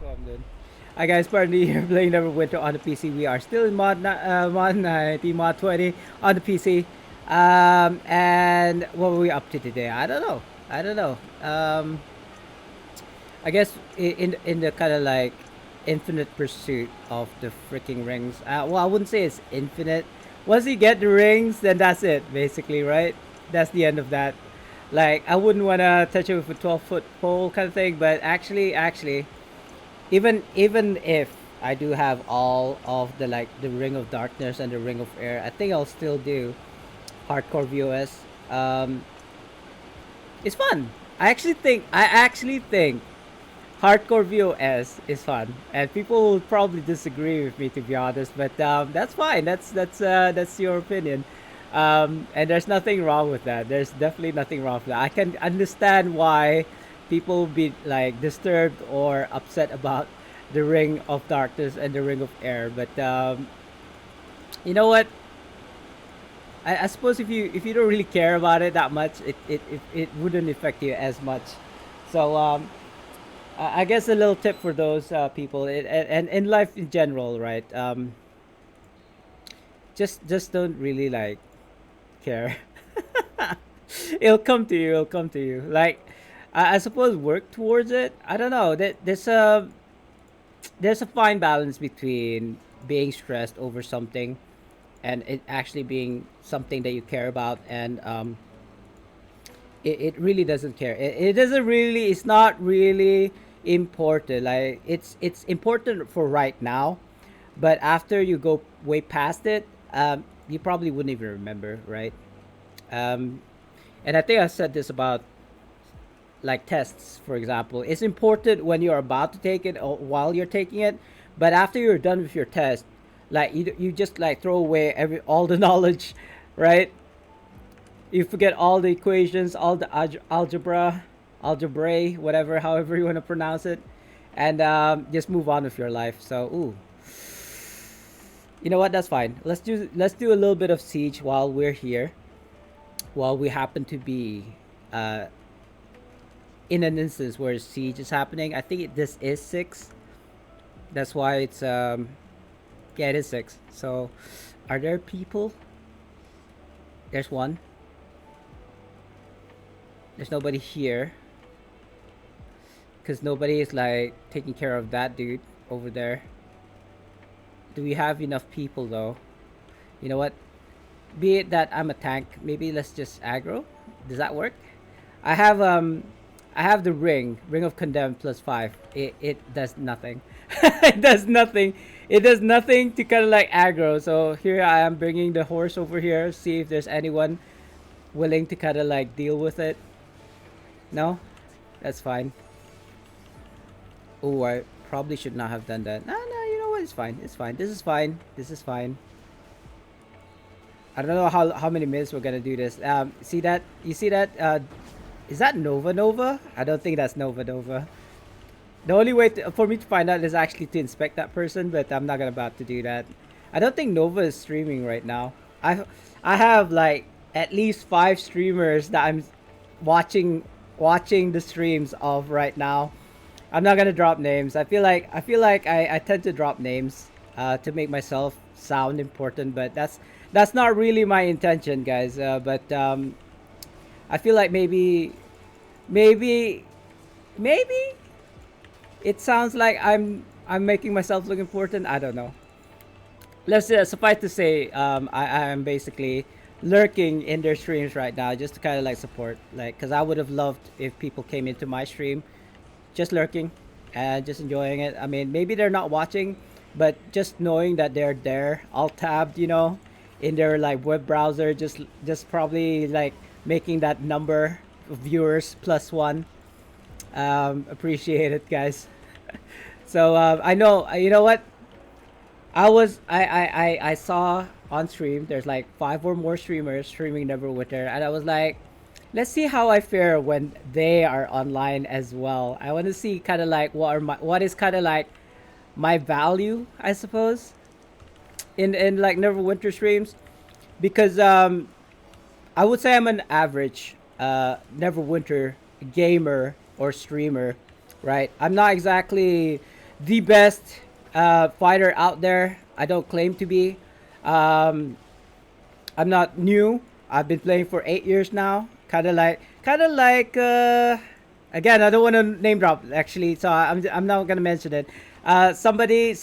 what I'm doing. Hi guys, pardon me here playing Neverwinter on the PC. We are still in mod 90, mod 20 on the PC. And what were we up to today? I don't know. I don't know. I guess in the kind of like infinite pursuit of the freaking rings. Well, I wouldn't say it's infinite. Once you get the rings, then that's it, basically, right? That's the end of that. Like, I wouldn't want to touch it with a 12-foot pole kind of thing, but actually, even if I do have all of the like the ring of darkness and the ring of air, I think I'll still do hardcore VOS. It's fun. I actually think hardcore VOS is fun, and people will probably disagree with me, to be honest. But that's fine. That's your opinion, and there's nothing wrong with that. There's definitely nothing wrong with that. I can understand why people will be like disturbed or upset about the Ring of Darkness and the Ring of Air. But you know what? I suppose if you don't really care about it that much, it wouldn't affect you as much. So I guess a little tip for those people and in life in general, right? Just don't really like care. It'll come to you. It'll come to you. Like I suppose work towards it. I don't know. There's a fine balance between being stressed over something and it actually being something that you care about and it really doesn't care. It doesn't really. It's not really important. Like it's important for right now, but after you go way past it, you probably wouldn't even remember, right? Um, and I think I said this about like tests, for example. It's important when you're about to take it or while you're taking it, but after you're done with your test, like you just like throw away every all the knowledge, right? You forget all the equations, all the algebra, whatever, however you want to pronounce it, and just move on with your life. So, ooh, you know what? That's fine. Let's do a little bit of siege while we're here, while we happen to be uh, in an instance where siege is happening. I think this is six. That's why it's yeah, it is six. So, are there people? There's one. There's nobody here because nobody is like taking care of that dude over there. Do we have enough people though? You know what? Be it that I'm a tank, maybe let's just aggro. Does that work? I have I have the ring of condemned +5. It does nothing. It does nothing. It does nothing to kind of like aggro. So here I am bringing the horse over here. See if there's anyone willing to kind of like deal with it. No, that's fine. Oh, I probably should not have done that. No, no, you know what? It's fine. It's fine. This is fine. This is fine. I don't know how many minutes we're gonna do this. See that? You see that? Is that Nova Nova? I don't think that's Nova Nova. The only way for me to find out is actually to inspect that person, but I'm not gonna about to do that. I don't think Nova is streaming right now. I have like at least 5 streamers that I'm watching the streams of right now. I'm not gonna drop names. I feel like I tend to drop names to make myself sound important, but that's not really my intention, guys. But I feel like maybe, maybe it sounds like I'm making myself look important. I don't know. Let's suffice to say, I am basically lurking in their streams right now just to kind of like support, like, because I would have loved if people came into my stream just lurking and just enjoying it. I mean, maybe they're not watching, but just knowing that they're there, all tabbed, in their like web browser, just probably like making that number of viewers +1. Appreciate it, guys. So I know, you know what? I saw on stream there's like 5 or more streamers streaming Neverwinter, and I was like, let's see how I fare when they are online as well. I want to see kind of like what is kind of like my value, I suppose, in like Neverwinter streams, because I would say I'm an average Neverwinter gamer or streamer, right? I'm not exactly the best fighter out there. I don't claim to be. Um, I'm not new. I've been playing for 8 years now. Again, I don't want to name drop actually, so I'm not gonna mention it. Somebody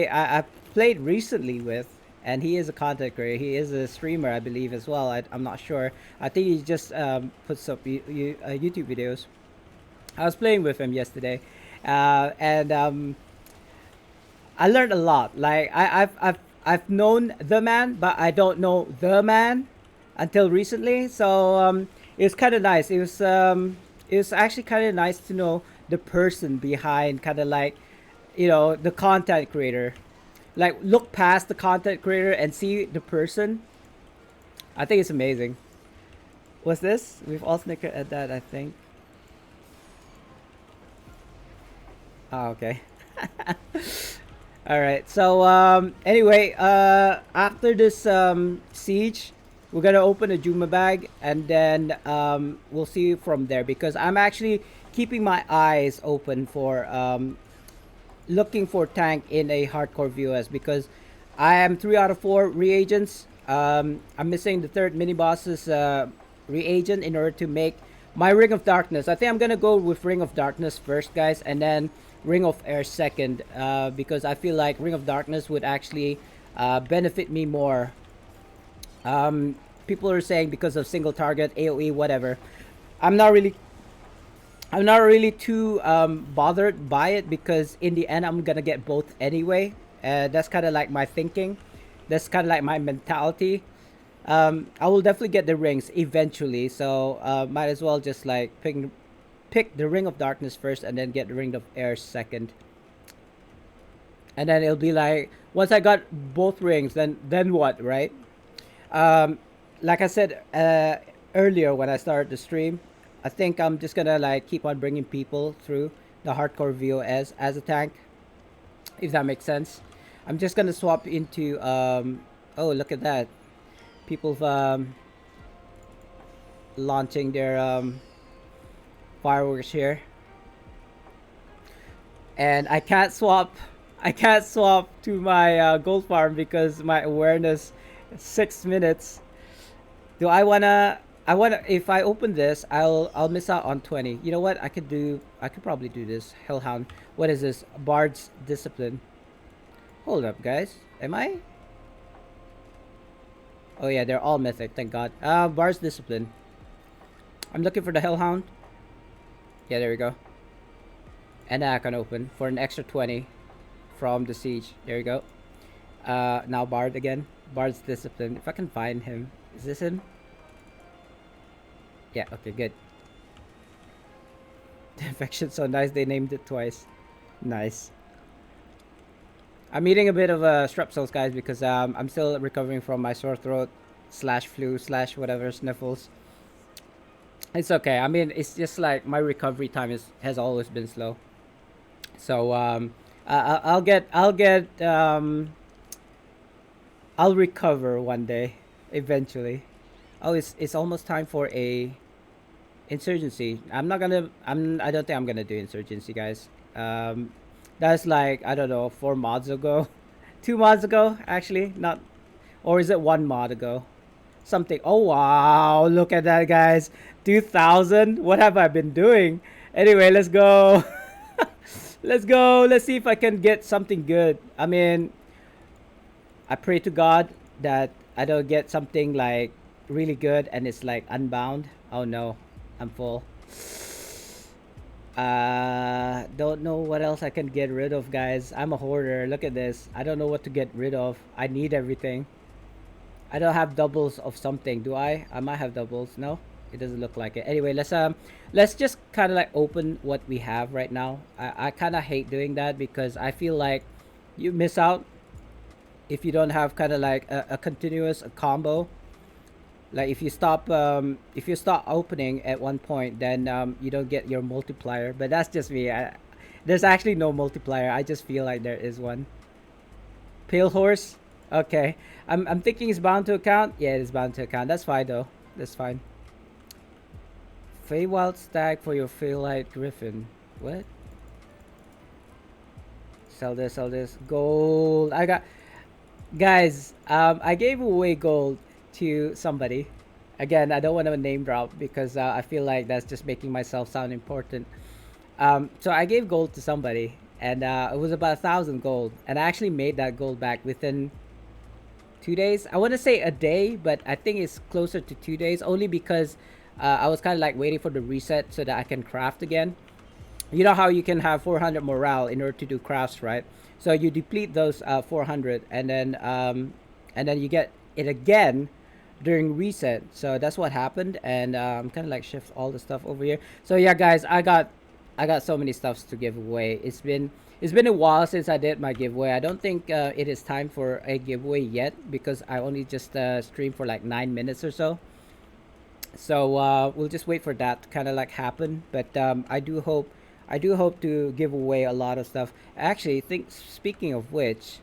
I played recently with, and he is a content creator. He is a streamer, I believe, as well. I'm not sure. I think he just puts up YouTube videos. I was playing with him yesterday, and I learned a lot. Like I've known the man, but I don't know the man until recently. So it was kind of nice. It was actually kind of nice to know the person behind, kind of like, the content creator. Like look past the content creator and see the person. I think it's amazing. What's this? We've all snickered at that, I think. Oh, okay. All right. So anyway, after this siege, we're gonna open a Juma bag, and then we'll see from there, because I'm actually keeping my eyes open for looking for tank in a hardcore VOS, because I am 3 out of 4 reagents. I'm missing the third mini boss's reagent in order to make my Ring of Darkness. I think I'm gonna go with Ring of Darkness first, guys, and then Ring of Air second, because I feel like Ring of Darkness would actually benefit me more. People are saying because of single target, AOE, whatever. I'm not really I'm not really too bothered by it, because in the end I'm gonna get both anyway. That's kind of like my thinking. That's kind of like my mentality. I will definitely get the rings eventually, so might as well just like pick the Ring of Darkness first, and then get the Ring of Air second. And then it'll be like, once I got both rings, then what, right? Um, like I said earlier when I started the stream, I think I'm just gonna like keep on bringing people through the hardcore VOS as a tank, if that makes sense. I'm just gonna swap into oh, look at that, people launching their fireworks here, and I can't swap to my gold farm because my awareness is 6 minutes. Do I wanna, if I open this, I'll miss out on 20. You know what? I could probably do this. Hellhound. What is this? Bard's Discipline. Hold up, guys. Am I? Oh yeah, they're all mythic, thank God. Bard's Discipline. I'm looking for the Hellhound. Yeah, there we go. And I can open for an extra 20 from the siege. There we go. Now Bard again. Bard's Discipline. If I can find him. Is this him? Yeah, okay, good. The infection's so nice, they named it twice. Nice. I'm eating a bit of strep cells, guys, because I'm still recovering from my sore throat slash flu slash whatever sniffles. It's okay. I mean, it's just like my recovery time has always been slow. So I'll recover one day, eventually. Oh, it's almost time for a insurgency. I don't think I'm gonna do insurgency, guys. That's like, I don't know, 4 mods ago, 2 mods ago, actually, not, or is it 1 mod ago? Something. Oh wow, look at that, guys. 2000. What have I been doing? Anyway, let's go. Let's go. Let's see if I can get something good. I mean, I pray to God that I don't get something like really good and it's like unbound. Oh no, I'm full. Don't know what else I can get rid of, guys. I'm a hoarder. Look at this. I don't know what to get rid of. I need everything. I don't have doubles of something, do I? I might have doubles. No, it doesn't look like it. Anyway, let's just kind of like open what we have right now. I kind of hate doing that because I feel like you miss out if you don't have kind of like a continuous combo. Like if you stop opening at one point, then you don't get your multiplier. But that's just me. There's actually no multiplier. I just feel like there is one. Pale horse. Okay. I'm thinking it's bound to account. Yeah, it is bound to account. That's fine though. That's fine. Feywild stag for your Feylite Griffin. What? Sell this, sell this. Gold. I got guys. I gave away gold to somebody. Again, I don't want to name drop because I feel like that's just making myself sound important. So I gave gold to somebody, and it was about 1,000 gold, and I actually made that gold back within 2 days. I want to say a day, but I think it's closer to 2 days, only because I was kind of like waiting for the reset so that I can craft again. You know how you can have 400 morale in order to do crafts, right? So you deplete those 400, and then you get it again during reset. So that's what happened, and I'm kind of like shift all the stuff over here. So yeah, guys, I got so many stuffs to give away. It's been a while since I did my giveaway. I don't think it is time for a giveaway yet because I only just streamed for like 9 minutes or so. So we'll just wait for that to kind of like happen. But I do hope to give away a lot of stuff. Actually, think speaking of which,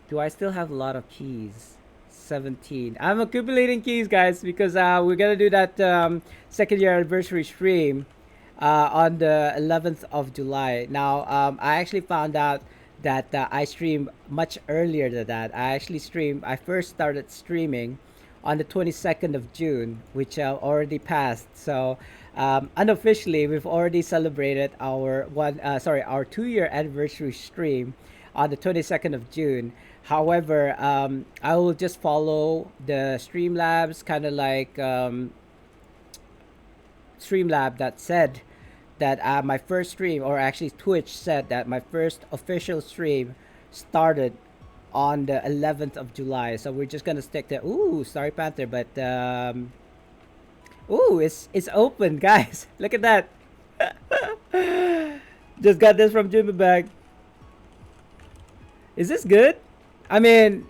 do I still have a lot of keys? 17. I'm accumulating keys, guys, because we're gonna do that second year anniversary stream on the 11th of July. Now, I actually found out that I streamed much earlier than that. I first started streaming on the 22nd of June, which already passed. So, unofficially, we've already celebrated our 2 year anniversary stream on the 22nd of June. However, I will just follow the Streamlabs, kind of like Streamlab that said that my first stream, or actually Twitch said that my first official stream started on the 11th of July. So we're just gonna stick to Starry Panther, but it's open, guys. Look at that. Just got this from Jimmy Bag. Is this good? I mean,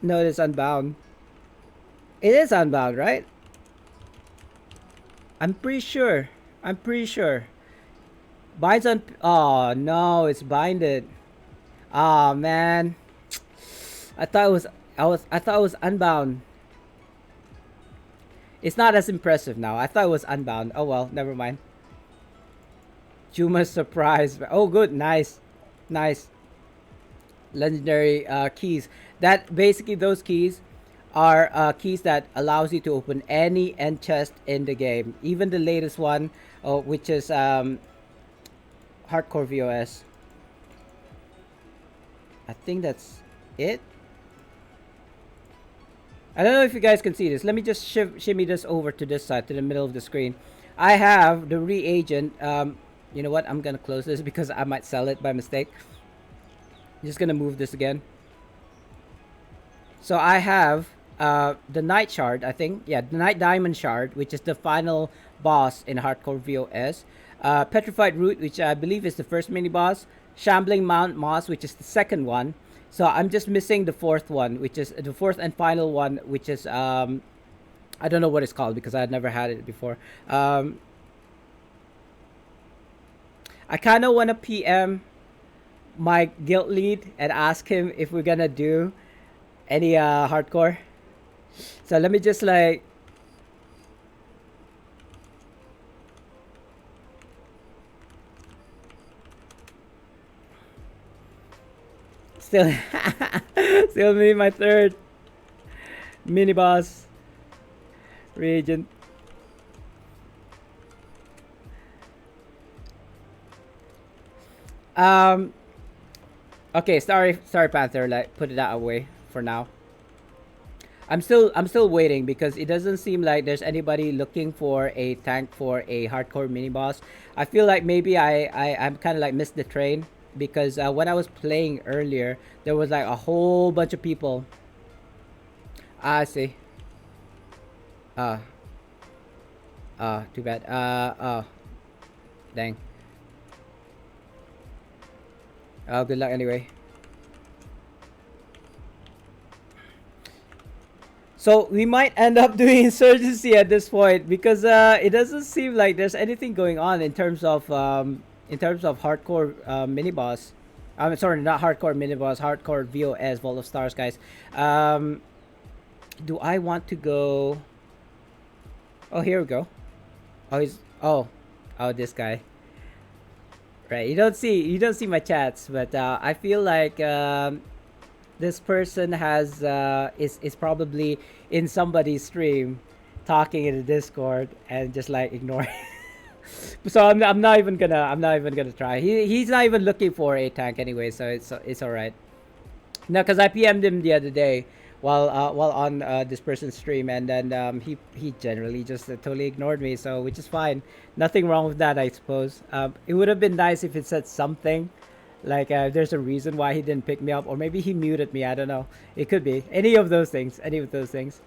no, it's unbound. It is unbound, right? I'm pretty sure. I'm pretty sure. Binds on. Oh no, it's binded. Oh man, I thought it was. I thought it was unbound. It's not as impressive now. I thought it was unbound. Oh well, never mind. Juma's surprise. Oh good, nice, nice. Legendary keys. That basically those keys are keys that allows you to open any end chest in the game, even the latest one, which is Hardcore VOS. I think that's it. I don't know if you guys can see this. Let me just shimmy this over to this side, to the middle of the screen. I have the reagent. You know what? I'm gonna close this because I might sell it by mistake. I'm just gonna move this again. So I have the Night Shard, I think. Yeah, the Night Diamond Shard, which is the final boss in Hardcore VOS. Petrified Root, which I believe is the first mini boss. Shambling Mount Moss, which is the second one. So I'm just missing the fourth one, which is the fourth and final one, which is I don't know what it's called because I had never had it before. I kind of want to PM my guild lead and ask him if we're gonna do any hardcore. So let me just like still still me my third mini boss reagent. Okay, sorry Panther, like put that away for now. I'm still waiting because it doesn't seem like there's anybody looking for a tank for a hardcore mini boss. I feel like maybe I'm kind of like missed the train because when I was playing earlier, there was like a whole bunch of people. I see. Too bad. Dang. Oh, good luck anyway. So we might end up doing insurgency at this point because it doesn't seem like there's anything going on in terms of hardcore mini boss. I'm sorry, not hardcore mini boss, hardcore VOS Vault of Stars, guys. Do I want to go? Oh, here we go. Oh, Oh, this guy. Right. You don't see my chats, but I feel like this person is probably in somebody's stream, talking in the Discord and just like ignoring. So I'm not even gonna try. He's not even looking for a tank anyway, so it's all right. No, because I PM'd him the other day while on this person's stream, and then he generally just totally ignored me, so which is fine. Nothing wrong with that, I suppose. It would have been nice if it said something, like there's a reason why he didn't pick me up, or maybe he muted me. I don't know. It could be any of those things. Any of those things.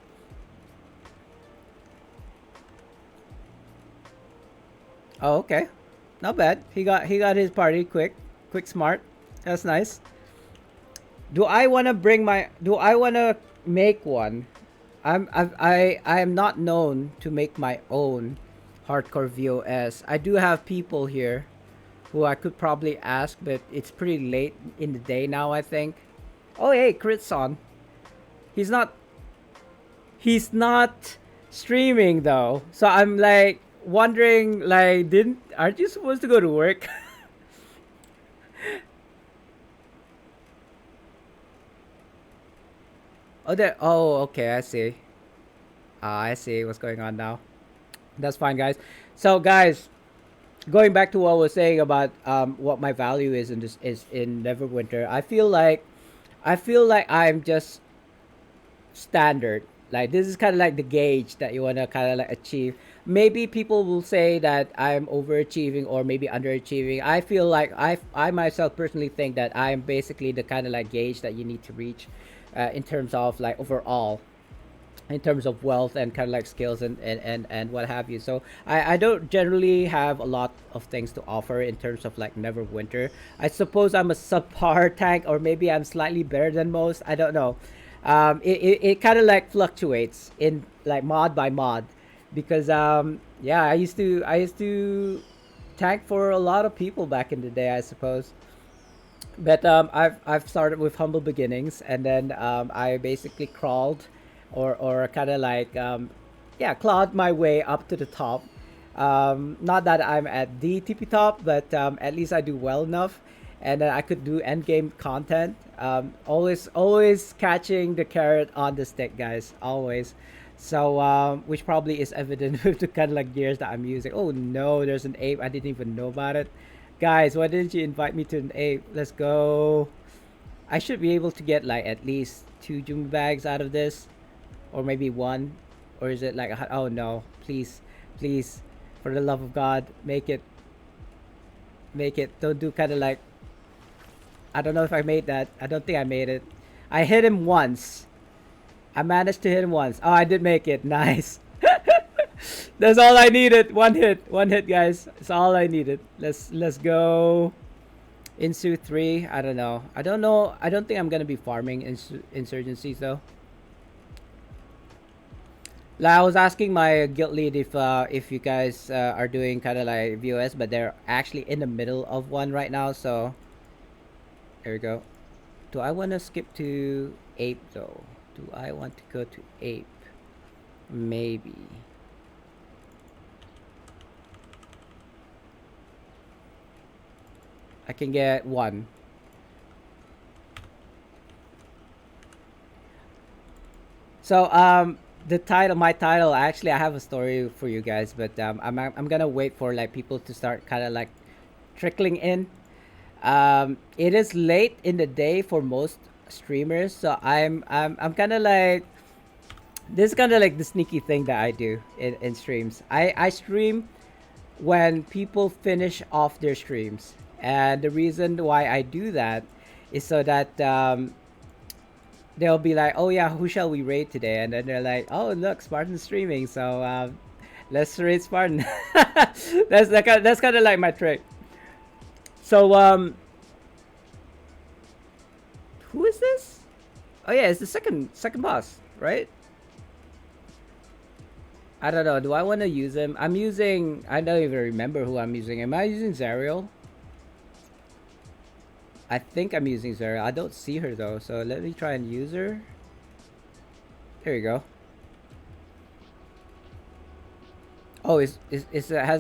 Oh, okay, not bad. He got his party quick, smart. That's nice. Do I want to bring my? Do I want to make one? I am not known to make my own hardcore VOS. I do have people here who I could probably ask, but it's pretty late in the day now, I think. Oh hey, Crit's on. He's not he's not streaming though. So I'm like wondering, like, didn't aren't you supposed to go to work? Okay, I see. I see what's going on now. That's fine, guys. So guys, going back to what I was saying about what my value is in this is in Neverwinter. I feel like I'm just standard. Like this is kind of like the gauge that you want to kind of like achieve. Maybe people will say that I'm overachieving or maybe underachieving. I feel like I myself personally think that I'm basically the kind of like gauge that you need to reach in terms of like overall, in terms of wealth and kind of like skills and what have you. So I don't generally have a lot of things to offer in terms of like Neverwinter. I suppose I'm a subpar tank, or maybe I'm slightly better than most. I don't know. It kind of like fluctuates in like mod by mod, because yeah, I used to tank for a lot of people back in the day, I suppose. But I've started with humble beginnings, and then I basically crawled, or kind of like yeah, clawed my way up to the top. Not that I'm at the tippy top, but at least I do well enough, and then I could do end game content. Always catching the carrot on the stick, guys. Always. So, which probably is evident with the kind of like gears that I'm using. Oh no, there's an ape. I didn't even know about it. Guys, why didn't you invite me to an ape? Let's go. I should be able to get like at least two Juma bags out of this, or maybe one. Or is it like, oh no, please, please, for the love of God, make it, make it. Don't do kind of like, I don't know if I made that. I don't think I made it. I hit him once. I managed to hit him once. Oh, I did make it. Nice. That's all I needed. One hit, guys. That's all I needed. Let's go. Insu 3. I don't know. I don't know. I don't think I'm gonna be farming insurgencies though. Like, I was asking my guild lead if you guys are doing kind of like VOS, but they're actually in the middle of one right now. So there we go. Do I want to skip to ape though? Do I want to go to ape? Maybe. I can get one. So the title, my title, actually I have a story for you guys, but I'm gonna wait for like people to start kind of like trickling in. It is late in the day for most streamers, so I'm kind of like, this is kind of like the sneaky thing that I do in streams. I stream when people finish off their streams, and the reason why I do that is so that they'll be like, oh yeah, who shall we raid today? And then they're like, oh look, Spartan's streaming, so let's raid Spartan. That's kind of like my trick. So who is this? Oh yeah, it's the second boss, right? I don't know. Do I want to use him? I'm using. I don't even remember who I'm using. Am I using Zariel? I think I'm using Zariel. I don't see her though, so let me try and use her. There you go. Oh, has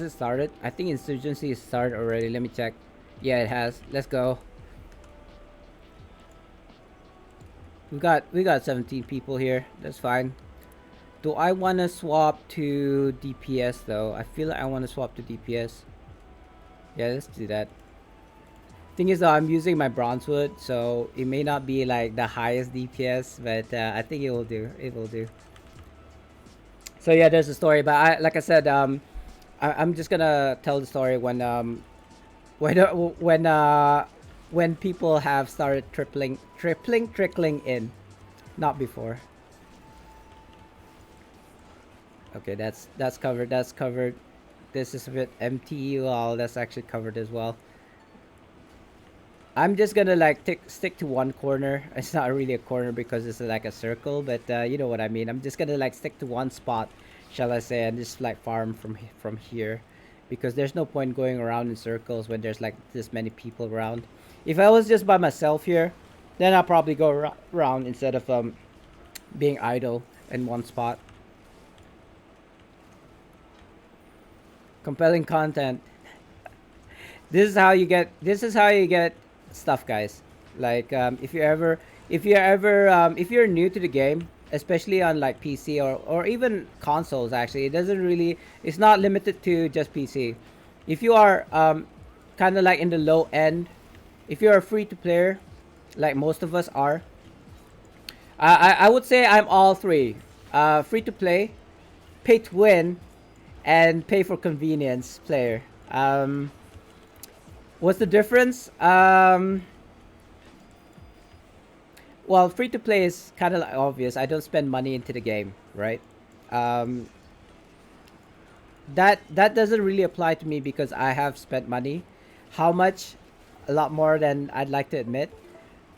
it started? I think Insurgency is started already. Let me check. Yeah, it has. Let's go. We got 17 people here. That's fine. Do I want to swap to DPS though? I feel like I want to swap to DPS. Yeah, let's do that. Thing is though, I'm using my Bronzewood, so it may not be like the highest DPS, but I think it will do. It will do. So yeah, there's a story, but like I said, I'm just gonna tell the story when when people have started trickling in, not before. Okay, that's covered. That's covered. This is a bit empty. Well, that's actually covered as well. I'm just gonna like stick to one corner. It's not really a corner because it's like a circle, but you know what I mean. I'm just gonna like stick to one spot, shall I say, and just like farm from here, because there's no point going around in circles when there's like this many people around. If I was just by myself here, then I'll probably go around instead of being idle in one spot. Compelling content. This is how you get stuff, guys. Like if you're new to the game, especially on like PC or even consoles, actually it doesn't really, it's not limited to just PC. If you are kind of like in the low end, if you're a free to player like most of us are, I would say I'm all three: free to play, pay to win, and pay for convenience player. What's the difference? Well, free to play is kind of like obvious. I don't spend money into the game, right? Um, that doesn't really apply to me because I have spent money. How much? A lot more than I'd like to admit.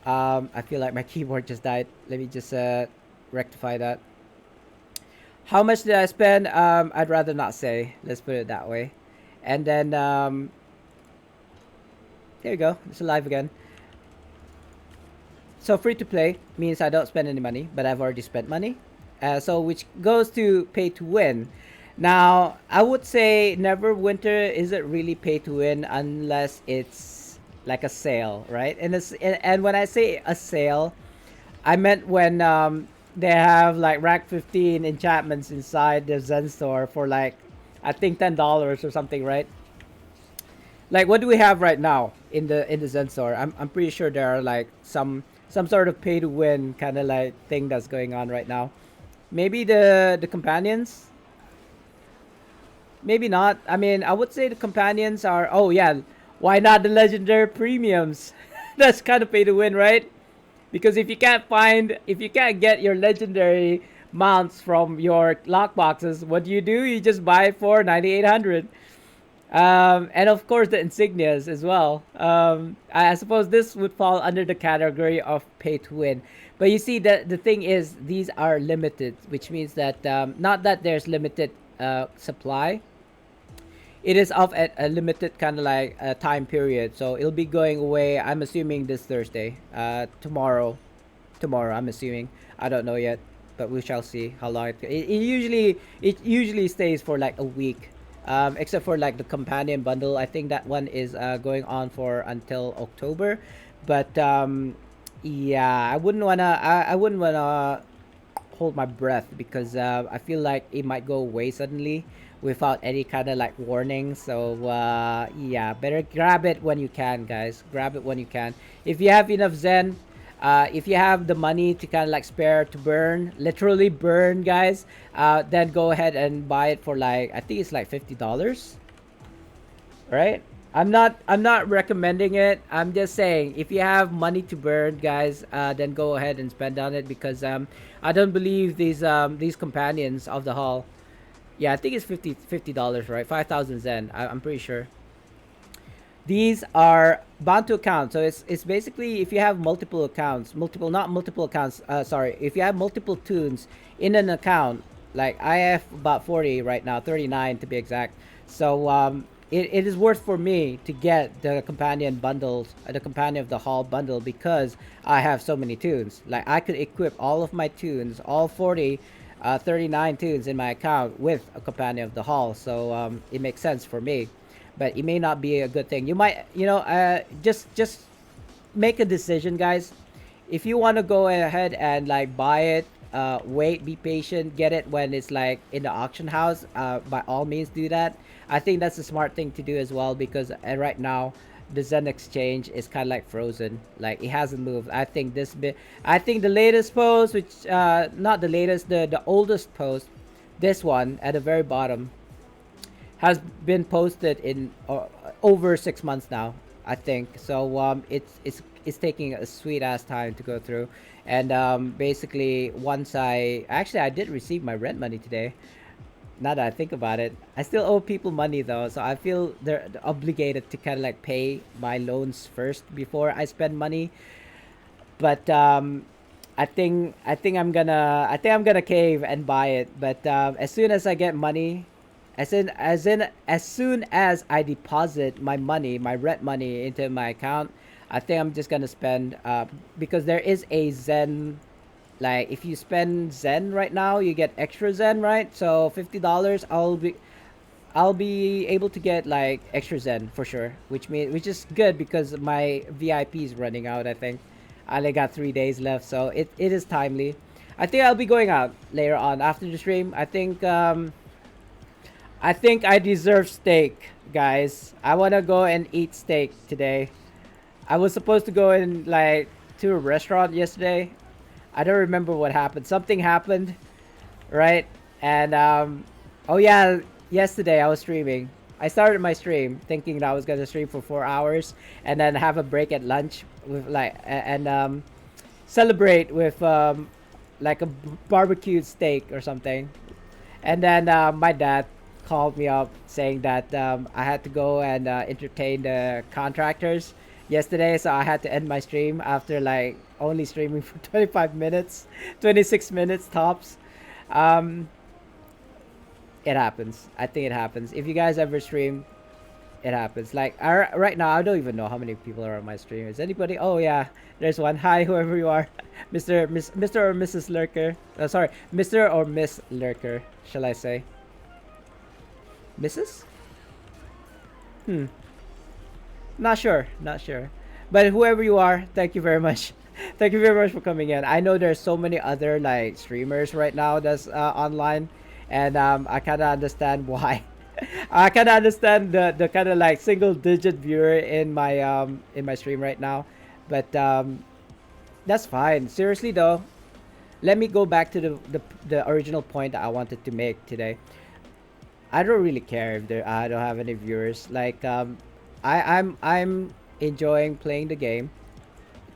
I feel like my keyboard just died. Let me just rectify that. How much did I spend? I'd rather not say. Let's put it that way. And then there you go. It's alive again. So free to play means I don't spend any money, but I've already spent money. So which goes to pay to win. Now I would say Neverwinter isn't really pay to win unless it's like a sale, right? And when I say a sale, I meant when they have like rank 15 enchantments inside the Zen store for like I think $10 or something, right? Like what do we have right now in the Zen store? I'm pretty sure there are like some sort of pay to win kind of like thing that's going on right now. Maybe the companions. Maybe not. I mean, I would say the companions are. Oh yeah, why not the legendary premiums? That's kind of pay to win, right? Because if you can't get your legendary mounts from your lock boxes, what do? You just buy it for 9,800. And of course the insignias as well. I suppose this would fall under the category of pay to win. But you see, the thing is, these are limited, which means that not that there's limited supply. It is of a limited kind of like time period. So it'll be going away. I'm assuming this Thursday. Tomorrow. I'm assuming. I don't know yet, but we shall see how long it usually stays for like a week. Except for like the companion bundle, I think that one is going on for until October. But yeah, I wouldn't wanna hold my breath because I feel like it might go away suddenly without any kind of like warning. So yeah, better grab it when you can, guys. Grab it when you can. If you have enough Zen, if you have the money to kind of like spare to burn, literally burn, guys, then go ahead and buy it for like I think it's like $50, right? I'm not recommending it. I'm just saying if you have money to burn, guys, then go ahead and spend on it because I don't believe these companions of the hall. Yeah, I think it's $50, right? 5,000 Zen. I'm pretty sure. These are bound to account. So it's basically if you have multiple accounts, not multiple accounts. Sorry, if you have multiple tunes in an account, like I have about 40 right now, 39 to be exact. So it is worth for me to get the companion bundles, the companion of the hall bundle because I have so many tunes. Like I could equip all of my tunes, all 40 39 tunes in my account with a companion of the hall, so it makes sense for me. But it may not be a good thing. You might, just make a decision, guys. If you want to go ahead and like buy it, wait, be patient, get it when it's like in the auction house. By all means, do that. I think that's a smart thing to do as well because right now the Zen exchange is kind of like frozen. Like it hasn't moved. I think the latest post, which not the latest, the oldest post, this one at the very bottom, has been posted in over 6 months now. I think so. It's taking a sweet ass time to go through, and basically once I did receive my rent money today. Now that I think about it, I still owe people money though, so I feel they're obligated to kind of like pay my loans first before I spend money. But I think I'm gonna cave and buy it. But as soon as I get money, as soon as I deposit my money, my rent money into my account, I think I'm just gonna spend because there is a Zen, like if you spend Zen right now, you get extra Zen, right? So $50, I'll be able to get like extra Zen for sure, which is good because my VIP is running out. I think I only got 3 days left, so it is timely. I think I'll be going out later on after the stream. I think I deserve steak, guys. I wanna go and eat steak today. I was supposed to go in like to a restaurant yesterday. I don't remember what happened. Something happened, right? And oh yeah, yesterday I was streaming. I started my stream thinking that I was gonna stream for 4 hours and then have a break at lunch with and celebrate with like a barbecued steak or something. And then my dad called me up saying that I had to go and entertain the contractors yesterday, so I had to end my stream after like only streaming for 25 minutes, 26 minutes tops. Um, it happens. I think it happens. If you guys ever stream, it happens. Like right now, I don't even know how many people are on my stream. Is anybody? Oh yeah, there's one. Hi, whoever you are, Mr. or Mrs. Lurker. Sorry, Mr. or Miss Lurker, shall I say? Mrs. Hmm. Not sure. Not sure. But whoever you are, thank you very much. Thank you very much for coming in. I know there's so many other like streamers right now that's online, and I kind of understand why. I kind of understand the kind of like single digit viewer in my stream right now, but that's fine. Seriously though, let me go back to the original point that I wanted to make today. I don't really care if I don't have any viewers. Like I'm enjoying playing the game.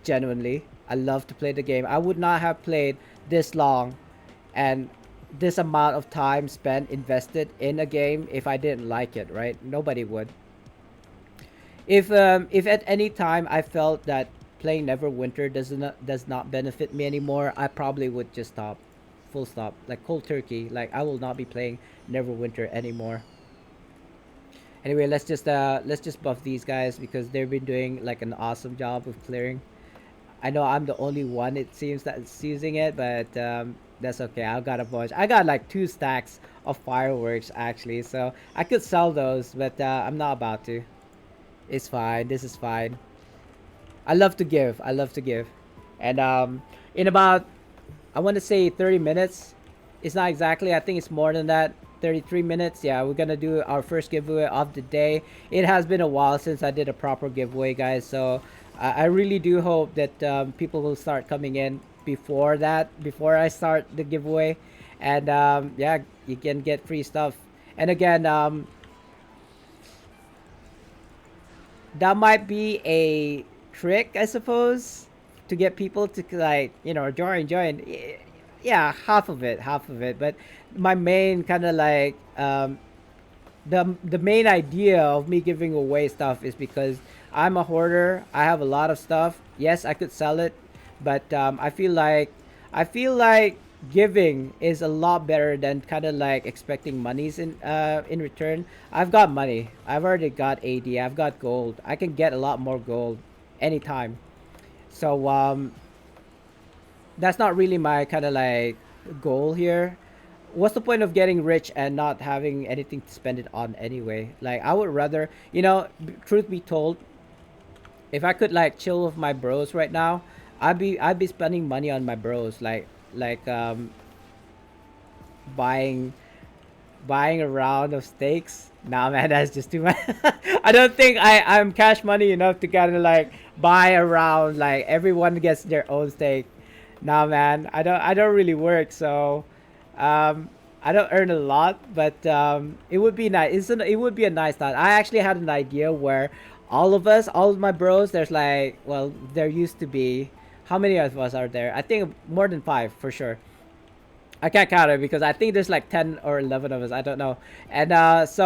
Genuinely, I love to play the game. I would not have played this long and this amount of time spent invested in a game if I didn't like it. Right? Nobody would. If at any time I felt that playing Neverwinter does not benefit me anymore, I probably would just stop. Full stop. Like cold turkey. Like I will not be playing Neverwinter anymore. Anyway, let's just buff these guys because they've been doing like an awesome job of clearing. I know I'm the only one it seems that's using it, but that's okay. I got a bunch. I got like 2 stacks of fireworks actually, so I could sell those, but I'm not about to. It's fine. This is fine. I love to give. I love to give, and in about I want to say 30 minutes. It's not exactly. I think it's more than that. 33 minutes. Yeah, we're gonna do our first giveaway of the day. It has been a while since I did a proper giveaway, guys. So I really do hope that people will start coming in before that, before I start the giveaway, and yeah, you can get free stuff. And again, that might be a trick, I suppose, to get people to like join. Yeah, half of it. But my main kind of like the main idea of me giving away stuff is because I'm a hoarder. I have a lot of stuff. Yes, I could sell it, but I feel like giving is a lot better than kind of like expecting monies in return. I've got money. I've already got AD. I've got gold. I can get a lot more gold anytime. So that's not really my kind of like goal here. what's the point of getting rich and not having anything to spend it on anyway? Like, I would rather, truth be told, if I could like chill with my bros right now, I'd be spending money on my bros, like buying buying a round of steaks. Nah, man, that's just too much. I don't think I'm cash money enough to kind of like buy a round. Like everyone gets their own steak. Nah, man, I don't really work, so I don't earn a lot, but it would be nice. It would be a nice thought. I actually had an idea where all of my bros, there's like, well, there used to be. How many of us are there? I think more than five for sure. I can't count it because I think there's like 10 or 11 of us. I don't know. And it's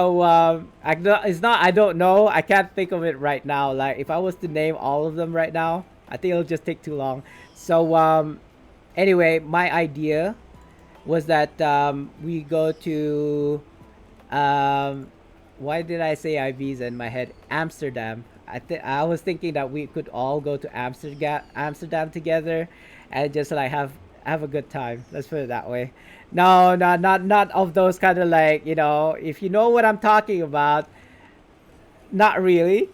not, I don't know. I can't think of it right now. Like, if I was to name all of them right now, I think it'll just take too long. So, anyway, my idea was that we go to. Um, why did I say Ibiza in my head? Amsterdam. I was thinking that we could all go to Amsterdam together, and just like have a good time. Let's put it that way. No, no, not of those kind of like, if you know what I'm talking about. Not really.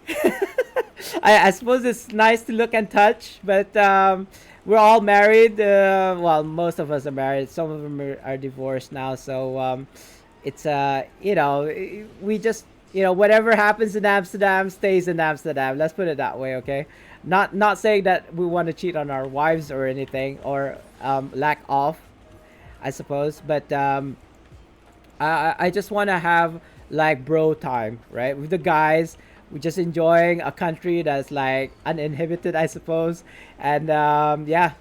I suppose it's nice to look and touch, but we're all married. Well, most of us are married. Some of them are divorced now, so it's we just, whatever happens in Amsterdam stays in Amsterdam. Let's put it that way, okay? Not saying that we want to cheat on our wives or anything, or lack of, I suppose, but I just want to have like bro time, right? With the guys, we're just enjoying a country that's like uninhibited, I suppose, and yeah,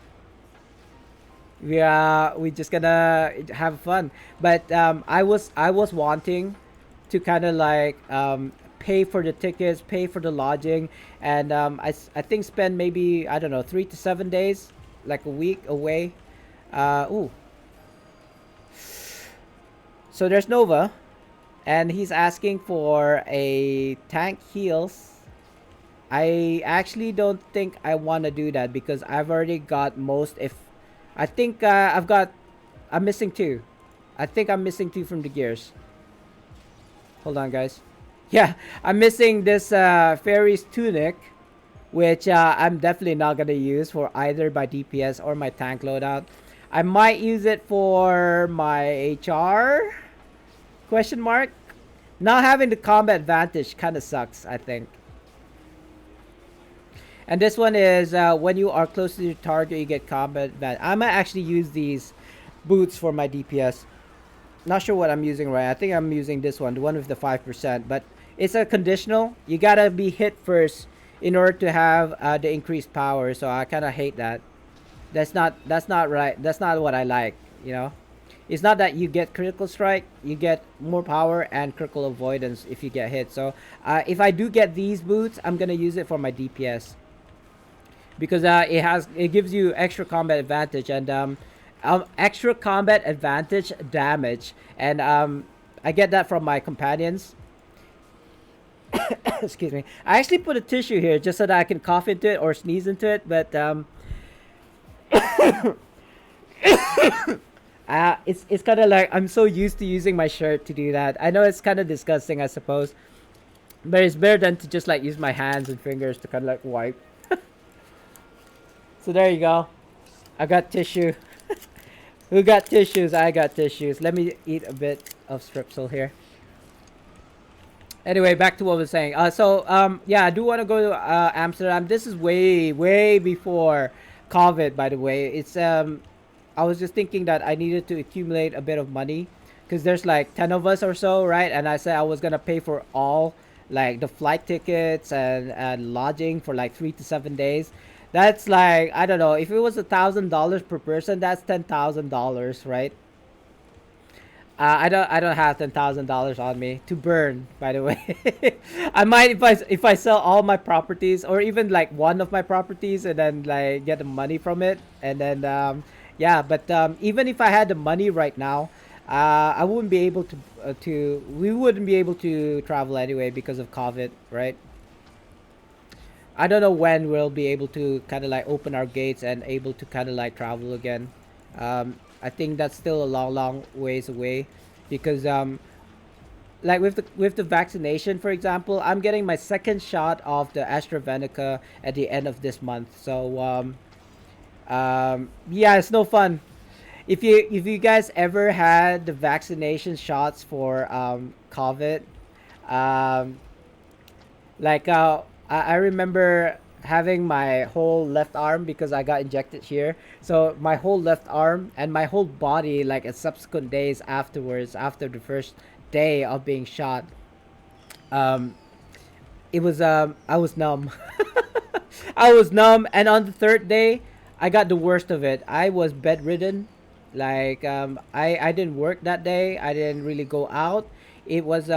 we just gonna have fun. But I was wanting to kind of like pay for the tickets, pay for the lodging, and I think spend maybe, I don't know, 3 to 7 days, like a week away. Ooh, so there's Nova, and he's asking for a tank heals. I actually don't think I want to do that because I've already got most. If I think I'm missing two. I think I'm missing two from the gears. Hold on, guys. Yeah, I'm missing this fairy's tunic, which I'm definitely not gonna use for either my DPS or my tank loadout. I might use it for my HR? Question mark. Not having the combat advantage kind of sucks, I think. And this one is when you are close to your target, you get combat advantage. I might actually use these boots for my DPS. Not sure what I'm using right. I think I'm using this one, the one with the 5%. But it's a conditional. You gotta be hit first in order to have the increased power. So I kind of hate that. That's not right. That's not what I like. It's not that you get critical strike. You get more power and critical avoidance if you get hit. So if I do get these boots, I'm gonna use it for my DPS because it gives you extra combat advantage and extra combat advantage damage, and I get that from my companions. Excuse me. I actually put a tissue here just so that I can cough into it or sneeze into it, but it's kind of like I'm so used to using my shirt to do that. I know it's kind of disgusting, I suppose, but it's better than to just like use my hands and fingers to kind of like wipe. So there you go. I got tissue. Who got tissues? I got tissues. Let me eat a bit of strepsil here. Anyway, back to what I was saying. Yeah, I do want to go to Amsterdam. This is way before COVID, by the way. It's I was just thinking that I needed to accumulate a bit of money because there's like 10 of us or so, right? And I said I was gonna pay for all like the flight tickets and lodging for like 3 to 7 days. That's like, I don't know, if it was $1,000 per person, that's $10,000, right? I don't have $10,000 on me to burn, by the way. I might if I sell all my properties or even like one of my properties and then like get the money from it, and then yeah. But even if I had the money right now, I wouldn't be able to we wouldn't be able to travel anyway because of COVID, right? I don't know when we'll be able to kind of like open our gates and able to kind of like travel again. I think that's still a long ways away, because like with the vaccination, for example, I'm getting my second shot of the AstraZeneca at the end of this month. So yeah, it's no fun. If you guys ever had the vaccination shots for COVID, um, like I remember having my whole left arm because I got injected here. So my whole left arm and my whole body, like at subsequent days afterwards, after the first day of being shot, um, it was I was numb. I was numb, and on the third day, I got the worst of it. I was bedridden. Like I didn't work that day. I didn't really go out. It was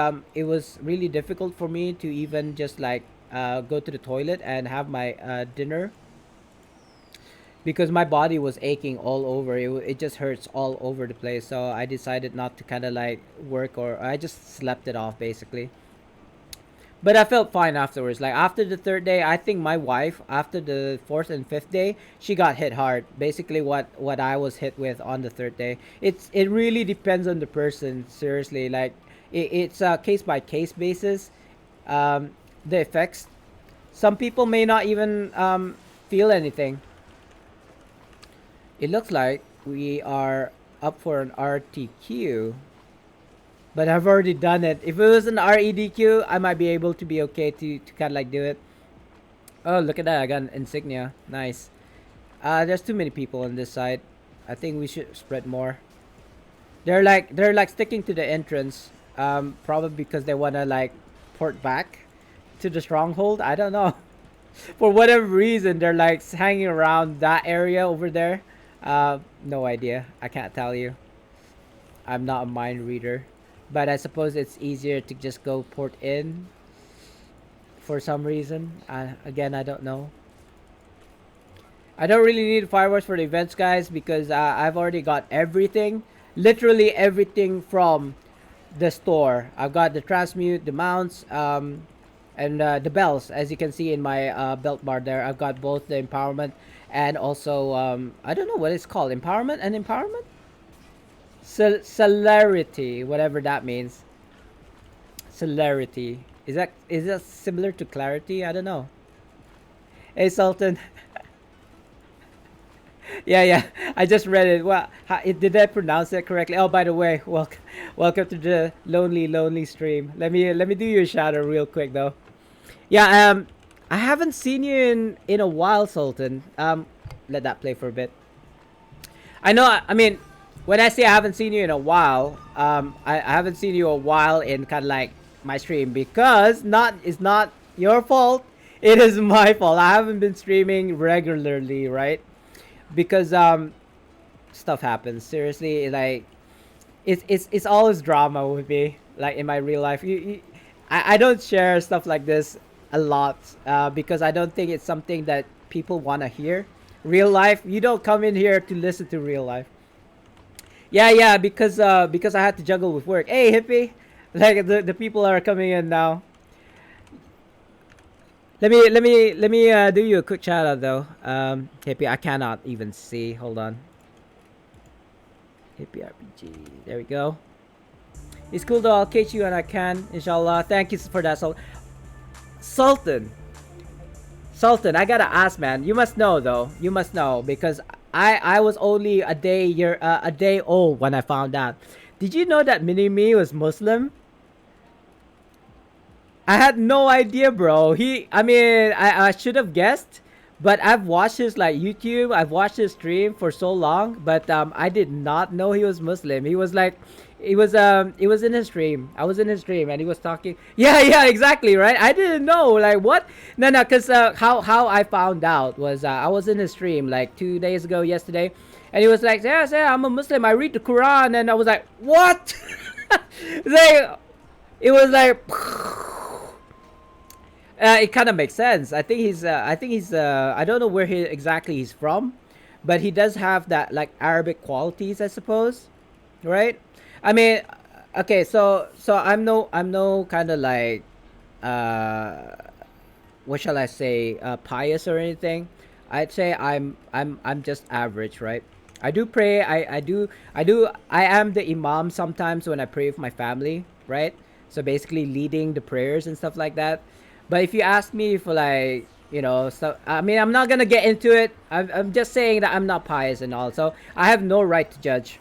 really difficult for me to even just like go to the toilet and have my dinner, because my body was aching all over. It just hurts all over the place. So I decided not to kind of like work, or I just slept it off basically. But I felt fine afterwards. Like after the third day, I think my wife, after the fourth and fifth day, she got hit hard. Basically, what I was hit with on the third day. It really depends on the person. Seriously, like it's a case by case basis. Um, the effects. Some people may not even feel anything. It looks like we are up for an RTQ. But I've already done it. If it was an REDQ, I might be able to be okay to kind of like do it. Oh, look at that. I got an insignia. Nice. There's too many people on this side. I think we should spread more. They're like sticking to the entrance. Probably because they wanna like port back to the stronghold. I don't know. For whatever reason, they're like hanging around that area over there. No idea. I can't tell you. I'm not a mind reader. But I suppose it's easier to just go port in for some reason. Again, I don't know. I don't really need fireworks for the events, guys, because I've already got everything. Literally everything from the store. I've got the transmute, the mounts, and the bells, as you can see in my belt bar there. I've got both the empowerment and also, I don't know what it's called. Empowerment and empowerment? Celerity, whatever that means. Celerity. Is that similar to clarity? I don't know. Hey, Sultan. Yeah, yeah. I just read it. Well, did I pronounce it correctly? Oh, by the way, welcome to the lonely stream. Let me do your shadow real quick though. Yeah. I haven't seen you in a while, Sultan. Let that play for a bit. I know. I mean, when I say I haven't seen you in a while, I haven't seen you a while in kind of like my stream, because not it's not your fault. It is my fault. I haven't been streaming regularly, right? Because stuff happens. Seriously, like it's always drama with me. Like in my real life, I don't share stuff like this a lot, because I don't think it's something that people want to hear. Real life, you don't come in here to listen to real life. Yeah, yeah, because I had to juggle with work. Hey, hippie, like the people are coming in now. Let me do you a quick shout out though. Hippie, I cannot even see. Hold on. Hippie RPG. There we go. It's cool though. I'll catch you when I can, inshallah. Thank you for that, Sultan. Sultan, I gotta ask, man. You must know though. You must know, because I was only a day old when I found out. Did you know that Mini Me was Muslim? I had no idea, bro. I mean, I should have guessed, but I've watched his like YouTube. I've watched his stream for so long, but I did not know he was Muslim. He was like, it was in his stream. I was in his stream, and he was talking. Yeah, yeah, exactly, right. I didn't know, like what? No, no, cause how I found out was I was in his stream like 2 days ago, yesterday, and he was like, yeah, yeah, I'm a Muslim. I read the Quran, and I was like, what? Like, it was like. It kind of makes sense. I think he's. I think he's. I don't know where he exactly he's from, but he does have that like Arabic qualities, I suppose, right? I mean, okay. So I'm no kind of like, uh, what shall I say, pious or anything. I'd say I'm just average, right? I do pray. I am the imam sometimes when I pray with my family, right? So basically leading the prayers and stuff like that. But if you ask me for like, so I mean, I'm not gonna get into it. I'm just saying that I'm not pious and all, so I have no right to judge.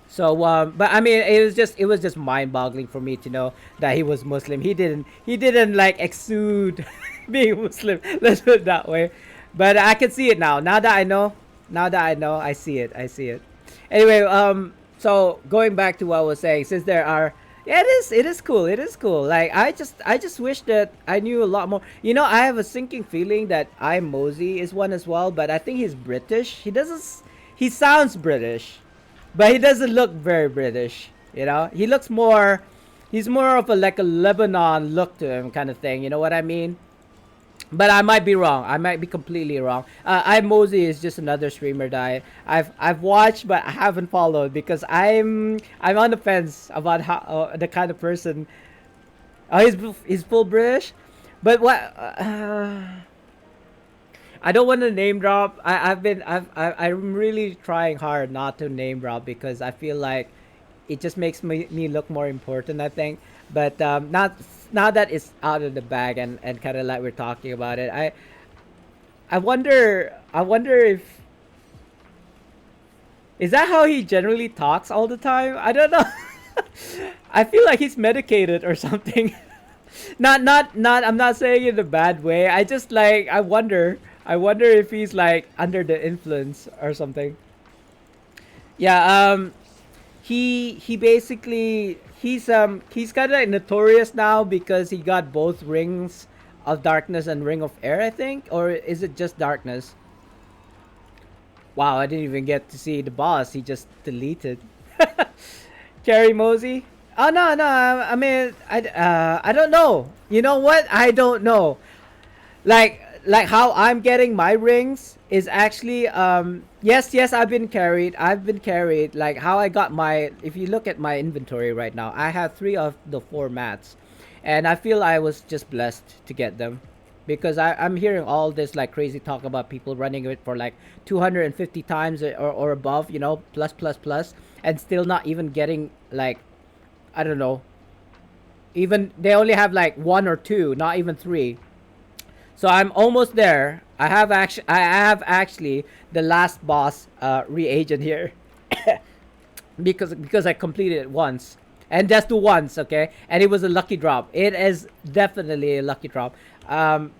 So, but I mean, it was just mind-boggling for me to know that he was Muslim. He didn't like exude being Muslim. Let's put it that way. But I can see it now. Now that I know, I see it. I see it. Anyway, so going back to what I was saying, since there are, yeah, it is cool. It is cool. Like I just wish that I knew a lot more. I have a sinking feeling that I Mosey is one as well, but I think he's British. He sounds British, but he doesn't look very British. He's more of a like a Lebanon look to him, kind of thing. You know what I mean? But I might be wrong. I might be completely wrong. I Mosey is just another streamer that I've watched, but I haven't followed because I'm on the fence about how the kind of person. Oh, he's full British, but what? I don't want to name drop. I'm really trying hard not to name drop because I feel like it just makes me look more important, I think. But not now that it's out of the bag and kind of like we're talking about it. I wonder if is that how he generally talks all the time. I don't know. I feel like he's medicated or something. Not I'm not saying it in a bad way. I just like I wonder if he's like under the influence or something. Yeah, he basically he's kind of notorious now because he got both rings of darkness and ring of air, I think, or is it just darkness? Wow, I didn't even get to see the boss. He just deleted. Carrie Mosey. Oh no, no. I mean, I don't know. You know what? I don't know. Like how I'm getting my rings is actually yes, I've been carried. Like how I got my, if you look at my inventory right now, I have three of the four mats, and I feel I was just blessed to get them because I'm hearing all this like crazy talk about people running it for like 250 times or above, plus plus plus, and still not even getting like, I don't know, even they only have like one or two, not even three. So I'm almost there. I have actually the last boss reagent here because I completed it once. And that's the once, okay? And it was a lucky drop. It is definitely a lucky drop. Um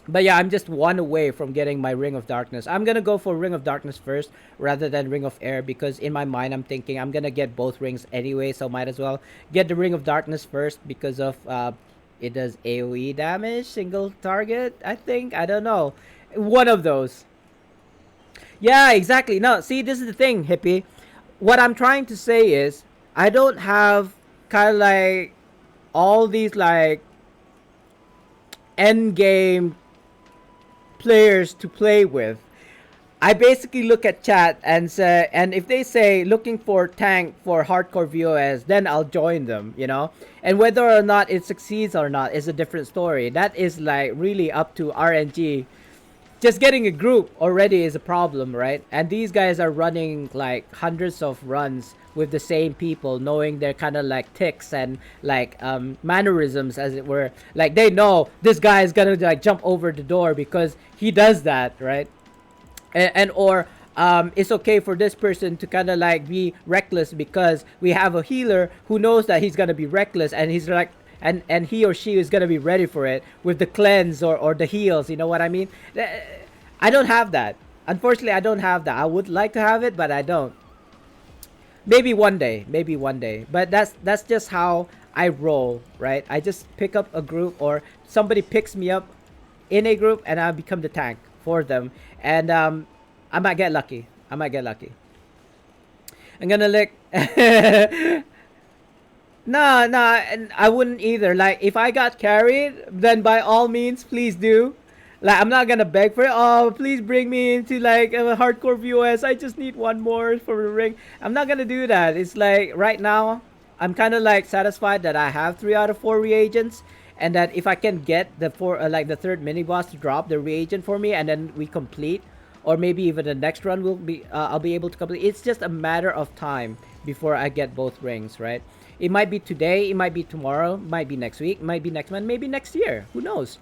but yeah, I'm just one away from getting my Ring of Darkness. I'm gonna go for Ring of Darkness first rather than Ring of Air because in my mind I'm thinking I'm gonna get both rings anyway, so might as well get the Ring of Darkness first because of it does AoE damage, single target, I think. I don't know. One of those. Yeah, exactly. No, see, this is the thing, hippie. What I'm trying to say is I don't have kind of like all these like end game players to play with. I basically look at chat and say, and if they say looking for tank for hardcore VOS, then I'll join them. And whether or not it succeeds or not is a different story. That is like really up to RNG. Just getting a group already is a problem, right? And these guys are running like hundreds of runs with the same people, knowing their kind of like ticks and like mannerisms, as it were. Like they know this guy is gonna like jump over the door because he does that, right? And or it's okay for this person to kind of like be reckless because we have a healer who knows that he's gonna be reckless and he's like and he or she is gonna be ready for it with the cleanse or the heals. You know what I mean? I don't have that. Unfortunately, I don't have that. I would like to have it, but I don't. Maybe one day. Maybe one day. But that's just how I roll, right? I just pick up a group or somebody picks me up in a group and I become the tank for them. And I might get lucky. I might get lucky. I'm gonna lick. No, no, and I wouldn't either. Like, if I got carried, then by all means, please do. Like, I'm not gonna beg for it. Oh, please bring me into like a hardcore VOS. I just need one more for the ring. I'm not gonna do that. It's like right now, I'm kind of like satisfied that I have 3 out of 4 reagents, and that if I can get the four, like the third mini boss to drop the reagent for me, and then we complete or maybe even the next run will be I'll be able to complete. It's just a matter of time before I get both rings, right? It might be today, it might be tomorrow, might be next week, might be next month, maybe next year. Who knows?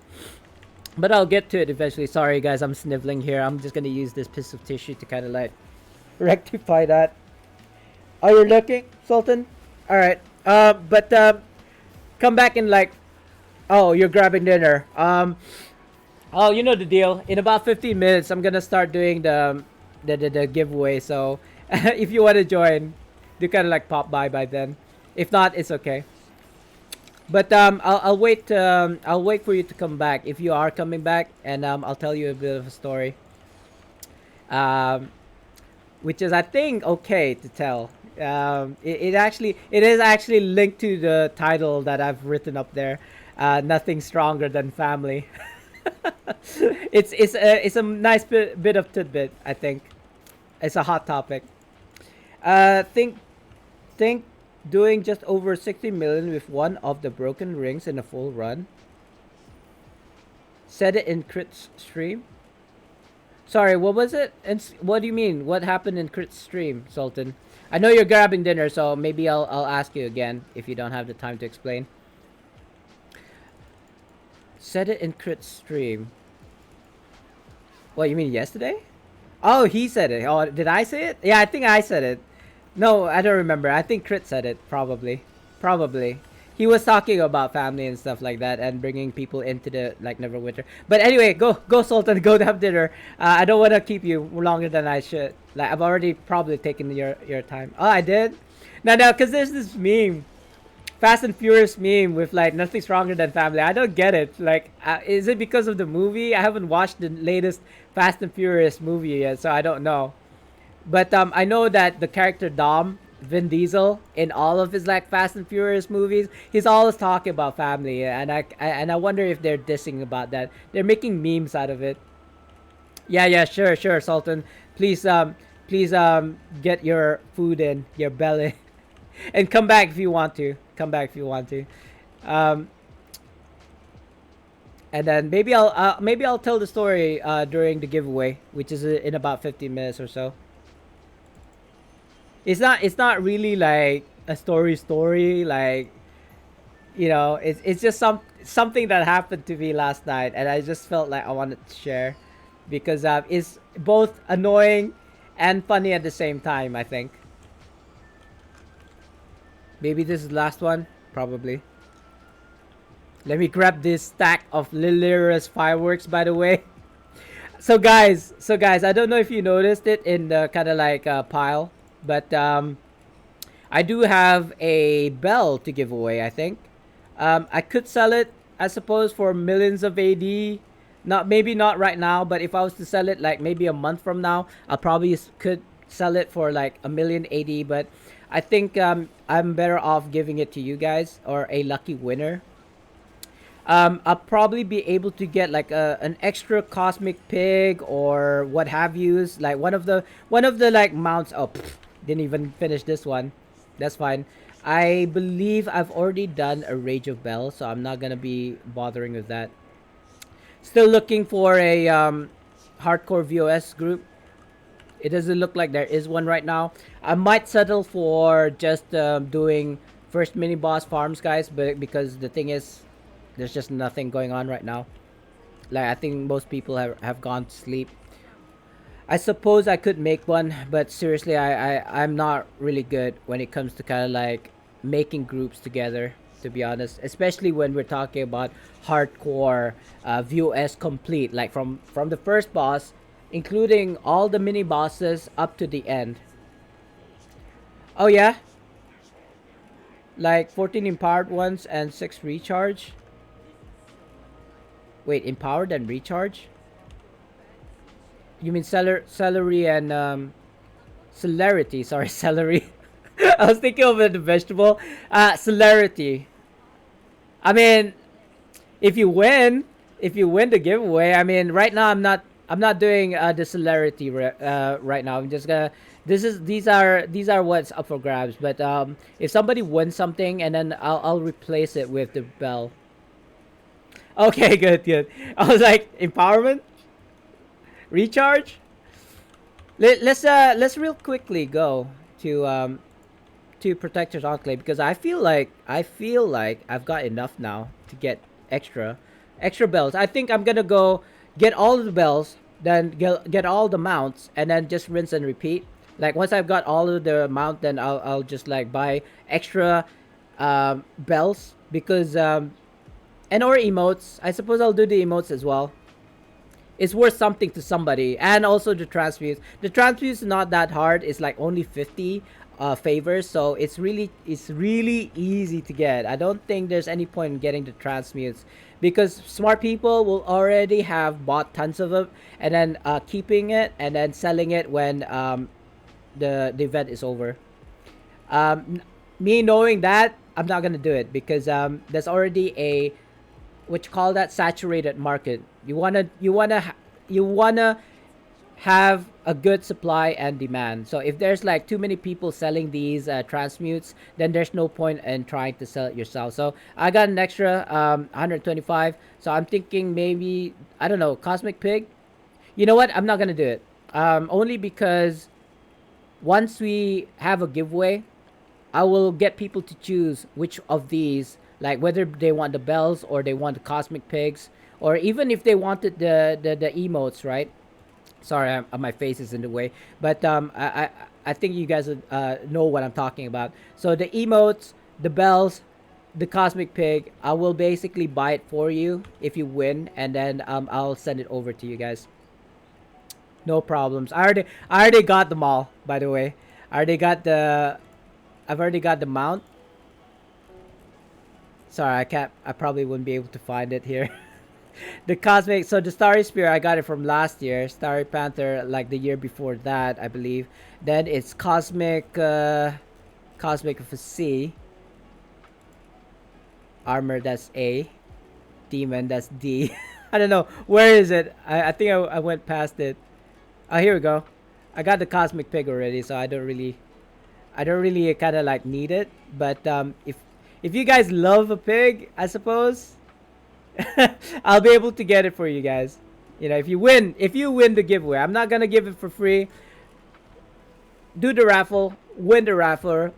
But I'll get to it eventually. Sorry guys, I'm sniveling here. I'm just gonna use this piece of tissue to kind of like rectify that. Are you looking, Sultan? All right. But come back in like, oh, you're grabbing dinner. Oh, you know the deal. In about 15 minutes, I'm gonna start doing the giveaway. So if you want to join, do kind of like pop by then. If not, it's okay. But I'll wait for you to come back if you are coming back, and I'll tell you a bit of a story. Um, which is I think okay to tell. It is actually linked to the title that I've written up there. Nothing stronger than family. It's a nice bit of tidbit. I think it's a hot topic. Think doing just over 60 million with one of the broken rings in a full run. Said it in Crit's stream. Sorry, what was it? And what do you mean? What happened in Crit's stream, Sultan? I know you're grabbing dinner, so maybe I'll ask you again if you don't have the time to explain. Said it in Crit's stream. What, you mean yesterday? Oh, he said it. Oh, did I say it? Yeah, I think I said it. No, I don't remember. I think Crit said it, probably. Probably. He was talking about family and stuff like that and bringing people into the, like, Neverwinter. But anyway, go Sultan, go to have dinner. I don't want to keep you longer than I should. Like, I've already probably taken your time. Oh, I did? No, because there's this meme. Fast and Furious meme with, like, nothing stronger than family. I don't get it. Like, is it because of the movie? I haven't watched the latest Fast and Furious movie yet, so I don't know. But I know that the character Dom, Vin Diesel, in all of his like Fast and Furious movies, he's always talking about family, and I wonder if they're dissing about that. They're making memes out of it. Yeah, sure, Sultan. Please get your food in your belly, and come back if you want to. Come back if you want to. Um, and then maybe I'll tell the story during the giveaway, which is in about 15 minutes or so. It's not really like a story like, it's just something that happened to me last night, and I just felt like I wanted to share because it's both annoying and funny at the same time. I think maybe this is the last one, probably. Let me grab this stack of Lilira's fireworks, by the way. So guys, I don't know if you noticed it in the kind of like pile. But I do have a bell to give away, I think. I could sell it, I suppose, for millions of AD. Maybe not right now, but if I was to sell it like maybe a month from now, I probably could sell it for like a million AD. But I think I'm better off giving it to you guys or a lucky winner. I'll probably be able to get like an extra cosmic pig or what have yous, like one of the like mounts. Oh, didn't even finish this one. That's fine. I believe I've already done a Rage of Bell, so I'm not gonna be bothering with that. Still looking for a hardcore VOS group. It doesn't look like there is one right now. I might settle for just doing first mini boss farms, guys, but because the thing is, there's just nothing going on right now. Like, I think most people have gone to sleep. I suppose I could make one, but seriously, I'm not really good when it comes to kind of like making groups together, to be honest. Especially when we're talking about hardcore VOS complete, like from the first boss, including all the mini bosses up to the end. Oh yeah? Like 14 empowered ones and 6 recharge? Wait, empowered and recharge? You mean celery and celerity? Sorry, celery. I was thinking of the vegetable. Celerity. I mean, if you win the giveaway, I mean, right now I'm not doing the celerity right now. I'm just gonna. These are what's up for grabs. But if somebody wins something, and then I'll replace it with the bell. Okay, good. I was like, empowerment? Recharge? Let's real quickly go to Protector's Enclave because I feel like I've got enough now to get extra bells. I think I'm gonna go get all of the bells, then get all the mounts, and then just rinse and repeat. Like once I've got all of the mount, then I'll just like buy extra bells because and or emotes. I suppose I'll do the emotes as well. It's worth something to somebody, and also the transmutes. The transmutes is not that hard. It's like only 50 favors, so it's really easy to get. I don't think there's any point in getting the transmutes because smart people will already have bought tons of them and then keeping it and then selling it when the event is over. um, Me knowing that, I'm not gonna do it because there's already a what you call that saturated market. You wanna have a good supply and demand. So if there's like too many people selling these transmutes, then there's no point in trying to sell it yourself. So I got an extra 125. So I'm thinking maybe I don't know Cosmic Pig. You know what? I'm not gonna do it. Only because once we have a giveaway, I will get people to choose which of these, like whether they want the bells or they want the cosmic pigs, or even if they wanted the emotes, right? Sorry, my face is in the way, but I think you guys know what I'm talking about. So the emotes, the bells, the cosmic pig, I will basically buy it for you if you win, and then I'll send it over to you guys. No problems. I already got them all. By the way, I already got the I've already got the mount. Sorry, I can't. I probably wouldn't be able to find it here. The cosmic. So the Starry Spear, I got it from last year. Starry Panther, like the year before that, I believe. Then it's cosmic. Cosmic of a C. Armor, that's A. Demon, that's D. I don't know. Where is it? I think I went past it. Oh, here we go. I got the cosmic pig already, so I don't really kind of like need it. But if you guys love a pig, I suppose I'll be able to get it for you guys. If you win the giveaway, I'm not gonna give it for free. Do the raffle, win the raffle,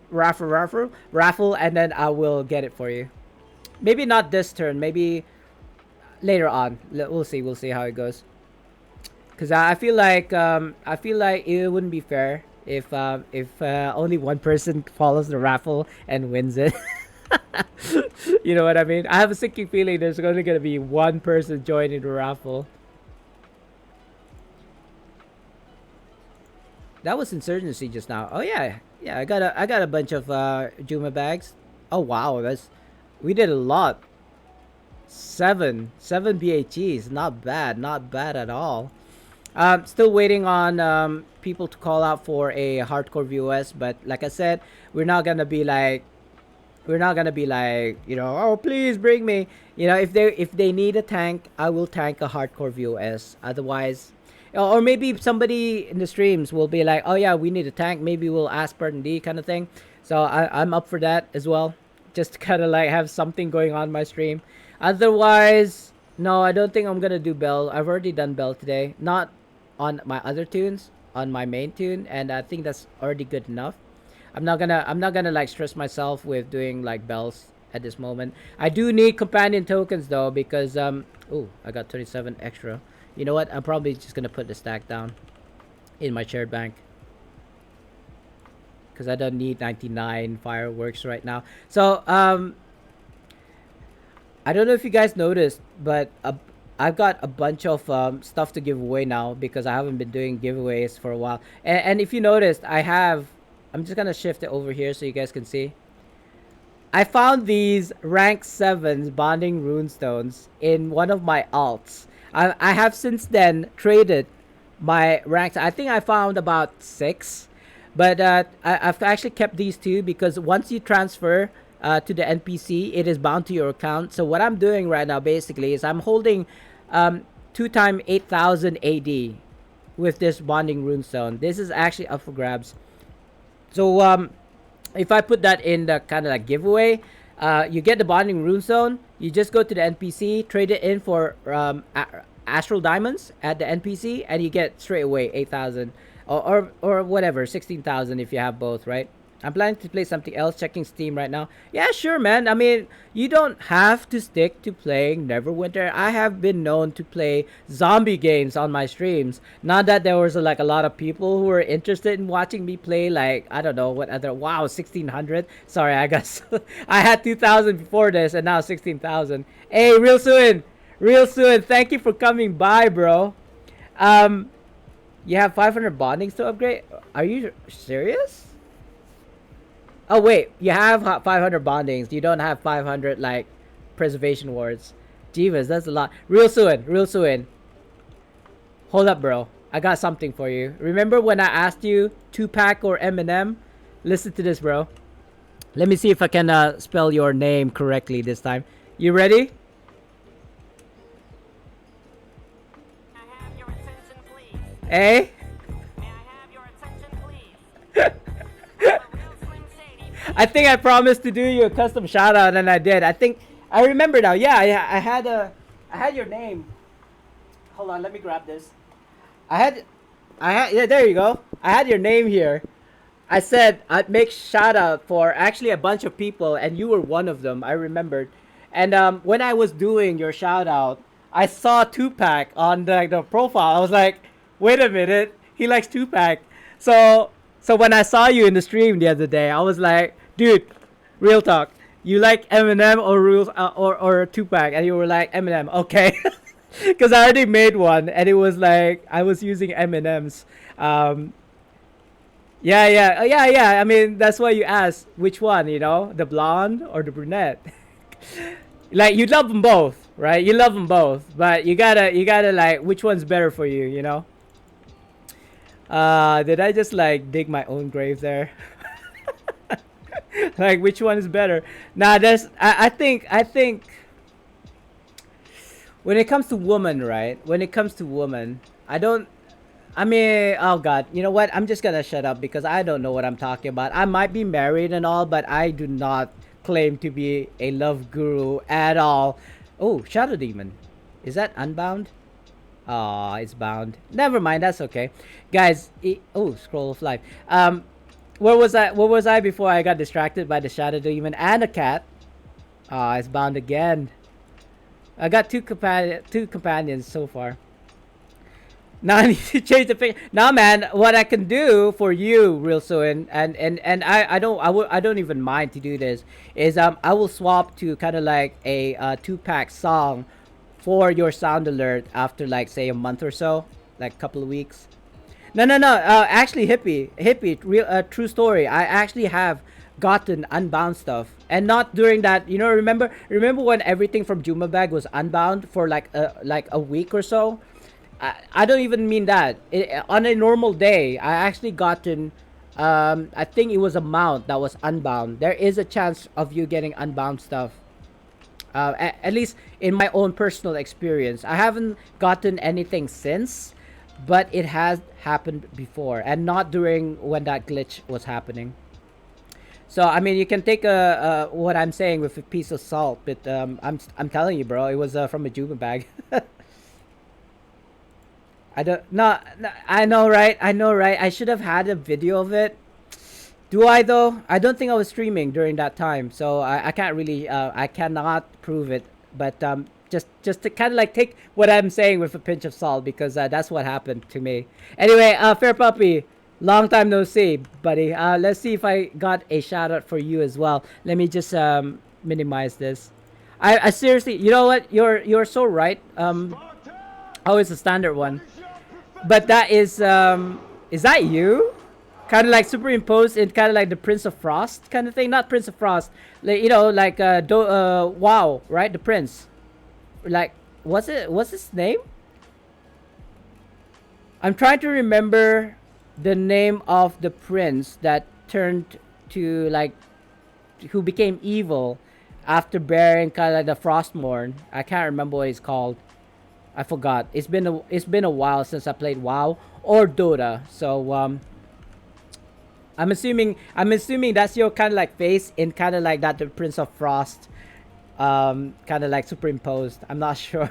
and then I will get it for you. Maybe not this turn. Maybe later on. We'll see. We'll see how it goes. Cause I feel like it wouldn't be fair if only one person follows the raffle and wins it. You know what I mean? I have a sinking feeling there's only gonna be one person joining the raffle. That was insurgency just now. Oh yeah, yeah. I got a bunch of Juma bags. Oh wow, we did a lot. Seven BHEs. Not bad. Not bad at all. Still waiting on people to call out for a hardcore VOS, but like I said, we're not gonna be like oh please bring me. If they need a tank, I will tank a hardcore VOS. Otherwise, or maybe somebody in the streams will be like, oh yeah, we need a tank. Maybe we'll ask Spartan D kind of thing. So I'm up for that as well. Just to kind of like have something going on my stream. Otherwise, no, I don't think I'm gonna do Bell. I've already done Bell today. Not on my other tunes, on my main tune, and I think that's already good enough. I'm not gonna like stress myself with doing like bells at this moment. I do need companion tokens though because oh, I got 27 extra. You know what? I'm probably just gonna put the stack down in my shared bank because I don't need 99 fireworks right now. So I don't know if you guys noticed, but I've got a bunch of stuff to give away now because I haven't been doing giveaways for a while. And if you noticed, I'm just gonna shift it over here so you guys can see. I found these rank 7s bonding runestones in one of my alts. I have since then traded my ranks. I think I found about 6. But I've actually kept these two because once you transfer to the NPC, it is bound to your account. So what I'm doing right now basically is I'm holding 2 times 8,000 AD with this bonding runestone. This is actually up for grabs. So if I put that in the kind of like giveaway, you get the bonding runestone. You just go to the NPC, trade it in for astral diamonds at the NPC, and you get straight away 8,000 or whatever, 16,000 if you have both, right? I'm planning to play something else, checking Steam right now. Yeah, sure, man. I mean, you don't have to stick to playing Neverwinter. I have been known to play zombie games on my streams. Not that there was like a lot of people who were interested in watching me play, like, I don't know what other. Wow, 1600. Sorry, I got. I had 2000 before this, and now 16,000. Hey, real soon. Real soon. Thank you for coming by, bro. Um, you have 500 bondings to upgrade? Are you serious? Oh wait, you have 500 bondings. You don't have 500 like preservation wards. Jeebus, that's a lot. Real soon, real soon. Hold up, bro. I got something for you. Remember when I asked you Tupac or Eminem? Listen to this, bro. Let me see if I can spell your name correctly this time. You ready? I have your attention, please. Eh? May I have your attention, please? I'm a real Slim Shady. I think I promised to do you a custom shout out and I did. I think I remember now. Yeah, I had your name. Hold on, let me grab this. I had yeah, there you go. I had your name here. I said I'd make shout out for actually a bunch of people and you were one of them. I remembered. And when I was doing your shout out, I saw Tupac on the profile. I was like, "Wait a minute. He likes Tupac." So when I saw you in the stream the other day, I was like, "Dude, real talk. You like Eminem or Tupac?" And you were like, "Eminem." Okay. Because I already made one, and it was like I was using M&M's. Yeah. I mean, that's why you asked which one, the blonde or the brunette. Like you love them both, right? You love them both, but you gotta like which one's better for you, you know? Did I just like dig my own grave there? Like which one is better? Nah, I think when it comes to woman, right? When it comes to woman, I mean, oh God, you know what? I'm just gonna shut up because I don't know what I'm talking about. I might be married and all, but I do not claim to be a love guru at all. Oh, Shadow Demon. Is that unbound? Aw, it's bound. Never mind, that's okay. Guys, oh, scroll of life. Where was I? Where was I before I got distracted by the Shadow Demon and a cat? Ah, it's bound again. I got two companions so far. Now I need to change the picture. Now, man, what I can do for you, real soon, and I don't even mind to do this is I will swap to kind of like a Tupac song for your sound alert after like say a month or so, like a couple of weeks. No. Actually, hippie, real true story. I actually have gotten unbound stuff, and not during that. Remember when everything from Juma Bag was unbound for like a week or so. I don't even mean that. On a normal day, I actually gotten. I think it was a mount that was unbound. There is a chance of you getting unbound stuff. At least in my own personal experience, I haven't gotten anything since, but it has happened before, and not during when that glitch was happening. So I mean, you can take what I'm saying with a piece of salt, but I'm telling you, bro, it was from a Juma Bag. I don't no, no I know, right? I know, right? I should have had a video of it. Do I though? I don't think I was streaming during that time, so I can't really I cannot prove it. But just to kind of like take what I'm saying with a pinch of salt because that's what happened to me. Anyway, Fair Puppy, long time no see, buddy. Let's see if I got a shout out for you as well. Let me just minimize this. I seriously, you know what? You're so right. Oh, it's a standard one. But that is that you? Kind of like superimposed in kind of like the Prince of Frost kind of thing. Not Prince of Frost, like like WoW, right? The Prince, like what's his name? I'm trying to remember the name of the prince that turned to like who became evil after bearing kind of like the Frostmourne. I can't remember what he's called. I forgot. It's been a while since I played WoW or Dota. So I'm assuming that's your kind of like face in kind of like that the Prince of Frost kind of like superimposed. I'm not sure.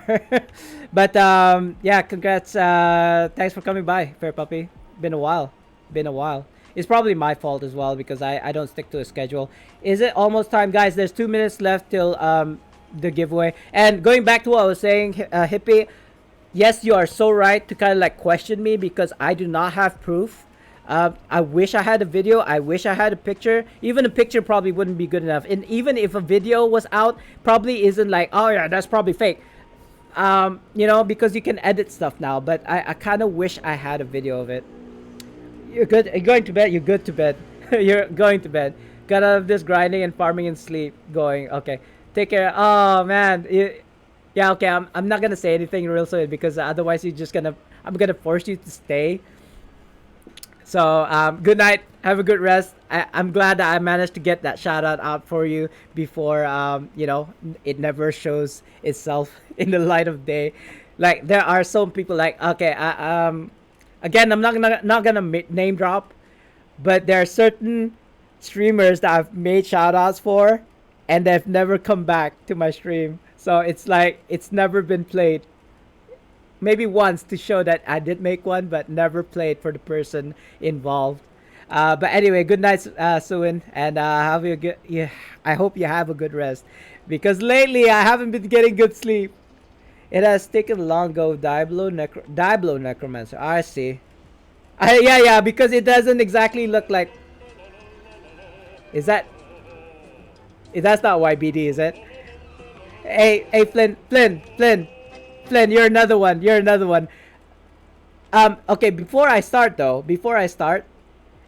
But yeah, congrats. Thanks for coming by, Fair Puppy. Been a while. Been a while. It's probably my fault as well because I don't stick to a schedule. Is it almost time, guys? There's 2 minutes left till the giveaway. And going back to what I was saying, Hippie, yes, you are so right to kind of like question me because I do not have proof. I wish I had a video. I wish I had a picture. Even a picture probably wouldn't be good enough. And even if a video was out, probably isn't like, oh yeah, that's probably fake. You know, because you can edit stuff now. But I kind of wish I had a video of it. You're good. You're going to bed. You're good to bed. You're going to bed. Got out of this grinding and farming and sleep. Going. Okay. Take care. Oh man. Yeah. Okay. I'm not gonna say anything real soon because otherwise I'm gonna force you to stay. So good night. Have a good rest. I'm glad that I managed to get that shout out for you before you know, it never shows itself in the light of day. Like there are some people like, okay, again, I'm not gonna name drop, but there are certain streamers that I've made shout outs for and they've never come back to my stream. So it's like it's never been played. Maybe once to show that I did make one, but never played for the person involved. But anyway, good night, Suin, and have a good. Yeah, I hope you have a good rest, because lately I haven't been getting good sleep. It has taken long go Diablo Necromancer. I see. Yeah, because it doesn't exactly look like. Is that? That's not YBD, is it? Hey, Flynn, you're another one. Okay, before I start,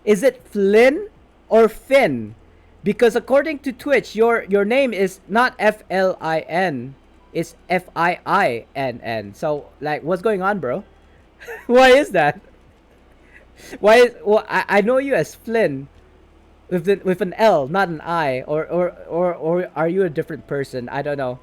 is it Flynn or Finn? Because according to Twitch, your name is not FLIN, it's FIINN. So like, what's going on, bro? Why is that? Well, I know you as Flynn with an L, not an I, or are you a different person? I don't know.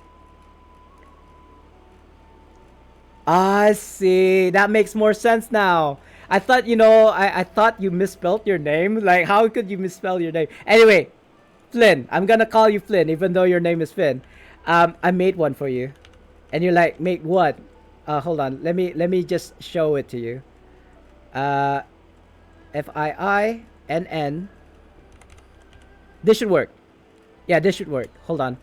I see. That makes more sense now. I thought, I thought you misspelled your name. Like, how could you misspell your name? Anyway, Flynn. I'm gonna call you Flynn, even though your name is Finn. I made one for you, and you're like, made what? Hold on. Let me just show it to you. FIINN. This should work. Yeah, this should work. Hold on.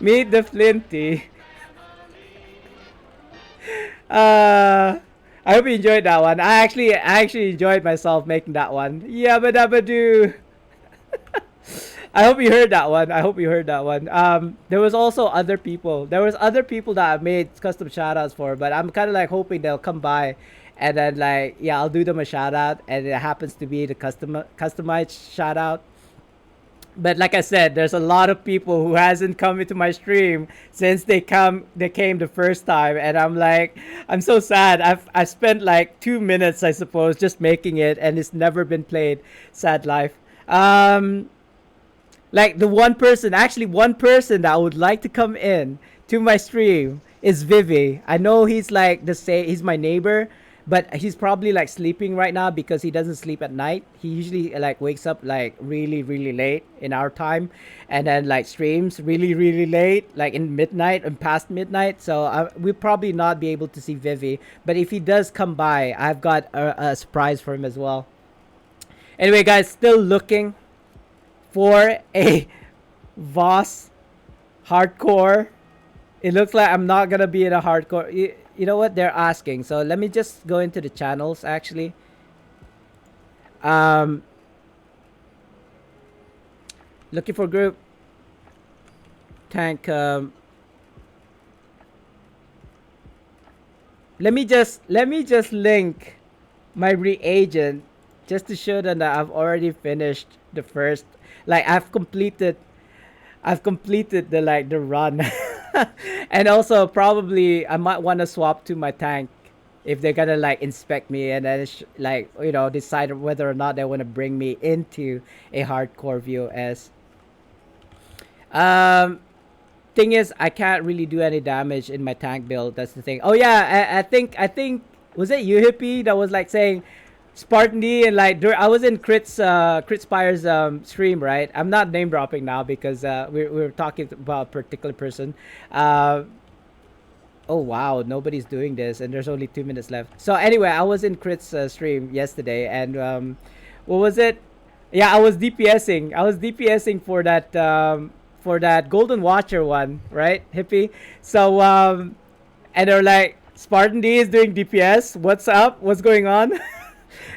Meet the Flinty. I hope you enjoyed that one. I actually enjoyed myself making that one. Yabba dabba doo. I hope you heard that one. There was also other people. There was other people that I made custom shoutouts for, but I'm kind of like hoping they'll come by, and then like, yeah, I'll do them a shout out, and it happens to be the customized shout out. But like I said, there's a lot of people who hasn't come into my stream since they came the first time, and I'm like, I'm so sad. I've spent like 2 minutes, I suppose, just making it, and it's never been played. Sad life. Like the one person that I would like to come in to my stream is Vivi. I know he's like he's my neighbor, but he's probably like sleeping right now because he doesn't sleep at night. He usually like wakes up like really, really late in our time, and then like streams really, really late, like in midnight and past midnight. So we'll probably not be able to see Vivi. But if he does come by, I've got a surprise for him as well. Anyway, guys, still looking for a Voss hardcore. It looks like I'm not gonna be in a hardcore. You know what they're asking, so let me just go into the channels actually. Looking for group tank. Let me just link my reagent just to show them that I've already finished the first, like I've completed the run. And also probably I might want to swap to my tank if they're gonna like inspect me, and then like, decide whether or not they want to bring me into a hardcore VOS. Thing is, I can't really do any damage in my tank build. That's the thing. Oh yeah, I think was it you, Hippie, that was like saying, Spartan D and like I was in Crit Spire's stream, right? I'm not name dropping now because we're talking about a particular person. Uh, oh wow, nobody's doing this, and there's only 2 minutes left. So anyway, I was in Crit's stream yesterday, and what was it? Yeah, I was DPSing. I was DPSing for that Golden Watcher one, right, Hippie? So and they're like, Spartan D is doing DPS. What's up? What's going on?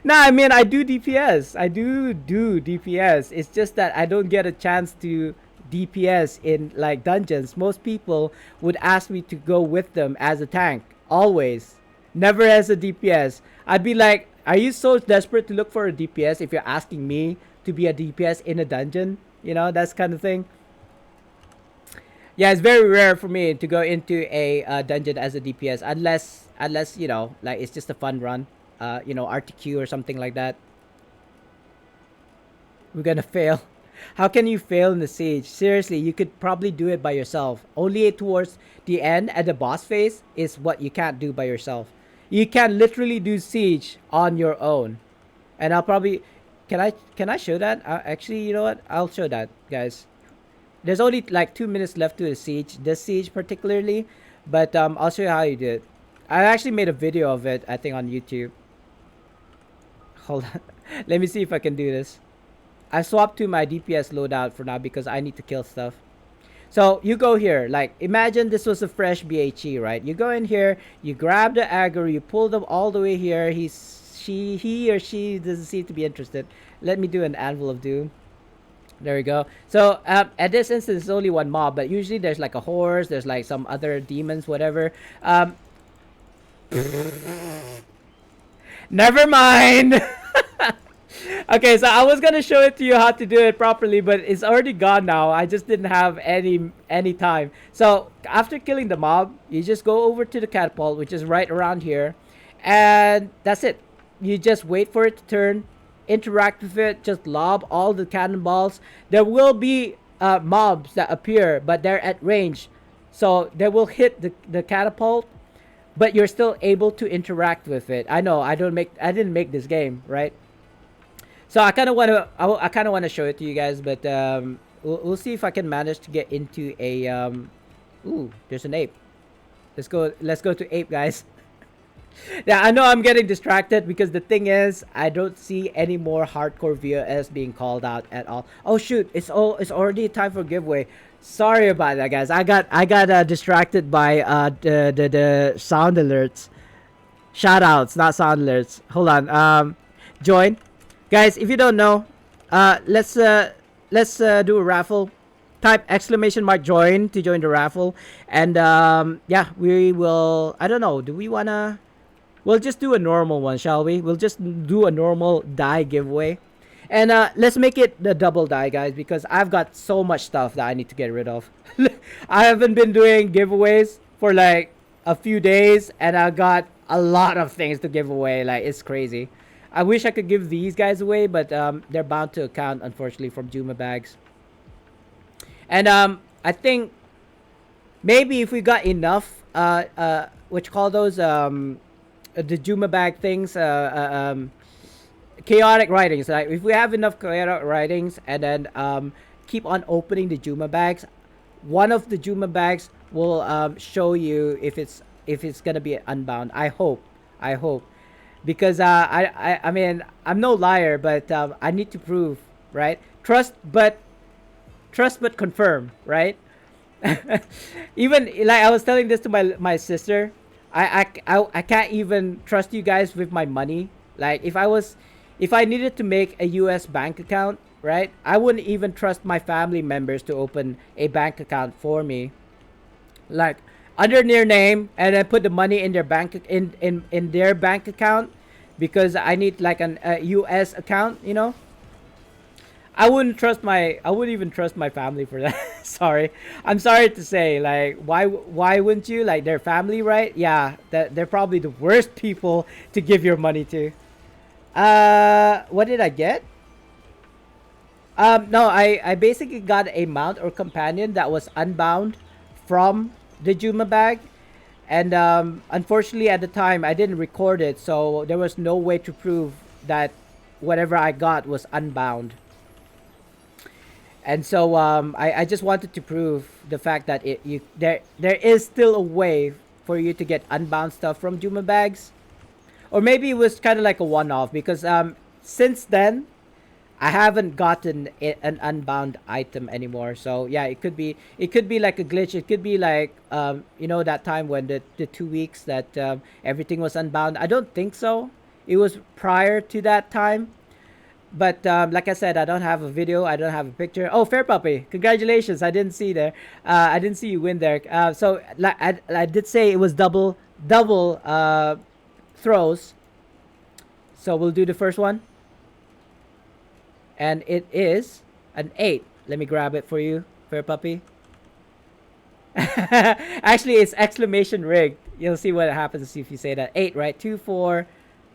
Nah, I mean I do DPS. I do DPS. It's just that I don't get a chance to DPS in like dungeons. Most people would ask me to go with them as a tank. Always. Never as a DPS. I'd be like, are you so desperate to look for a DPS if you're asking me to be a DPS in a dungeon? You know, that's kind of thing. Yeah, it's very rare for me to go into a dungeon as a DPS unless you know, like it's just a fun run. You know, RTQ or something like that. We're gonna fail. How can you fail in the siege? Seriously, you could probably do it by yourself. Only towards the end at the boss phase is what you can't do by yourself. You can literally do siege on your own. And I'll probably can I show that? Actually, you know what? I'll show that, guys. There's only like 2 minutes left to the siege. This siege particularly, but I'll show you how you do it. I actually made a video of it, I think, on YouTube. Hold on. Let me see if I can do this. I swapped to my DPS loadout for now because I need to kill stuff. So you go here, like imagine this was a fresh BHE, right? You go in here, you grab the aggro, you pull them all the way here. He or she doesn't seem to be interested. Let me do an Anvil of Doom. There we go. So at this instance, it's only one mob, but usually there's like a horse, there's like some other demons, whatever. Never mind. Okay, so I was gonna show it to you how to do it properly, but it's already gone now. I just didn't have any time. So after killing the mob, you just go over to the catapult, which is right around here, and that's it. You just wait for it to turn, interact with it, just lob all the cannonballs. There will be mobs that appear, but they're at range, so they will hit the catapult, but you're still able to interact with it. I know I didn't make this game, right? So I kind of want to show it to you guys, but we'll see if I can manage to get into a ooh, there's an ape. Let's go to ape, guys. Yeah, I know I'm getting distracted because the thing is I don't see any more hardcore VOS being called out at all. Oh shoot, it's already time for giveaway. Sorry about that, guys. I got distracted by the sound alerts. Shout outs, not sound alerts. Hold on. Join. Guys, if you don't know, let's do a raffle. Type !join to join the raffle, and yeah, we will. I don't know. Do we wanna? We'll just do a normal one, shall we? We'll just do a normal die giveaway, and let's make it the double die, guys, because I've got so much stuff that I need to get rid of. I haven't been doing giveaways for like a few days, and I got a lot of things to give away. Like it's crazy. I wish I could give these guys away, but they're bound to account, unfortunately, from Juma bags. And I think maybe if we got enough, what you call those, the Juma bag things, chaotic writings. Like if we have enough chaotic writings, and then keep on opening the Juma bags, one of the Juma bags will show you if it's gonna be unbound. I hope. Because I mean I'm no liar, but I need to prove, right? Trust but confirm, right? Even like I was telling this to my sister, I can't even trust you guys with my money. Like if I needed to make a US bank account, right? I wouldn't even trust my family members to open a bank account for me. Like under their name, and then put the money in their bank in their bank account, because I need like an US account, you know. I wouldn't even trust my family for that. I'm sorry to say, like why wouldn't you? Like their family, right? Yeah, they're probably the worst people to give your money to. What did I get? No, I basically got a mount or companion that was unbound from the Juma bag, and unfortunately at the time I didn't record it, so there was no way to prove that whatever I got was unbound. And so I just wanted to prove the fact that there is still a way for you to get unbound stuff from Juma bags, or maybe it was kind of like a one-off because since then I haven't gotten an unbound item anymore. So yeah, it could be like a glitch. It could be like you know, that time when the 2 weeks that everything was unbound. I don't think so. It was prior to that time. But like I said, I don't have a video. I don't have a picture. Oh, Fair Puppy, congratulations! I didn't see there. I didn't see you win there. So like I did say it was double throws. So we'll do the first one, and it is an 8. Let me grab it for you, Fair Puppy. Actually, it's exclamation rigged. You'll see what happens if you say that. 8, right? 2, 4,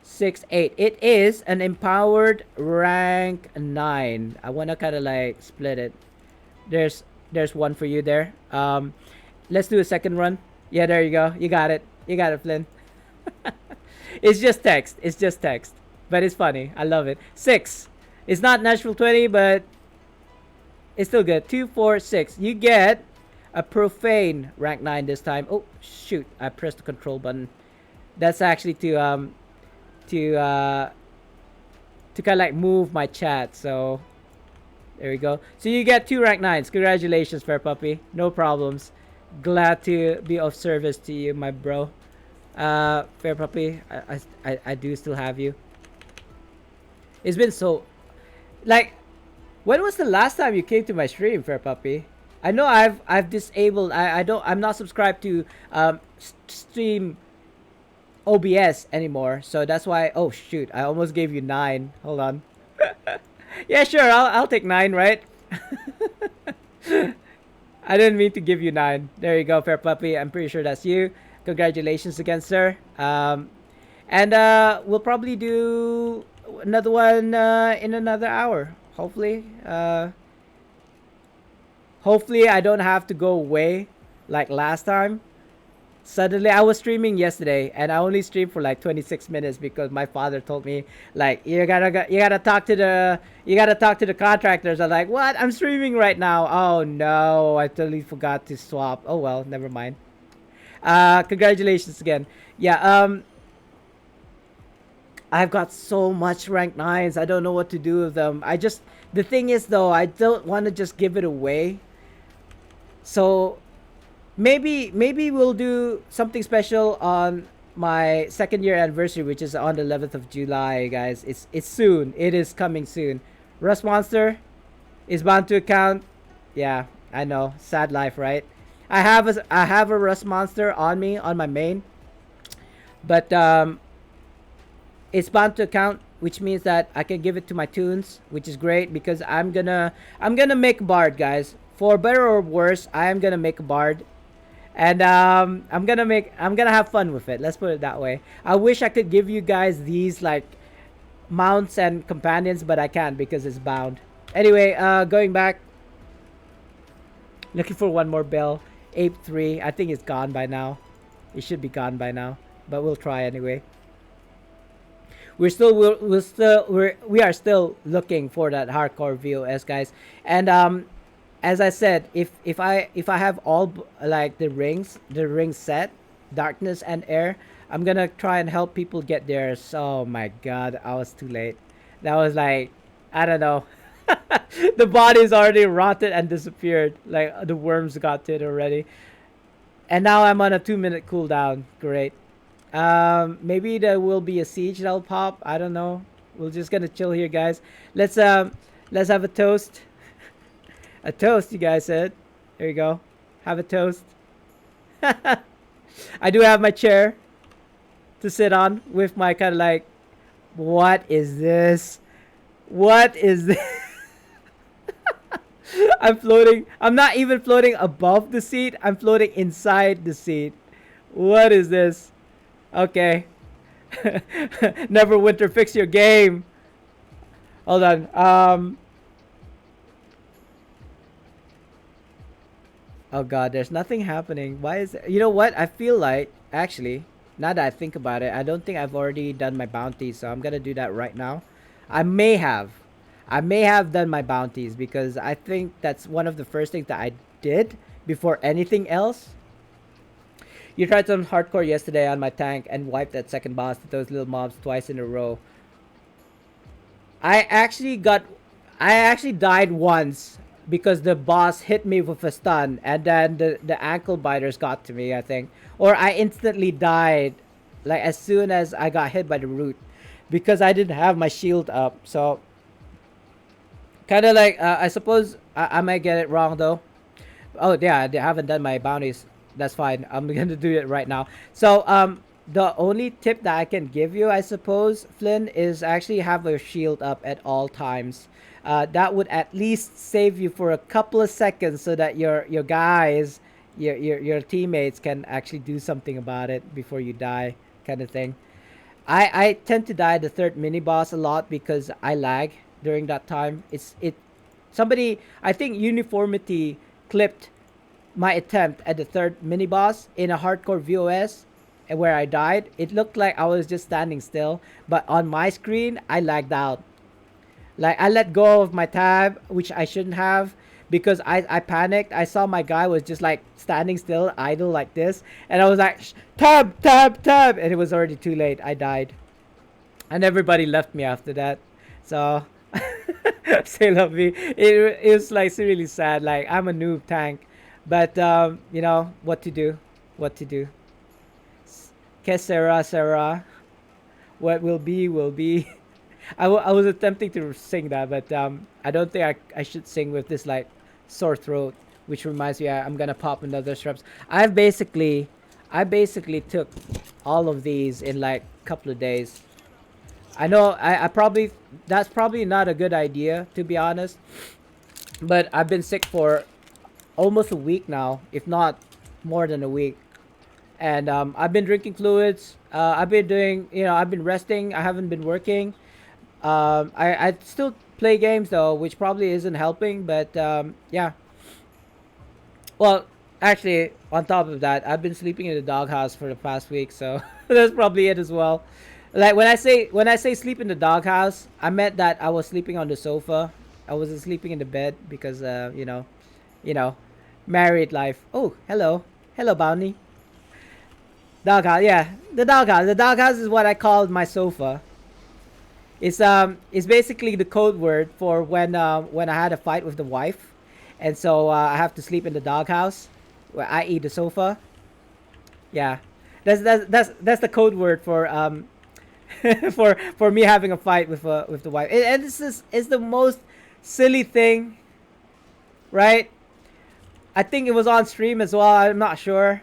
6, 8. It is an empowered rank 9. I want to kind of like split it. There's one for you there. Let's do a second run. Yeah, there you go. You got it. You got it, Flynn. It's just text. It's just text. But it's funny. I love it. 6. It's not Nashville 20, but it's still good. 2, 4, 6. You get a profane rank 9 this time. Oh, shoot. I pressed the control button. That's actually to kind of like move my chat. So there we go. So you get 2 rank 9s. Congratulations, Fair Puppy. No problems. Glad to be of service to you, my bro. Fair Puppy, I do still have you. It's been so, like, when was the last time you came to my stream, Fair Puppy? I know I've disabled. I'm not subscribed to stream OBS anymore, so that's why. Oh shoot, I almost gave you 9. Hold on. Yeah, sure, I'll take 9, right? I didn't mean to give you 9. There you go, Fair Puppy. I'm pretty sure that's you. Congratulations again, sir. And we'll probably do another one in another hour. Hopefully. Hopefully I don't have to go away like last time. Suddenly, I was streaming yesterday, and I only streamed for like 26 minutes because my father told me, like, you gotta talk to the contractors. I'm like, what? I'm streaming right now. Oh no, I totally forgot to swap. Oh well, never mind. Congratulations again. Yeah. I've got so much rank 9s. I don't know what to do with them. The thing is though, I don't want to just give it away. So maybe we'll do something special on my 2nd year anniversary, which is on the 11th of July, guys. It's soon. It is coming soon. Rust Monster is bound to account. Yeah, I know. Sad life, right? I have a Rust Monster on me on my main, but it's bound to account, which means that I can give it to my tunes, which is great because I'm gonna make a bard, guys. For better or worse, I am gonna make a bard, and I'm gonna have fun with it. Let's put it that way. I wish I could give you guys these like mounts and companions, but I can't because it's bound. Anyway, going back, looking for one more bell. Ape 3. I think it's gone by now. It should be gone by now, but we'll try anyway. We are still looking for that hardcore VOS, guys. And as I said, if I have all like the rings set, darkness and air, I'm gonna try and help people get theirs. Oh my god, I was too late. That was like, I don't know. The body's already rotted and disappeared. Like the worms got to it already. And now I'm on a 2-minute cooldown. Great. Maybe there will be a siege that'll pop. I don't know. We're just gonna chill here, guys. Let's have a toast. A toast, you guys said. There you go. Have a toast. I do have my chair to sit on with my kind of like, what is this? What is this? I'm floating. I'm not even floating above the seat. I'm floating inside the seat. What is this? Okay. Neverwinter, fix your game. Hold on. Oh god, there's nothing happening. Why is it? You know what? I feel like, actually, Now that I think about it, I don't think I've already done my bounties, so I'm gonna do that right now. I may have. I may have done my bounties because I think that's one of the first things that I did before anything else. You tried some hardcore yesterday on my tank and wiped that second boss with those little mobs twice in a row. I actually got, I actually died once because the boss hit me with a stun, and then the ankle biters got to me, I think, or I instantly died, like as soon as I got hit by the root, because I didn't have my shield up. So kind of like I suppose I might get it wrong though. Oh yeah, I haven't done my bounties. That's fine. I'm gonna do it right now. So the only tip that I can give you, I suppose, Flynn, is actually have a shield up at all times. That would at least save you for a couple of seconds, so that your guys, your teammates can actually do something about it before you die, kind of thing. I tend to die the third mini boss a lot because I lag during that time. It somebody, I think Uniformity clipped my attempt at the third mini boss in a hardcore VOS, where I died. It looked like I was just standing still, but on my screen I lagged out. Like I let go of my tab, which I shouldn't have, because I panicked. I saw my guy was just like standing still, idle like this, and I was like, tab, tab, tab, and it was already too late. I died, and everybody left me after that. So, say love me. It was like really sad. Like I'm a noob tank, but you know what to do, what to do. Que sera, sera. What will be, will be. I was attempting to sing that, but I don't think I should sing with this like sore throat, which reminds me I'm gonna pop another straps. I basically took all of these in like a couple of days. I know I probably, that's probably not a good idea, to be honest, but I've been sick for almost a week now, if not more than a week. And I've been drinking fluids. I've been doing, I've been resting. I haven't been working. I still play games though, which probably isn't helping. But yeah. Well, actually, on top of that, I've been sleeping in the doghouse for the past week, so that's probably it as well. Like when I say sleep in the doghouse, I meant that I was sleeping on the sofa. I wasn't sleeping in the bed because you know, married life. Oh, hello, hello, Bounty. Doghouse, yeah, the doghouse. The doghouse is what I called my sofa. It's basically the code word for when I had a fight with the wife, and so I have to sleep in the doghouse, i.e. the sofa. Yeah, that's the code word for for me having a fight with the wife. And this is the most silly thing, right? I think it was on stream as well. I'm not sure.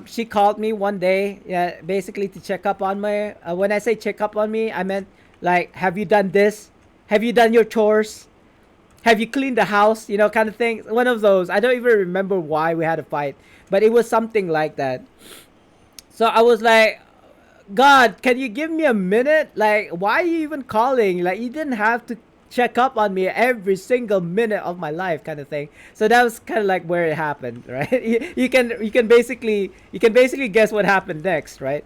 She called me one day, yeah, basically to check up on me. When I say check up on me, I meant like, have you done this? Have you done your chores? Have you cleaned the house? You know, kind of thing. One of those. I don't even remember why we had a fight, but it was something like that. So I was like, God, can you give me a minute? Like, why are you even calling? Like, you didn't have to check up on me every single minute of my life, kind of thing. So that was kind of like where it happened, right? You can basically guess what happened next, right?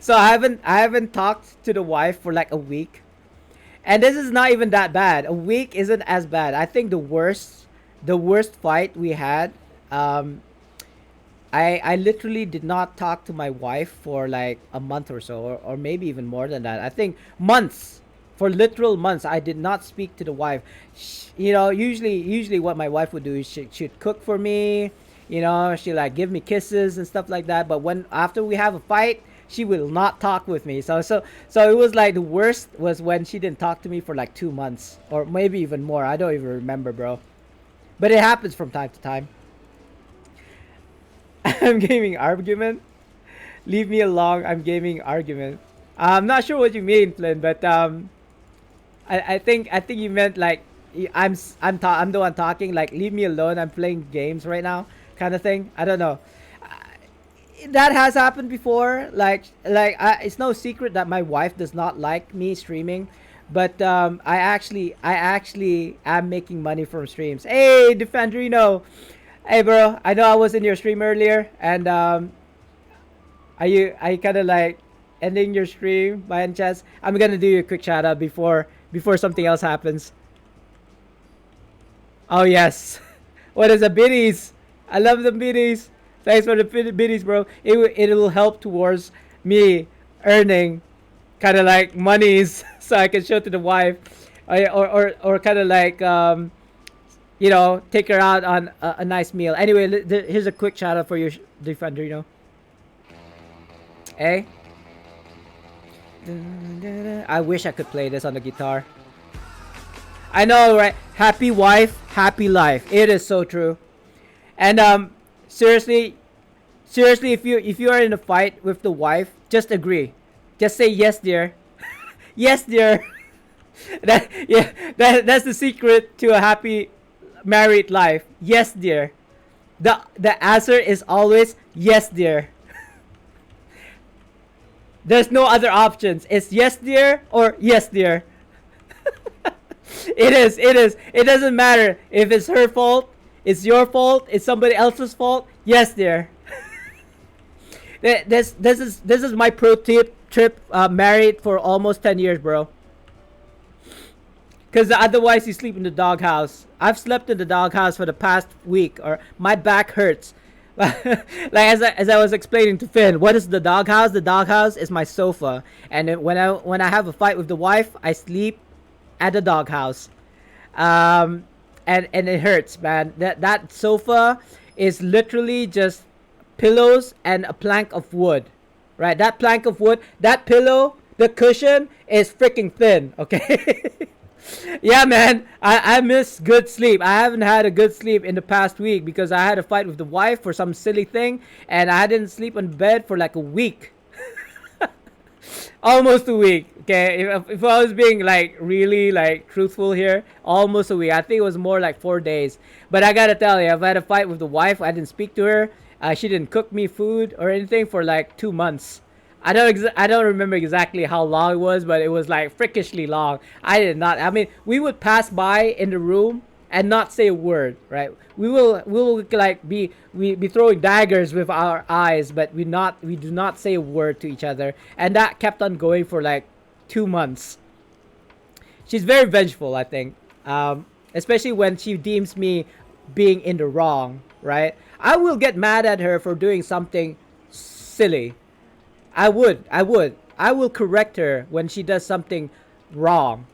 So I haven't talked to the wife for like a week, and this is not even that bad. A week isn't as bad. I think the worst fight we had, I literally did not talk to my wife for like a month or so, or maybe even more than that. I think months, for literal months, I did not speak to the wife. Usually what my wife would do is she'd cook for me. She like give me kisses and stuff like that. But when after we have a fight, she will not talk with me. So it was like the worst was when she didn't talk to me for like 2 months or maybe even more. I don't even remember, bro. But it happens from time to time. I'm gaming argument. Leave me alone. I'm gaming argument. I'm not sure what you mean, Flynn, but I think you meant like I'm the one talking. Like, leave me alone. I'm playing games right now, kind of thing. I don't know. That has happened before. It's no secret that my wife does not like me streaming, but I actually am making money from streams. Hey, Defendrino. Hey, bro. I know I was in your stream earlier, and are you kind of like ending your stream by any chance? I'm gonna do you a quick shout out before something else happens. Oh yes. What is the biddies? I love the biddies. Thanks for the biddies, bro. It will help towards me earning kind of like monies so I can show to the wife, or kind of like take her out on a nice meal. Anyway, here's a quick shout out for you, Defender. Hey. I wish I could play this on the guitar. I know, right? Happy wife, happy life. It is so true. And seriously, if you are in a fight with the wife, just agree. Just say yes, dear. Yes, dear. That's the secret to a happy married life. Yes, dear. The answer is always yes, dear. There's no other options. It's yes, dear, or yes, dear. It is. It is. It doesn't matter if it's her fault, it's your fault, it's somebody else's fault. Yes, dear. This is my pro tip. Trip married for almost 10 years, bro. Because otherwise you sleep in the doghouse. I've slept in the doghouse for the past week, or my back hurts. Like as I was explaining to Finn, what is the doghouse? The doghouse is my sofa, and when I have a fight with the wife, I sleep at the doghouse. And it hurts, man. That sofa is literally just pillows and a plank of wood, right? That plank of wood, that pillow, the cushion is freaking thin. Okay. Yeah, man. I miss good sleep. I haven't had a good sleep in the past week because I had a fight with the wife for some silly thing, and I didn't sleep in bed for like a week. Almost a week. Okay, if I was being like really like truthful here, almost a week. I think it was more like 4 days. But I gotta tell you, I've had a fight with the wife. I didn't speak to her. She didn't cook me food or anything for like 2 months. I don't remember exactly how long it was, but it was like freakishly long. I did not. I mean, we would pass by in the room and not say a word, right? We will like be throwing daggers with our eyes, but we do not say a word to each other, and that kept on going for like 2 months. She's very vengeful, I think, especially when she deems me being in the wrong, right? I will get mad at her for doing something silly. I will correct her when she does something wrong.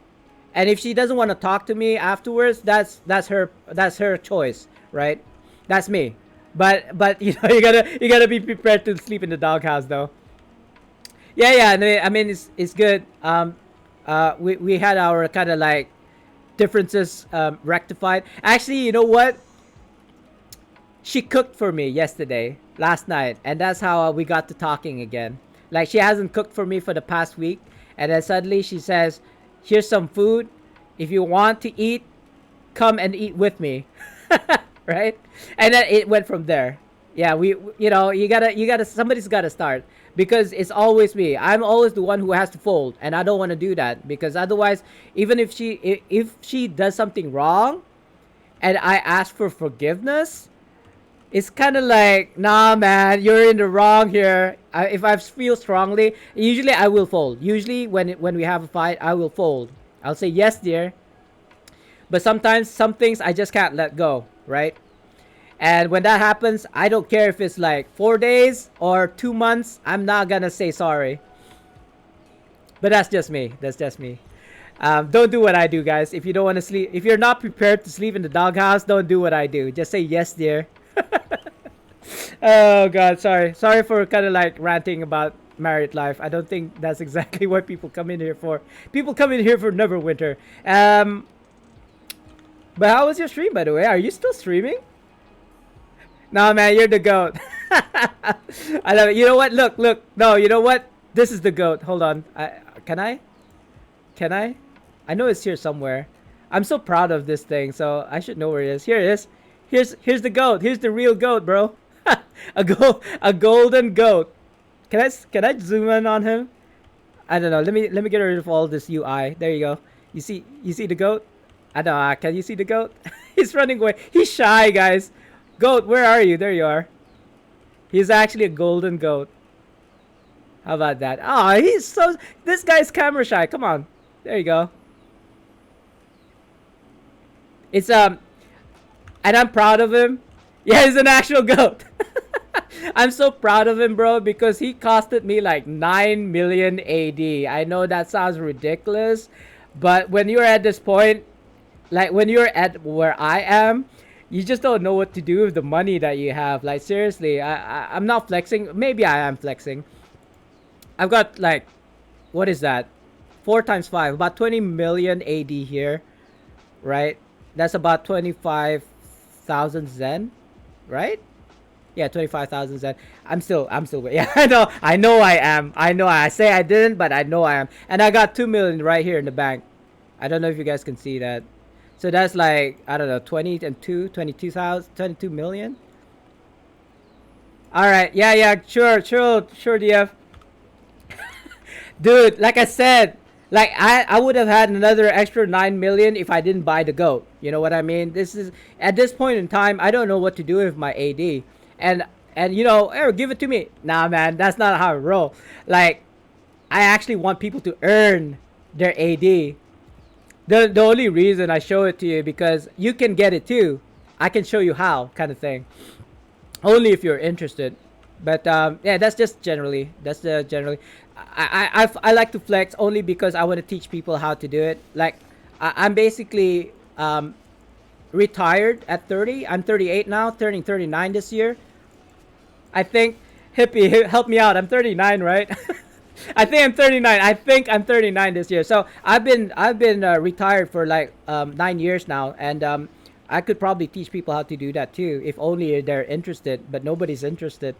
And if she doesn't want to talk to me afterwards, that's her choice, right? That's me. But you gotta be prepared to sleep in the doghouse though. Yeah, yeah. I mean it's good. We had our kind of like differences rectified. Actually, you know what? She cooked for me yesterday, last night, and that's how we got to talking again. Like she hasn't cooked for me for the past week, and then suddenly she says, "Here's some food. If you want to eat, come and eat with me." Right? And then it went from there. Yeah, you gotta somebody's gotta start because it's always me. I'm always the one who has to fold, and I don't want to do that because otherwise, even if she does something wrong, and I ask for forgiveness, it's kind of like, nah, man, you're in the wrong here. If I feel strongly, usually I will fold. Usually when we have a fight, I will fold. I'll say yes, dear. But sometimes some things I just can't let go, right? And when that happens, I don't care if it's like 4 days or 2 months. I'm not gonna say sorry. But that's just me. That's just me. Don't do what I do, guys. If you don't want to sleep, if you're not prepared to sleep in the doghouse, don't do what I do. Just say yes, dear. Oh God, sorry for kind of like ranting about married life. I don't think that's exactly what people come in here for. People come in here for Neverwinter. But how was your stream, by the way? Are you still streaming? No, man, you're the goat. I love it. You know what? Look. No, you know what? This is the goat. Hold on. Can I? Can I? I know it's here somewhere. I'm so proud of this thing, so I should know where it is. Here it is. Here's the goat. Here's the real goat, bro. A golden goat. Can I zoom in on him? I don't know. Let me get rid of all this UI. There you go. You see the goat? I don't know. Can you see the goat? He's running away. He's shy, guys. Goat, where are you? There you are. He's actually a golden goat. How about that? Oh, he's so... This guy's camera shy. Come on. There you go. It's, and I'm proud of him. Yeah, he's an actual goat. I'm so proud of him, bro, because he costed me like 9 million AD. I know that sounds ridiculous, but when you're at this point, like when you're at where I am, you just don't know what to do with the money that you have. Like seriously, I'm not flexing. Maybe I am flexing. I've got like, what is that? 4 times 5, about 20 million AD here, right? That's about 25,000 Zen, right? Yeah, 25,000 Zen. I'm still, yeah, I know I am. I say I didn't, but I know I am. And I got 2 million right here in the bank. I don't know if you guys can see that. So that's like, I don't know, 22 million. All right. Yeah, sure, DF. Dude, like I said, like I would have had another extra 9 million if I didn't buy the goat. You know what I mean? This is, at this point in time, I don't know what to do with my AD. And you know, Eric, give it to me. Nah, man, that's not how I roll. Like, I actually want people to earn their AD. The only reason I show it to you because you can get it too. I can show you how, kind of thing. Only if you're interested. But yeah, that's just generally. That's the generally. I like to flex only because I want to teach people how to do it. Like, I'm basically retired at 30. I'm 38 now, turning 39 this year. I think, Hippie, help me out. I'm 39, right? I think I'm 39. I think I'm 39 this year. So I've been retired for like 9 years now, and I could probably teach people how to do that too, if only they're interested. But nobody's interested.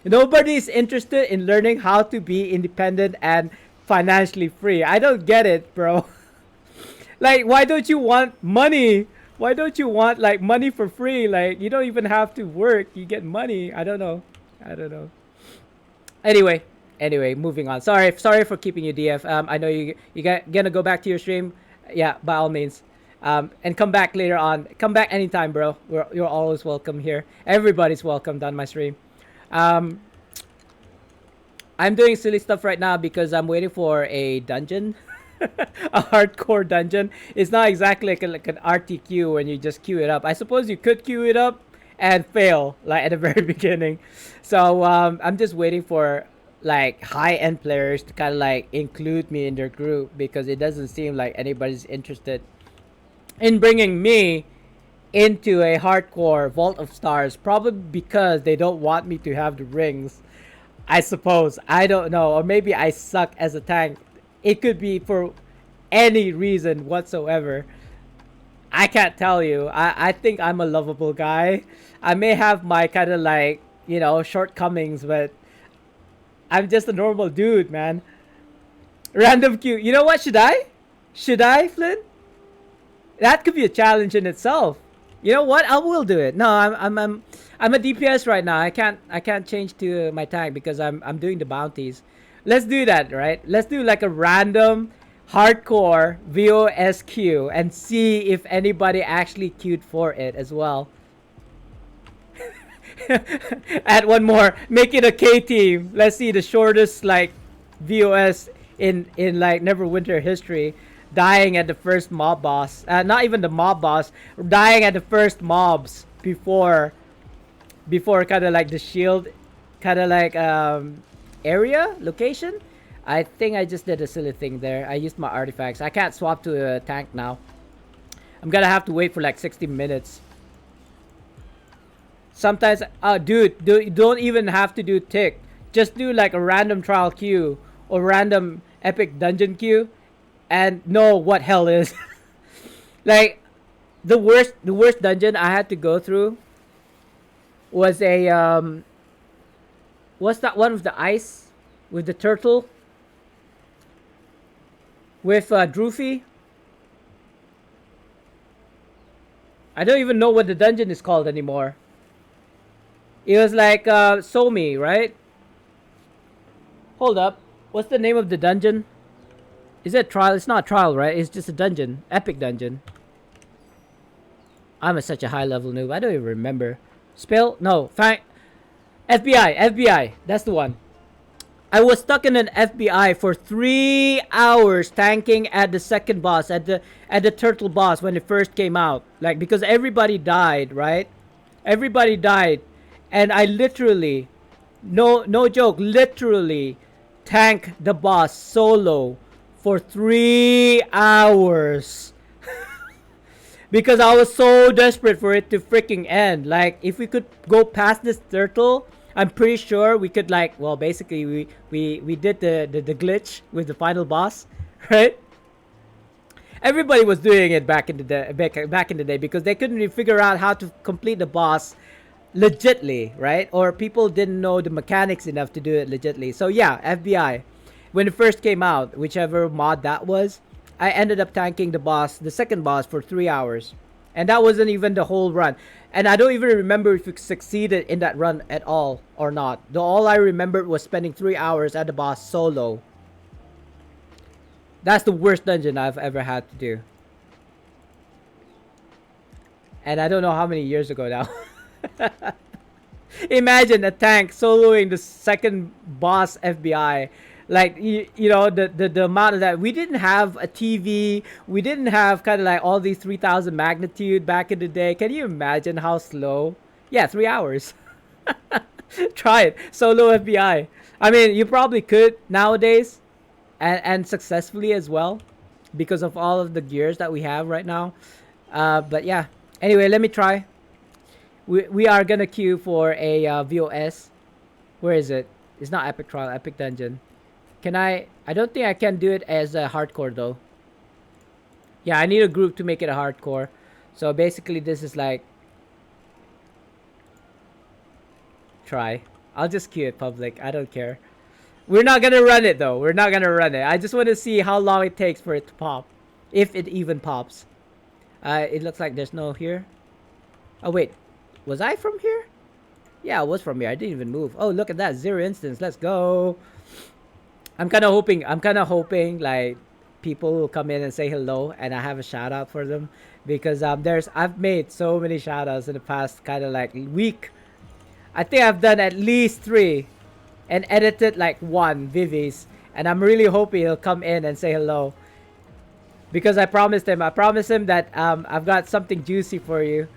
Nobody's interested in learning how to be independent and financially free. I don't get it, bro. Like, why don't you want money? Why don't you want like money for free? Like, you don't even have to work. You get money. I don't know. Anyway, moving on. Sorry for keeping you, DF. I know you gonna go back to your stream. Yeah, by all means. And come back later on. Come back anytime, bro. You're always welcome here. Everybody's welcomed on my stream. I'm doing silly stuff right now because I'm waiting for a dungeon. A hardcore dungeon. It's not exactly like an RTQ when you just queue it up. I suppose you could queue it up and fail like at the very beginning. So I'm just waiting for like high-end players to kind of like include me in their group because it doesn't seem like anybody's interested in bringing me into a hardcore Vault of Stars, probably because they don't want me to have the rings. I suppose. I don't know. Or maybe I suck as a tank. It could be for any reason whatsoever. I can't tell you. I think I'm a lovable guy. I may have my kind of like, you know, shortcomings, but I'm just a normal dude, man. Random queue. You know what? Should I, Flynn? That could be a challenge in itself. You know what? I will do it. No, I'm a DPS right now. I can't change to my tank because I'm doing the bounties. Let's do that, right? Let's do like a random hardcore VOSQ and see if anybody actually queued for it as well. Add one more. Make it a K team. Let's see the shortest like VOS in like Neverwinter history. Dying at the first mob boss. Not even the mob boss. Dying at the first mobs before kind of like the shield kind of like area location. I think I just did a silly thing there. I used my artifacts. I can't swap to a tank now. I'm gonna have to wait for like 60 minutes. Sometimes, dude, you don't even have to do tick. Just do like a random trial queue or random epic dungeon queue, and know what hell is. Like the worst dungeon I had to go through was a what's that one with the ice with the turtle with Droofy? I don't even know what the dungeon is called anymore. It was like Somi, right? Hold up. What's the name of the dungeon? Is it trial? It's not trial, right? It's just a dungeon. Epic dungeon. I'm such a high level noob. I don't even remember. Spill? No. Fine. FBI. FBI. That's the one. I was stuck in an FBI for 3 hours tanking at the second boss, at the turtle boss when it first came out. Like, because everybody died, right? Everybody died. And I literally, no joke, literally tank the boss solo for 3 hours. Because I was so desperate for it to freaking end. Like, if we could go past this turtle, I'm pretty sure we could, like, well, basically we did the glitch with the final boss, right? Everybody was doing it back in the day, back in the day, because they couldn't even figure out how to complete the boss legitly, right? Or people didn't know the mechanics enough to do it legitly. So yeah, FBI, when it first came out, whichever mod that was, I ended up tanking the boss, the second boss, for 3 hours. And that wasn't even the whole run. And I don't even remember if we succeeded in that run at all or not. All I remembered was spending 3 hours at the boss solo. That's the worst dungeon I've ever had to do. And I don't know how many years ago now. Imagine a tank soloing the second boss FBI. Like, you know, the amount of that. We didn't have a TV. We didn't have kind of like all these 3000 magnitude back in the day. Can you imagine how slow? Yeah, 3 hours. Try it. Solo FBI. I mean, you probably could nowadays, and successfully as well, because of all of the gears that we have right now. But yeah. Anyway, let me try. We are gonna queue for a VOS. Where is it? It's not Epic Trial, Epic Dungeon. Can I don't think I can do it as a hardcore though. Yeah, I need a group to make it a hardcore. So basically this is like, try. I'll just queue it public. I don't care. We're not gonna run it though. We're not gonna run it. I just want to see how long it takes for it to pop. If it even pops. It looks like there's no here. Oh wait. Was I from here? Yeah, I was from here. I didn't even move. Oh, look at that. 0 instance. Let's go. I'm kind of hoping like people will come in and say hello and I have a shout out for them, because I've made so many shout outs in the past kind of like week. I think I've done at least 3 and edited like 1 Vivi's, and I'm really hoping he'll come in and say hello, because I promised him that I've got something juicy for you,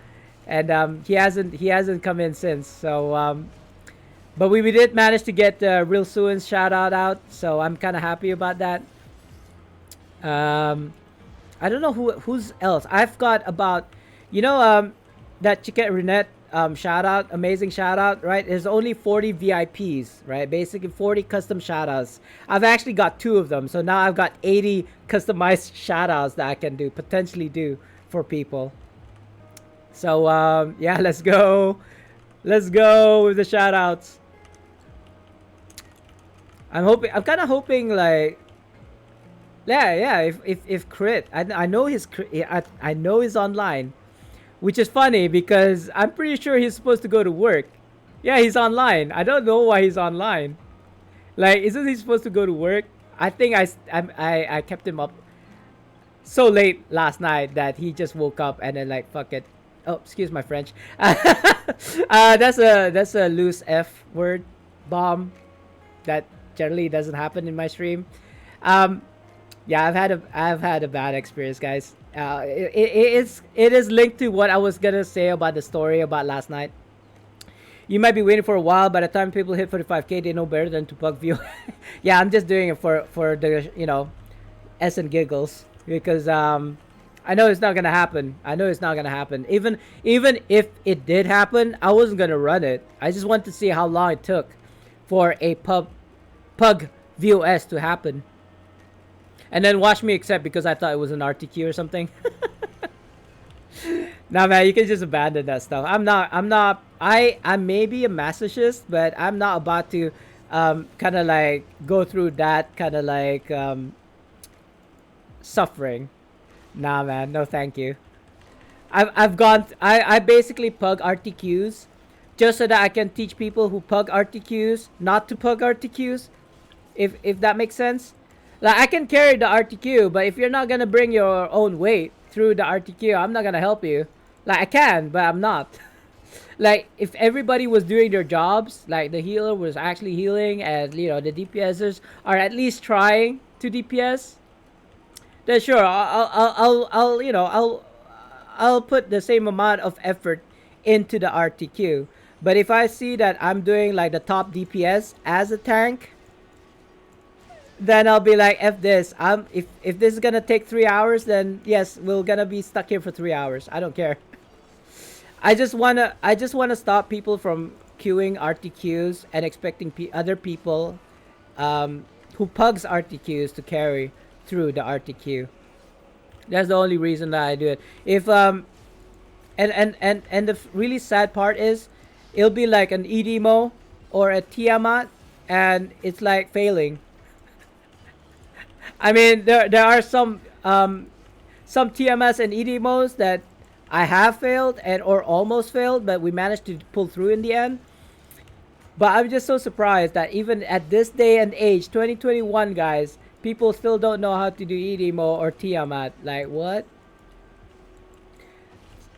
and he hasn't come in since. So but we did manage to get Real Suin's shout out, so I'm kind of happy about that. I don't know who's else. I've got about, you know, that Chiquette Renette shout out, amazing shout out, right? There's only 40 VIPs, right? Basically 40 custom shout outs. I've actually got 2 of them, so now I've got 80 customized shout outs that I can potentially do for people. So yeah, let's go with the shout outs. I'm kind of hoping like, yeah, if Crit, I know I know he's online, which is funny because I'm pretty sure he's supposed to go to work. Yeah, he's online. I don't know why he's online. Like, isn't he supposed to go to work? I think I kept him up so late last night that he just woke up and then like, fuck it. Oh, excuse my French. That's a loose F word bomb that generally doesn't happen in my stream. Yeah, I've had a bad experience, guys. It is linked to what I was gonna say about the story about last night. You might be waiting for a while. By the time people hit 45k, they know better than to bug view. Yeah, I'm just doing it for the, you know, s and giggles, because I know it's not gonna happen. Even if it did happen, I wasn't gonna run it. I just want to see how long it took for a pug VOS to happen, and then watch me accept because I thought it was an RTQ or something. Nah, man, you can just abandon that stuff. I may be a masochist, but I'm not about to kind of like go through that kind of like suffering. Nah, man, no thank you. I basically pug RTQs just so that I can teach people who pug RTQs not to pug RTQs, if that makes sense. Like, I can carry the RTQ, but if you're not gonna bring your own weight through the RTQ, I'm not gonna help you. Like, I can, but I'm not. Like if everybody was doing their jobs, like the healer was actually healing, and the DPSers are at least trying to DPS, then sure, I'll put the same amount of effort into the RTQ. But if I see that I'm doing like the top DPS as a tank, then I'll be like, F this. If this is gonna take 3 hours, then yes, we're gonna be stuck here for 3 hours. I don't care. I just wanna stop people from queuing RTQs and expecting other people who pugs RTQs to carry through the RTQ. That's the only reason that I do it. If and the really sad part is, it'll be like an Edemo or a Tiamat, and it's like failing. I mean, there are some TMS and EDMOs that I have failed and or almost failed, but we managed to pull through in the end. But I'm just so surprised that even at this day and age, 2021, guys, people still don't know how to do EDMO or Tiamat. Like, what?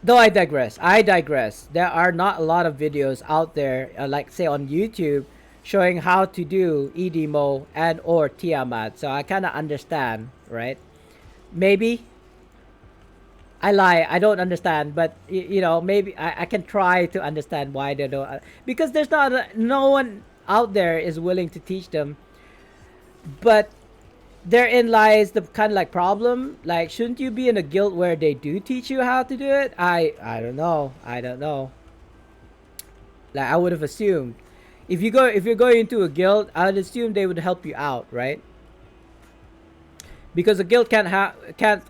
Though I digress. I digress. There are not a lot of videos out there, like say on YouTube, showing how to do EDMO and or Tiamat. So I kind of understand, right? Maybe I lie. I don't understand, but maybe I can try to understand why they don't. Because there's no one out there is willing to teach them. But therein lies the kind of like problem. Like, shouldn't you be in a guild where they do teach you how to do it? I don't know. I don't know. Like, I would have assumed if you're going into a guild, I'd assume they would help you out, right? Because a guild can't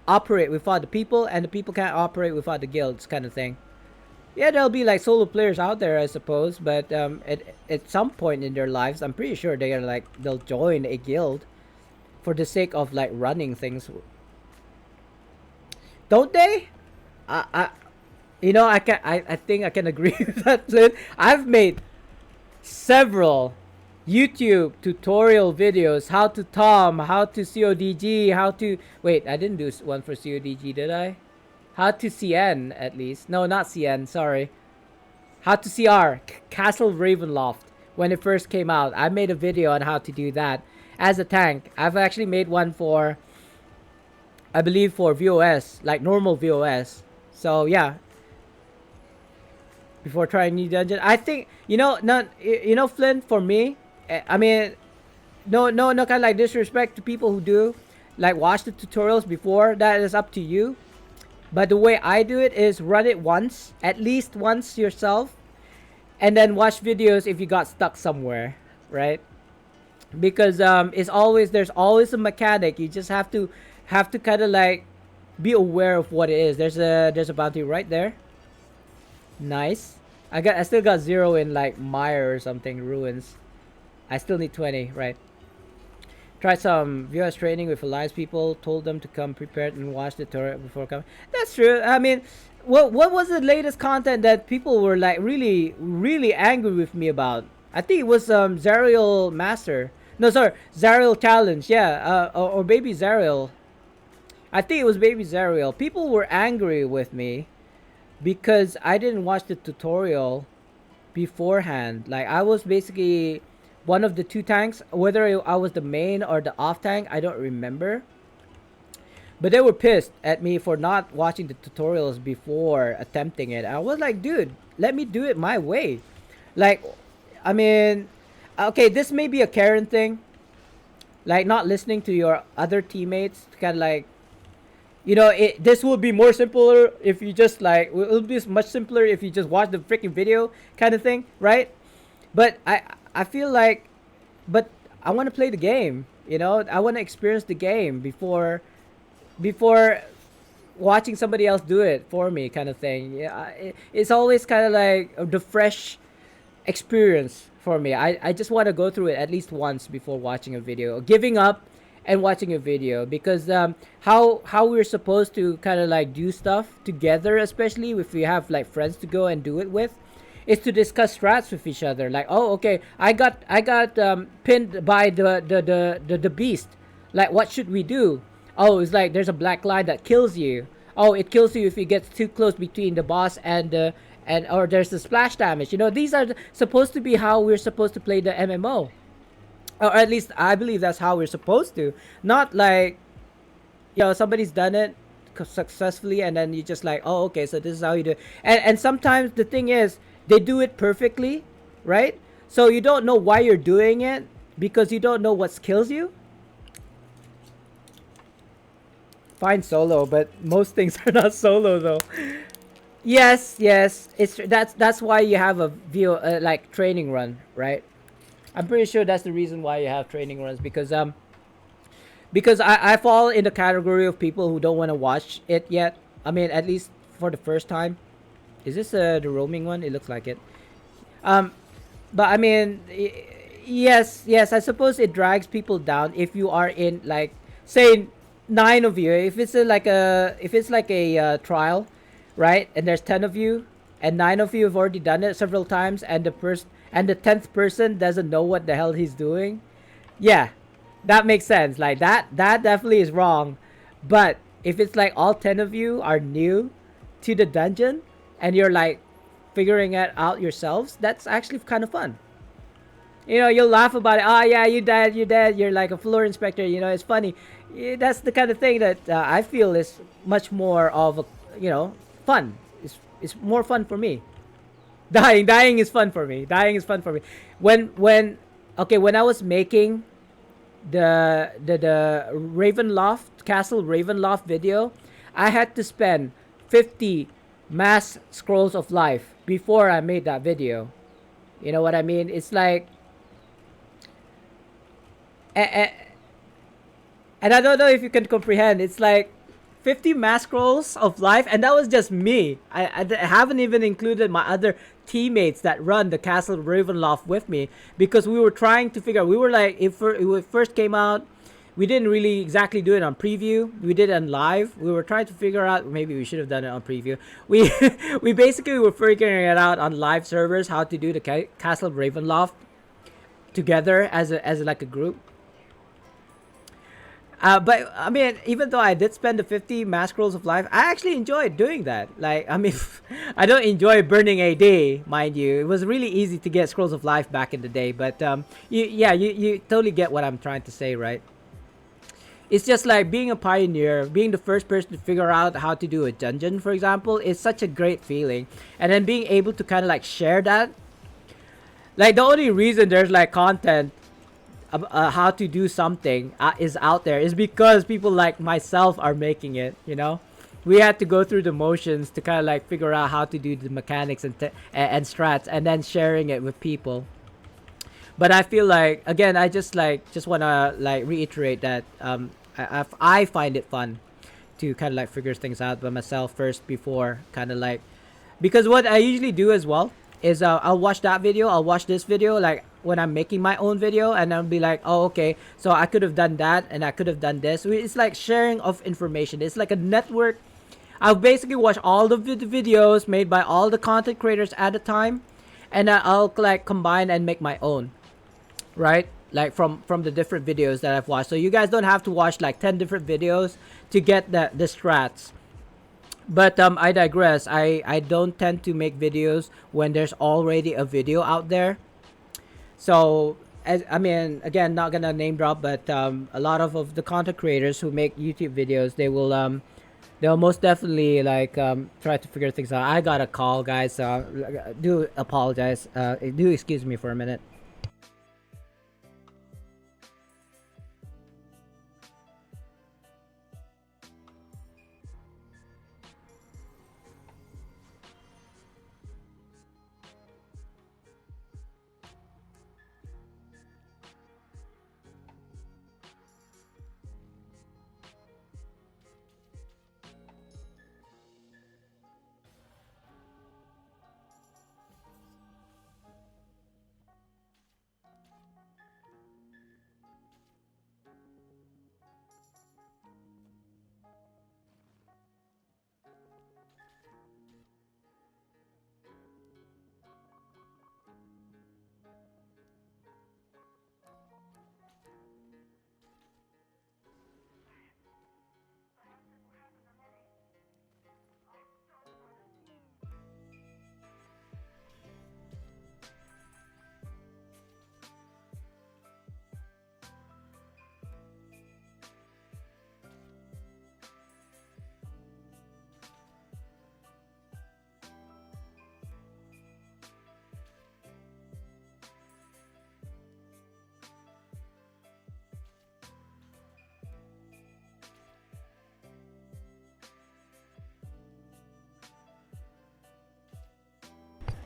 operate without the people, and the people can't operate without the guilds, kind of thing. Yeah, there'll be like solo players out there, I suppose, but at some point in their lives, I'm pretty sure they'll join a guild for the sake of like running things, don't they? I think I can agree with that, Flynn. I've made several YouTube tutorial videos, how to Tom, how to CODG, how to wait, I didn't do one for CODG, did I? How to CN, at least. No, not CN, sorry. How to CR, Castle Ravenloft, when it first came out. I made a video on how to do that as a tank. I've actually made one for, I believe, for VOS, like normal VOS. So yeah, before trying new dungeon, I think Flynn, for me, I mean, no kind of like disrespect to people who do like watch the tutorials before. That is up to you. But the way I do it is run it once, at least once yourself, and then watch videos if you got stuck somewhere, right? Because there's always a mechanic. You just have to kind of like be aware of what it is. There's a bounty right there. Nice. I still got 0 in like Mire or something, ruins. I still need 20, right? Tried some VOS training with Alliance people, told them to come prepared and watch the tutorial before coming. That's true. I mean, what was the latest content that people were like really, really angry with me about? I think it was Zariel Master. No, sorry, Zariel Challenge. Yeah, or Baby Zariel. I think it was Baby Zariel. People were angry with me because I didn't watch the tutorial beforehand. Like, I was basically one of the 2 tanks, whether I was the main or the off tank, I don't remember. But they were pissed at me for not watching the tutorials before attempting it. I was like, dude, let me do it my way. Like, I mean, okay, this may be a Karen thing, like not listening to your other teammates, kind of like, this will be more simpler if you just like, it'll be much simpler if you just watch the freaking video, kind of thing, right? But I feel like, but I want to play the game, I want to experience the game before watching somebody else do it for me, kind of thing. Yeah, it's always kind of like the fresh experience for me. I just want to go through it at least once before watching a video, giving up and watching a video, because how we're supposed to kind of like do stuff together, especially if we have like friends to go and do it with, is to discuss strats with each other. Like, oh, okay, I got pinned by the beast. Like, what should we do? Oh, it's like there's a black line that kills you. Oh, it kills you if you get too close between the boss and the and or there's the splash damage. You know, these are supposed to be how we're supposed to play the MMO, or at least I believe that's how we're supposed to. Not like, you know, somebody's done it successfully and then you just like, oh, okay, so this is how you do it. And sometimes the thing is they do it perfectly, right? So you don't know why you're doing it because you don't know what skills you. Fine solo, but most things are not solo though. Yes, yes, it's that's why you have a view like training run, right? I'm pretty sure that's the reason why you have training runs, because I fall in the category of people who don't want to watch it yet. I mean, at least for the first time. Is this the roaming one? It looks like it. Um, but I mean, yes, yes. I suppose it drags people down if you are in like, say, 9 of you. If it's like a trial, right? And there's 10 of you, and 9 of you have already done it several times, and the 10th person doesn't know what the hell he's doing. Yeah, that makes sense. Like that definitely is wrong. But if it's like all 10 of you are new to the dungeon and you're like figuring it out yourselves, that's actually kind of fun. You know, you'll laugh about it. Oh yeah, you dead, you dead. You're like a floor inspector. You know, it's funny. That's the kind of thing that I feel is much more of a, you know, fun. It's more fun for me. Dying is fun for me. Dying is fun for me. When okay, when I was making the Ravenloft Castle Ravenloft video, I had to spend 50 mass scrolls of life before I made that video. You know what I mean? It's like, and, and I don't know if you can comprehend. It's like 50 mass scrolls of life, and that was just me. I haven't even included my other teammates that run the Castle Ravenloft with me, because we were trying to figure out. We were like, if it first came out, we didn't really exactly do it on preview. We did it on live. We were trying to figure out, maybe we should have done it on preview. We we basically were figuring it out on live servers how to do the Castle Ravenloft together as like a group. But I mean, even though I did spend the 50 mass scrolls of life, I actually enjoyed doing that. Like, I mean, I don't enjoy burning AD, mind you. It was really easy to get scrolls of life back in the day, but you totally get what I'm trying to say, right? It's just like being a pioneer, being the first person to figure out how to do a dungeon, for example, is such a great feeling. And then being able to kind of like share that. Like, the only reason there's like content how to do something is out there is because people like myself are making it, you know. We had to go through the motions to kind of like figure out how to do the mechanics and strats, and then sharing it with people. But I feel like, again, I just want to like reiterate that I find it fun to kind of like figure things out by myself first before kind of like, because what I usually do as well is I'll watch that video, I'll watch this video, like when I'm making my own video, and I'll be like, oh, okay, so I could have done that and I could have done this. It's like sharing of information. It's like a network. I'll basically watch all the videos made by all the content creators at a time, and I'll like combine and make my own, right? Like from the different videos that I've watched. So you guys don't have to watch like 10 different videos to get the strats. But I digress. I don't tend to make videos when there's already a video out there. So, as I mean, again, not gonna name drop, but a lot of the content creators who make YouTube videos, they'll most definitely like try to figure things out. I got a call, guys, so do apologize. Do excuse me for a minute.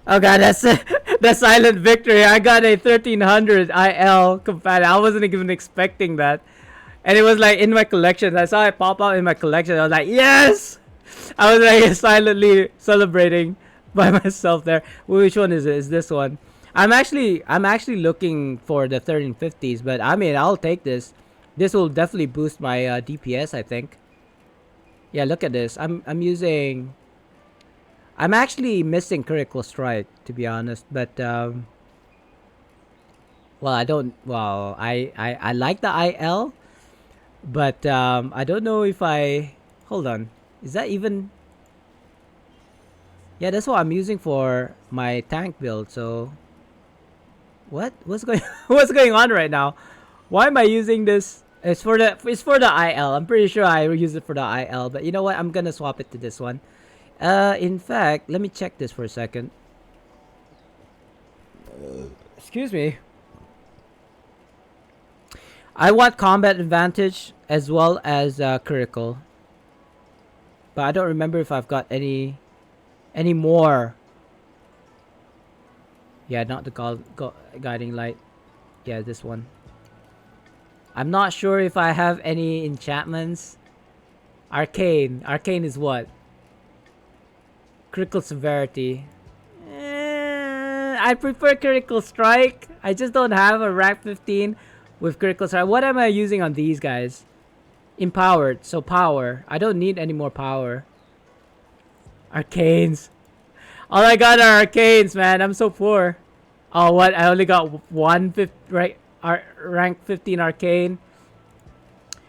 Oh god, that's the silent victory. I got a 1300 IL companion. I wasn't even expecting that. And it was like in my collection. I saw it pop out in my collection. I was like, yes! I was like silently celebrating by myself there. Which one is it? Is this one? I'm actually looking for the 1350s, but I mean, I'll take this. This will definitely boost my DPS, I think. Yeah, look at this. I'm actually missing critical strike, to be honest, but well, I don't. Well, I like the IL, but I don't know if I. Hold on, is that even? Yeah, that's what I'm using for my tank build. So, what's going what's going on right now? Why am I using this? It's for the IL. I'm pretty sure I use it for the IL, but you know what? I'm gonna swap it to this one. In fact, let me check this for a second. Excuse me. I want combat advantage as well as critical, but I don't remember if I've got any more. Yeah, not the guiding light. Yeah, this one. I'm not sure if I have any enchantments. Arcane. Arcane is what? Critical severity. I prefer critical strike. I just don't have a rank 15 with critical strike. What am I using on these guys? Empowered. So power. I don't need any more power. Arcanes. All I got are arcanes, man. I'm so poor. Oh, what? I only got rank 15 arcane.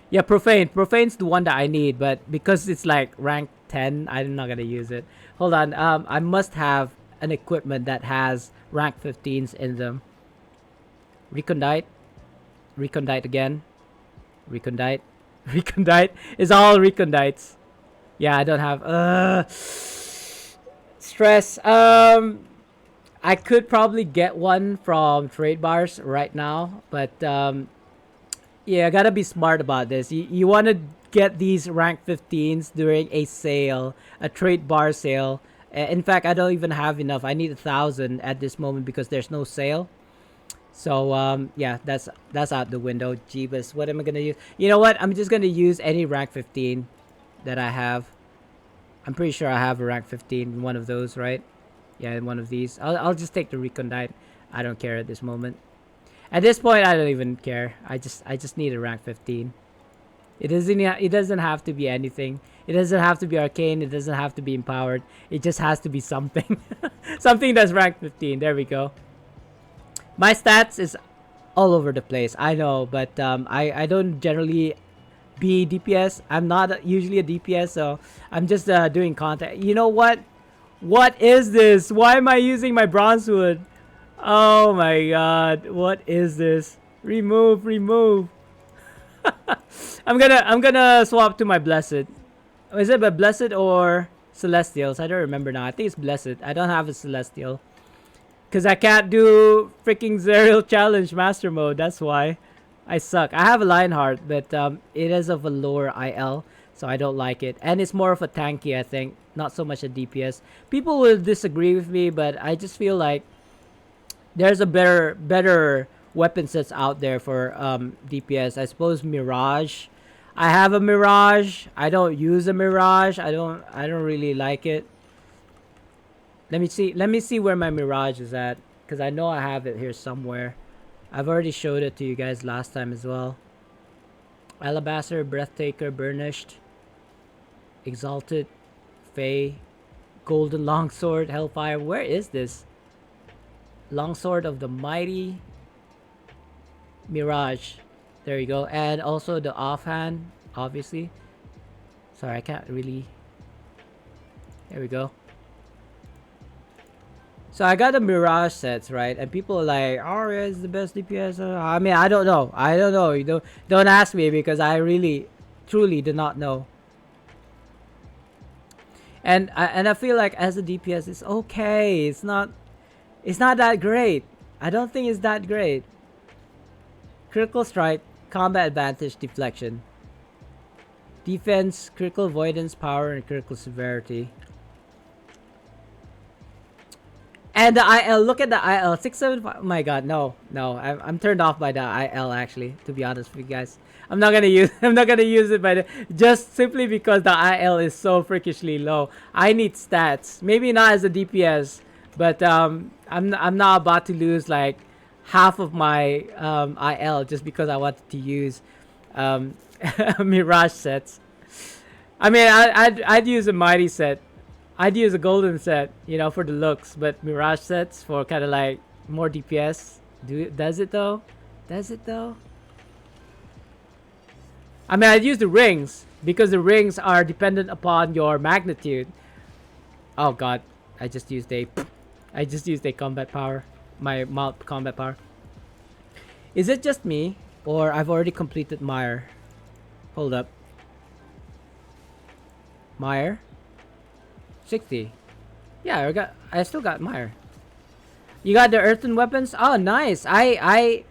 Yeah, profane. Profane's the one that I need, but because it's like rank 10, I'm not gonna use it. Hold on. I must have an equipment that has rank 15s in them. Recondite. Recondite again. Recondite. Recondite. It's all recondites. Yeah, I don't have stress. I could probably get one from trade bars right now, but yeah, I gotta be smart about this. You want to get these rank 15s during a sale, a trade bar sale. In fact, I don't even have enough. I need 1,000 at this moment because there's no sale. So yeah, that's out the window. Jeebus, what am I gonna use? You know what? I'm just gonna use any rank 15 that I have. I'm pretty sure I have a rank 15 in one of those, right? Yeah, in one of these. I'll just take the recondite. I don't care at this moment. At this point, I don't even care. I just need a rank 15. It doesn't have to be anything. It doesn't have to be arcane. It doesn't have to be empowered. It just has to be something. Something that's rank 15. There we go. My stats is all over the place. I know, but I don't generally be DPS. I'm not usually a DPS, so I'm just doing content. You know what? What is this? Why am I using my bronzewood? Oh my god! What is this? Remove, remove. I'm gonna swap to my blessed. Is it a blessed or celestials? I don't remember now. I think it's blessed. I don't have a celestial. Cause I can't do freaking Zerial challenge master mode. That's why I suck. I have a Lionheart, but it is of a lower IL, so I don't like it. And it's more of a tanky, I think, not so much a DPS. People will disagree with me, but I just feel like there's a better weapon sets out there for DPS. I suppose Mirage. I have a Mirage. I don't use a Mirage. I don't really like it. Let me see where my Mirage is at, because I know I have it here somewhere. I've already showed it to you guys last time as well. Alabaster, Breathtaker, Burnished, Exalted, Fey, Golden Longsword, Hellfire. Where is this? Longsword of the Mighty, Mirage. There you go. And also the offhand, obviously. Sorry, I can't really. There we go. So I got the Mirage sets, right? And people are like, Aria is the best DPS. I mean, I don't know. I don't know. You don't ask me, because I really, truly do not know. And I feel like as a DPS, it's okay. It's not that great. I don't think it's that great. Critical strike, combat advantage, deflection, defense, critical avoidance, power, and critical severity. And the IL, look at the IL 675. Oh my god, no, I'm turned off by the IL actually. To be honest with you guys, I'm not gonna use. I'm not gonna use it by the just simply because the IL is so freakishly low. I need stats. Maybe not as a DPS, but I'm not about to lose like half of my IL just because I wanted to use Mirage sets. I mean, I'd use a mighty set. I'd use a golden set, you know, for the looks, but Mirage sets for kind of like more DPS. Does it though? Does it though? I mean, I'd use the rings because the rings are dependent upon your magnitude. Oh god, I just used a combat power, my mount combat power. Is it just me, or I've already completed Mire? Hold up. Mire? 60. Yeah, I still got Mire. You got the earthen weapons? Oh, nice. I'll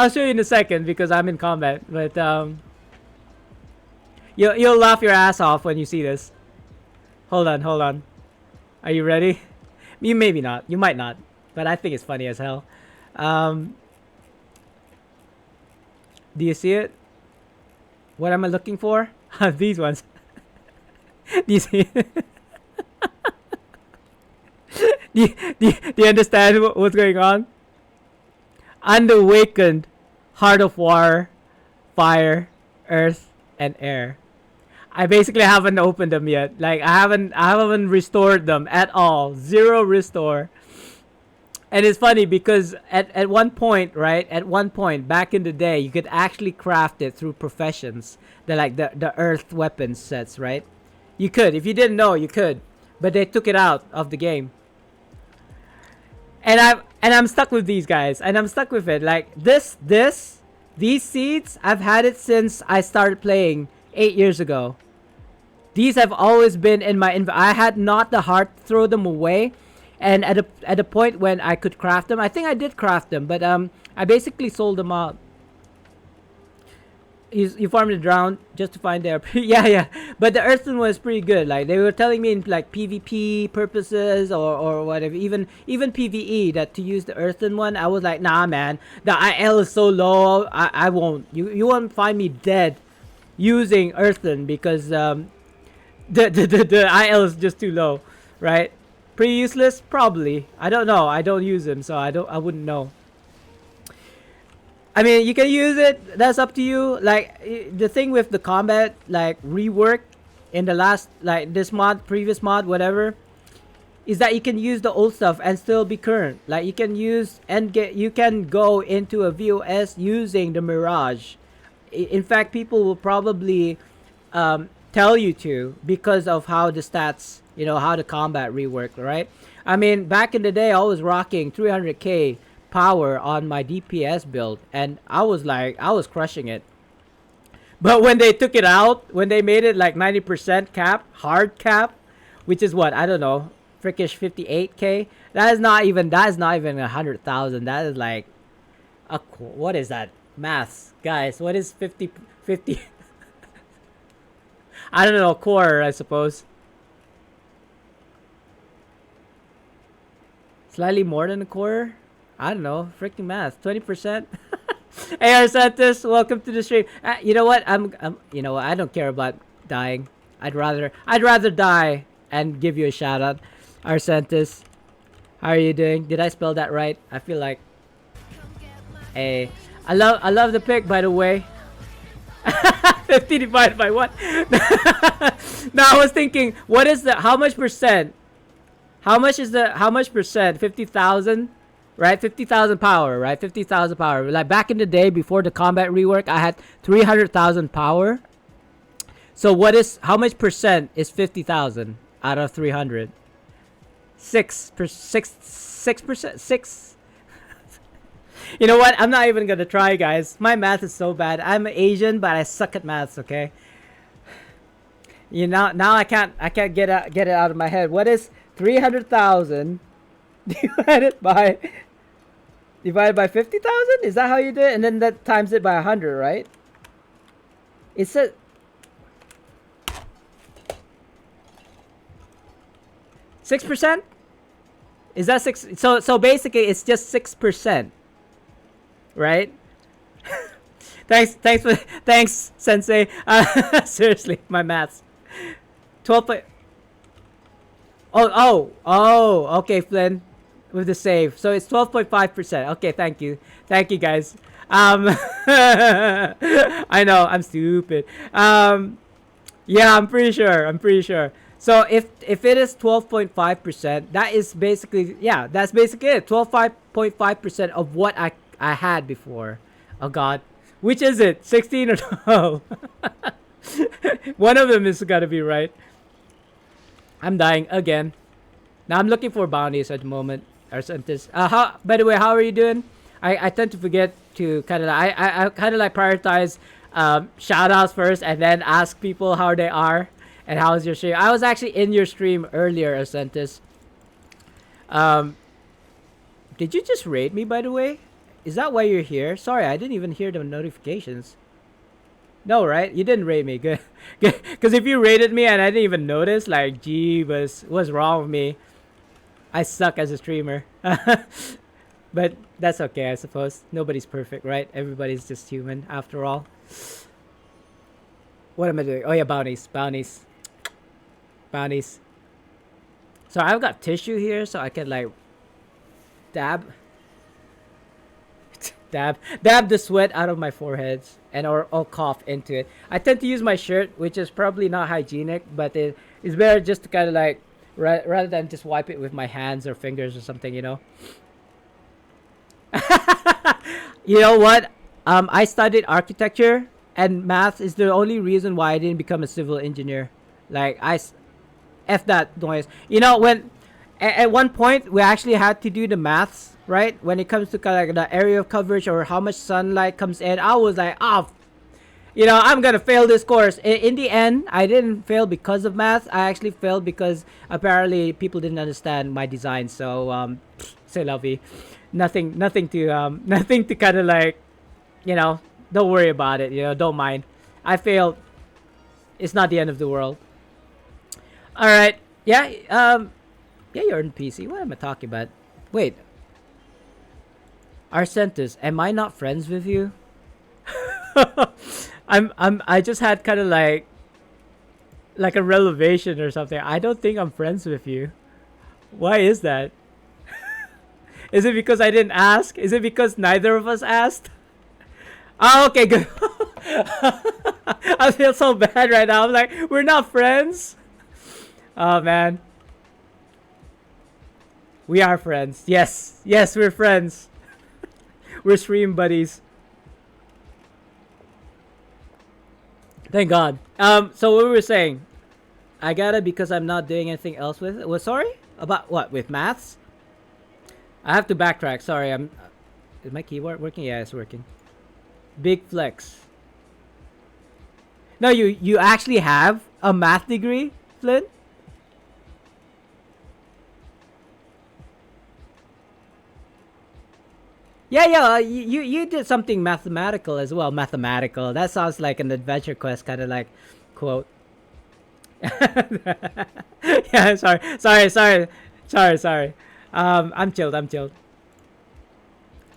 show you in a second because I'm in combat. But you'll laugh your ass off when you see this. Hold on. Are you ready? You maybe not. You might not. But I think it's funny as hell. Do you see it? What am I looking for? These ones. Do you see it? do you understand what's going on? Unawakened, Heart of War, Fire, Earth, and Air. I basically haven't opened them yet. Like I haven't restored them at all. Zero restore. And it's funny because at one point, right? At one point back in the day, you could actually craft it through professions. The earth weapons sets, right? You could. If you didn't know, you could. But they took it out of the game. And I'm stuck with these guys. And I'm stuck with it. Like these seeds, I've had it since I started playing 8 years ago. These have always been in my I had not the heart to throw them away. And at a point when I could craft them, I think I did craft them, but I basically sold them out. You farmed the drown just to find their yeah. But the earthen was pretty good. Like they were telling me in like PvP purposes or whatever, even PvE that to use the earthen one. I was like, nah, man, the IL is so low. I won't. You won't find me dead using earthen because the IL is just too low, right? Pretty useless, probably. I don't know. I don't use them, so I wouldn't know. I mean, you can use it. That's up to you. Like the thing with the combat, like rework in the last, like this mod, previous mod, whatever, is that you can use the old stuff and still be current. Like you can use and you can go into a VOS using the Mirage. In fact, people will probably tell you to because of how the stats, you know, how the combat rework, right? I mean, back in the day, I was rocking 300k power on my DPS build, and I was crushing it. But when they took it out, when they made it like 90% cap, hard cap, which is what, I don't know, frickish 58k, that is not even 100,000. That is like what is that maths, guys? What is 50 I don't know, quarter, I suppose. Slightly more than a quarter? I don't know. Freaking math. 20%? Hey, Arsantis, welcome to the stream. You know what? You know what? I don't care about dying. I'd rather die and give you a shout out. Arsantis, how are you doing? Did I spell that right? I feel like. Hey, I love the pick, by the way. 50 divided by what? Now I was thinking, what is how much percent? How much percent? 50,000, right? 50,000 power, right? 50,000 power. Like back in the day before the combat rework, I had 300,000 power. So how much percent is 50,000 out of 300? 6%. 6. You know what? I'm not even gonna try, guys. My math is so bad. I'm Asian, but I suck at maths. Okay. You know, now I can't get it out of my head. What is 300,000 divided by 50,000? Is that how you do it? And then that times it by 100, right? It said 6%. Is that 6? So basically, it's just 6%, right? Thanks, Sensei. Seriously, my maths. 12. Okay, Flynn, with the save. So it's 12.5%. Okay, thank you, guys. I know I'm stupid. Yeah, I'm pretty sure. So if it is 12.5%, that is basically, yeah, that's basically it. 12.5% of what I had before. Oh God, which is it? 16 or 12? One of them is gotta be right. I'm dying again. Now I'm looking for bounties at the moment. Or something. By the way, how are you doing? I tend to forget to kind of I kind of like prioritize shout outs first and then ask people how they are and how's your stream. I was actually in your stream earlier, Asentis. Did you just raid me, by the way? Is that why you're here? Sorry, I didn't even hear the notifications. No, right? You didn't raid me. Good. Because if you raided me and I didn't even notice, like, gee, what's wrong with me? I suck as a streamer. But that's okay, I suppose. Nobody's perfect, right? Everybody's just human, after all. What am I doing? Oh, yeah, bounties. So I've got tissue here, so I can, like, dab the sweat out of my forehead and or cough into it. I tend to use my shirt, which is probably not hygienic, but it's better just to kind of like rather than just wipe it with my hands or fingers or something, you know. You know what? I studied architecture, and math is the only reason why I didn't become a civil engineer. Like F that noise. You know, when at one point we actually had to do the maths, right? When it comes to kind of like the area of coverage or how much sunlight comes in, I was like, you know, I'm gonna fail this course. In the end, I didn't fail because of math. I actually failed because apparently people didn't understand my design. So, c'est la vie. Nothing to kind of like, you know, don't worry about it. You know, don't mind. I failed. It's not the end of the world. All right. Yeah. Yeah, you're in PC. What am I talking about? Wait. Arsentis, am I not friends with you? I just had kind of like a revelation or something. I don't think I'm friends with you. Why is that? Is it because I didn't ask? Is it because neither of us asked? Oh, okay, good. I feel so bad right now. I'm like, we're not friends. Oh man. We are friends. Yes, we're friends. We're stream buddies. Thank God. So what we were saying, I gotta because I'm not doing anything else with it. Well, sorry about what with maths. I have to backtrack. Sorry, is my keyboard working? Yeah, it's working. Big flex. No, you actually have a math degree, Flynn? Yeah, you did something mathematical as well. Mathematical. That sounds like an Adventure Quest kind of like quote. Yeah, sorry. I'm chilled.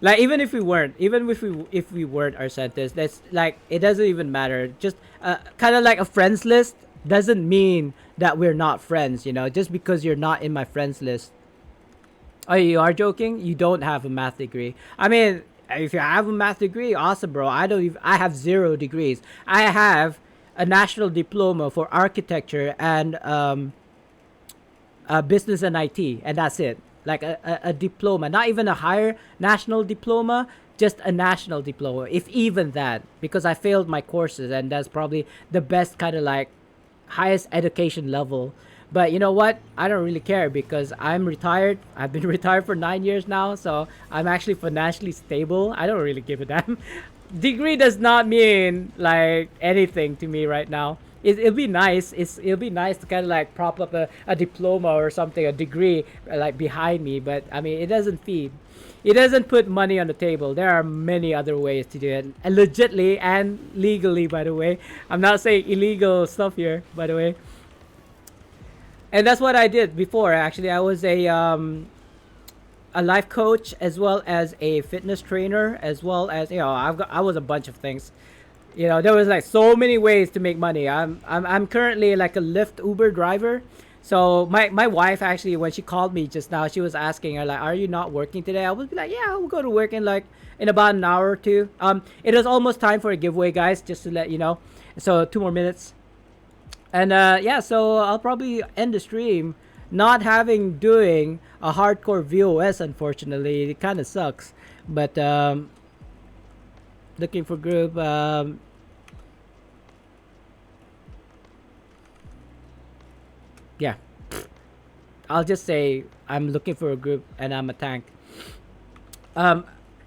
Like even if we weren't Arsentis, that's like it doesn't even matter. Just kind of like a friends list doesn't mean that we're not friends. You know, just because you're not in my friends list. Oh, you are joking? You don't have a math degree. I mean, if you have a math degree, awesome, bro. I have 0 degrees. I have a national diploma for architecture and business and IT, and that's it. Like a diploma, not even a higher national diploma, just a national diploma, if even that, because I failed my courses, and that's probably the best kind of like highest education level. But you know what? I don't really care because I'm retired. I've been retired for 9 years now, so I'm actually financially stable. I don't really give a damn. Degree does not mean like anything to me right now. It'll be nice. It'll be nice to kind of like prop up a diploma or something, a degree like behind me. But I mean, it doesn't feed. It doesn't put money on the table. There are many other ways to do it, and legitly and legally. By the way, I'm not saying illegal stuff here. By the way. And that's what I did before. Actually, I was a a life coach as well as a fitness trainer as well as I was a bunch of things. There was like so many ways to make money. I'm currently like a Lyft Uber driver. So my wife actually, when she called me just now, she was asking her like, "Are you not working today?" I would be like, "Yeah, I will go to work in about an hour or two." It is almost time for a giveaway, guys. Just to let you know. So 2 more minutes, and yeah. So I'll probably end the stream not having doing a hardcore VOS. Unfortunately, it kind of sucks. But looking for group. Yeah, I'll just say I'm looking for a group and I'm a tank. Um,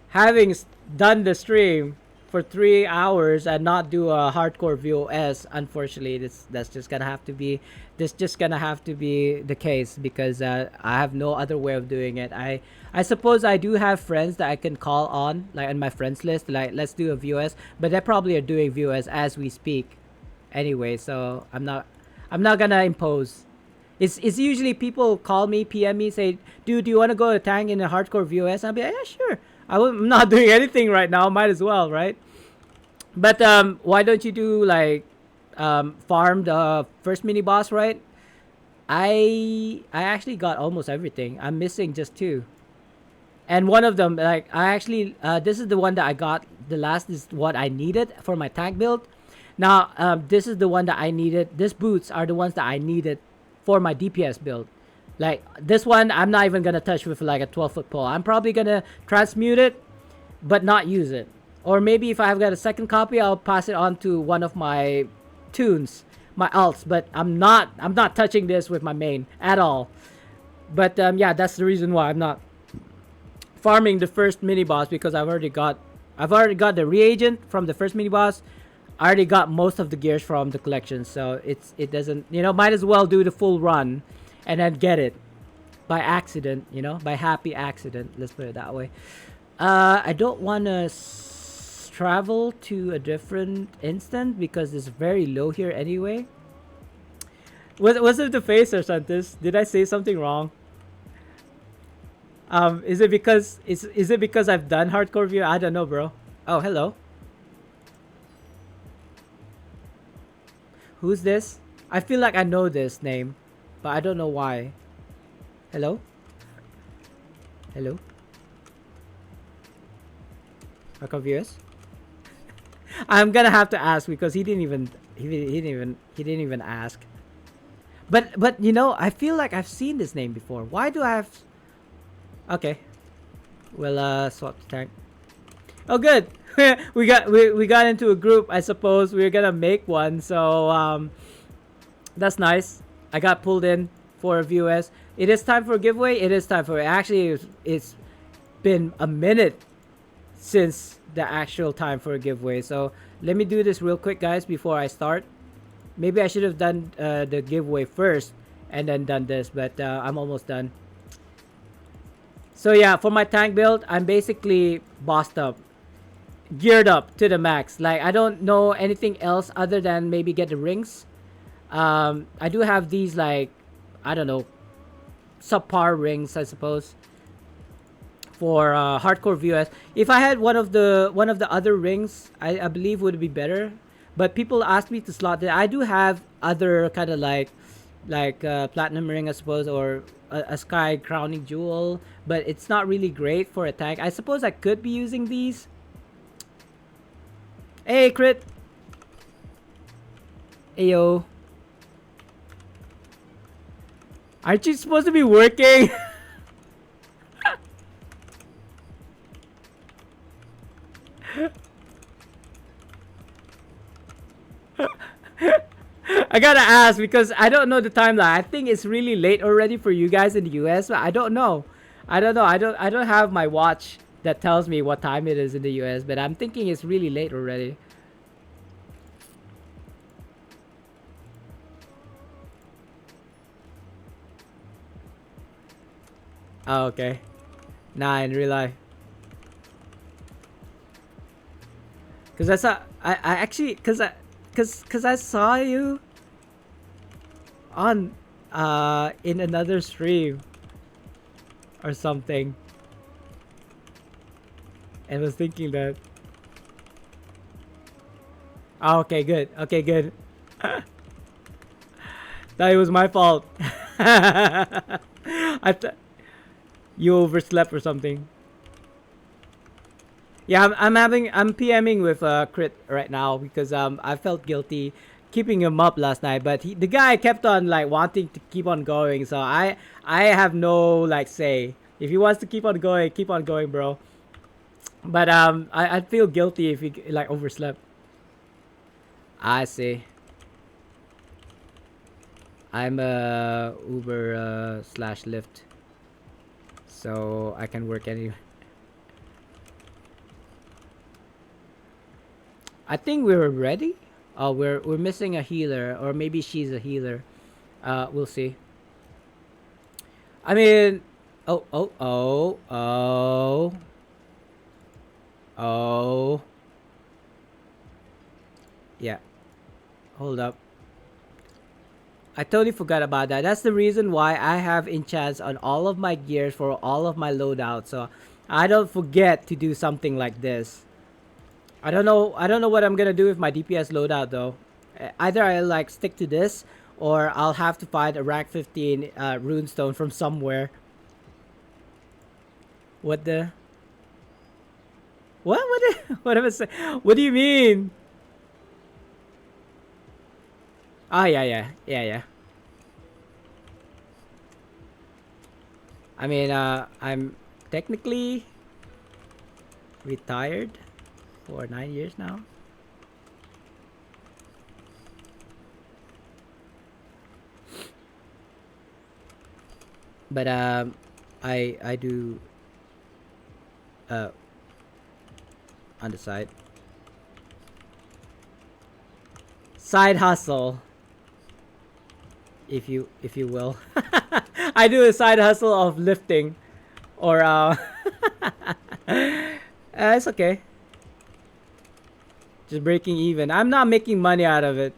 having done the stream for 3 hours and not do a hardcore VOS, unfortunately, that's just gonna have to be the case because I have no other way of doing it. I suppose I do have friends that I can call on, like on my friends list, like let's do a VOS, but they probably are doing VOS as we speak, anyway. So I'm not gonna impose. It's usually people call me, PM me, say, "Dude, do you want to go to tank in a hardcore VOS?" I'll be like, "Yeah, sure." I'm not doing anything right now. Might as well, right? But why don't you do like farm the first mini boss, right? I actually got almost everything. I'm missing just two, and one of them, like I actually this is the one that I got. The last is what I needed for my tank build. Now this is the one that I needed. These boots are the ones that I needed for my DPS build. Like this one, I'm not even gonna touch with like a 12-foot pole. I'm probably gonna transmute it, but not use it. Or maybe if I've got a second copy, I'll pass it on to one of my tunes, my alts. But I'm not touching this with my main at all. But yeah, that's the reason why I'm not farming the first mini boss, because I've already got the reagent from the first mini boss. I already got most of the gears from the collection, so it doesn't, might as well do the full run and then get it by accident, by happy accident, let's put it that way. I don't want to travel to a different instant because it's very low here anyway. Was it the face or something? Did I say something wrong? Is it because I've done hardcore view? I don't know, bro. Oh, hello. Who's this? I feel like I know this name, but I don't know why. Hello? Hello? Hardcore viewers? I'm gonna have to ask because he didn't even ask. But I feel like I've seen this name before. Why do I have? Okay, we'll swap the tank. Oh, good. we got into a group. I suppose we're gonna make one. So that's nice. I got pulled in for a VOS. It is time for a giveaway. It is time for it. Actually, it's been a minute since the actual time for a giveaway. So let me do this real quick, guys, before I start. Maybe I should have done the giveaway first and then done this, but I'm almost done. So yeah, for my tank build, I'm basically bossed up, geared up to the max. Like I don't know anything else other than maybe get the rings. I do have these, like, I don't know, subpar rings, I suppose, for hardcore VOS. If I had one of the other rings, I believe would be better. But people ask me to slot that. I do have other kind of like platinum ring, I suppose, or a sky crowning jewel, but it's not really great for a tank. I suppose I could be using these. Hey, crit. Ayo. Aren't you supposed to be working? I gotta ask because I don't know the timeline. I think it's really late already for you guys in the US, but I don't know. I don't have my watch that tells me what time it is in the US, but I'm thinking it's really late already. Oh, okay. Nah, in real life. Cause I saw, I actually, cause I saw you on in another stream or something. and was thinking that. Oh, okay, good. Okay, good. That it was my fault. You overslept or something. Yeah, I'm PMing with Crit right now because I felt guilty keeping him up last night, but the guy kept on like wanting to keep on going, so I have no like say. If he wants to keep on going, bro. But I'd feel guilty if he like overslept. I see. I'm a Uber slash Lyft, so I can work anywhere. I think we're ready. Oh, we're missing a healer, or maybe she's a healer. We'll see. I mean, oh. Yeah. Hold up. I totally forgot about that. That's the reason why I have enchants on all of my gears for all of my loadouts, so I don't forget to do something like this. I don't know. I don't know what I'm gonna do with my DPS loadout though. Either I like stick to this, or I'll have to find a rank 15 runestone from somewhere. What the? What? What am I saying? What do you mean? Ah, yeah. I mean, I'm technically retired for 9 years now. But I do on the side hustle, if you will. I do a side hustle of lifting, or it's okay. Just breaking even. I'm not making money out of it,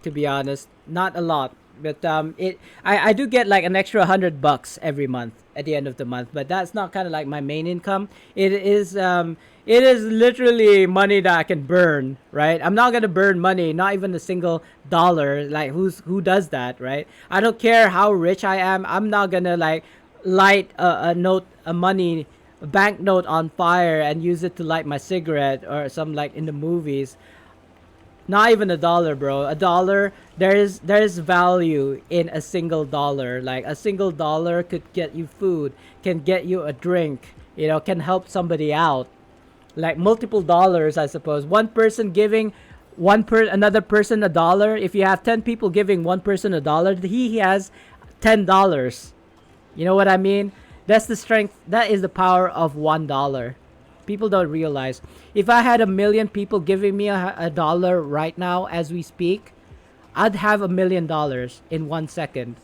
to be honest. Not a lot, but I do get like an extra $100 every month at the end of the month. But that's not kind of like my main income. It is literally money that I can burn, right? I'm not gonna burn money, not even a single dollar. Like who does that, right? I don't care how rich I am. I'm not gonna like light a banknote on fire and use it to light my cigarette, or some like in the movies. Not even a dollar, bro. A dollar, there's value in a single dollar. Like a single dollar could get you food, can get you a drink, can help somebody out. Like multiple dollars, I suppose. One person giving another person a dollar. If you have 10 people giving one person a dollar, he has $10. You know what I mean? That's the strength. That is the power of $1. People don't realize. If I had 1,000,000 people giving me a dollar right now as we speak, I'd have $1,000,000 in 1 second.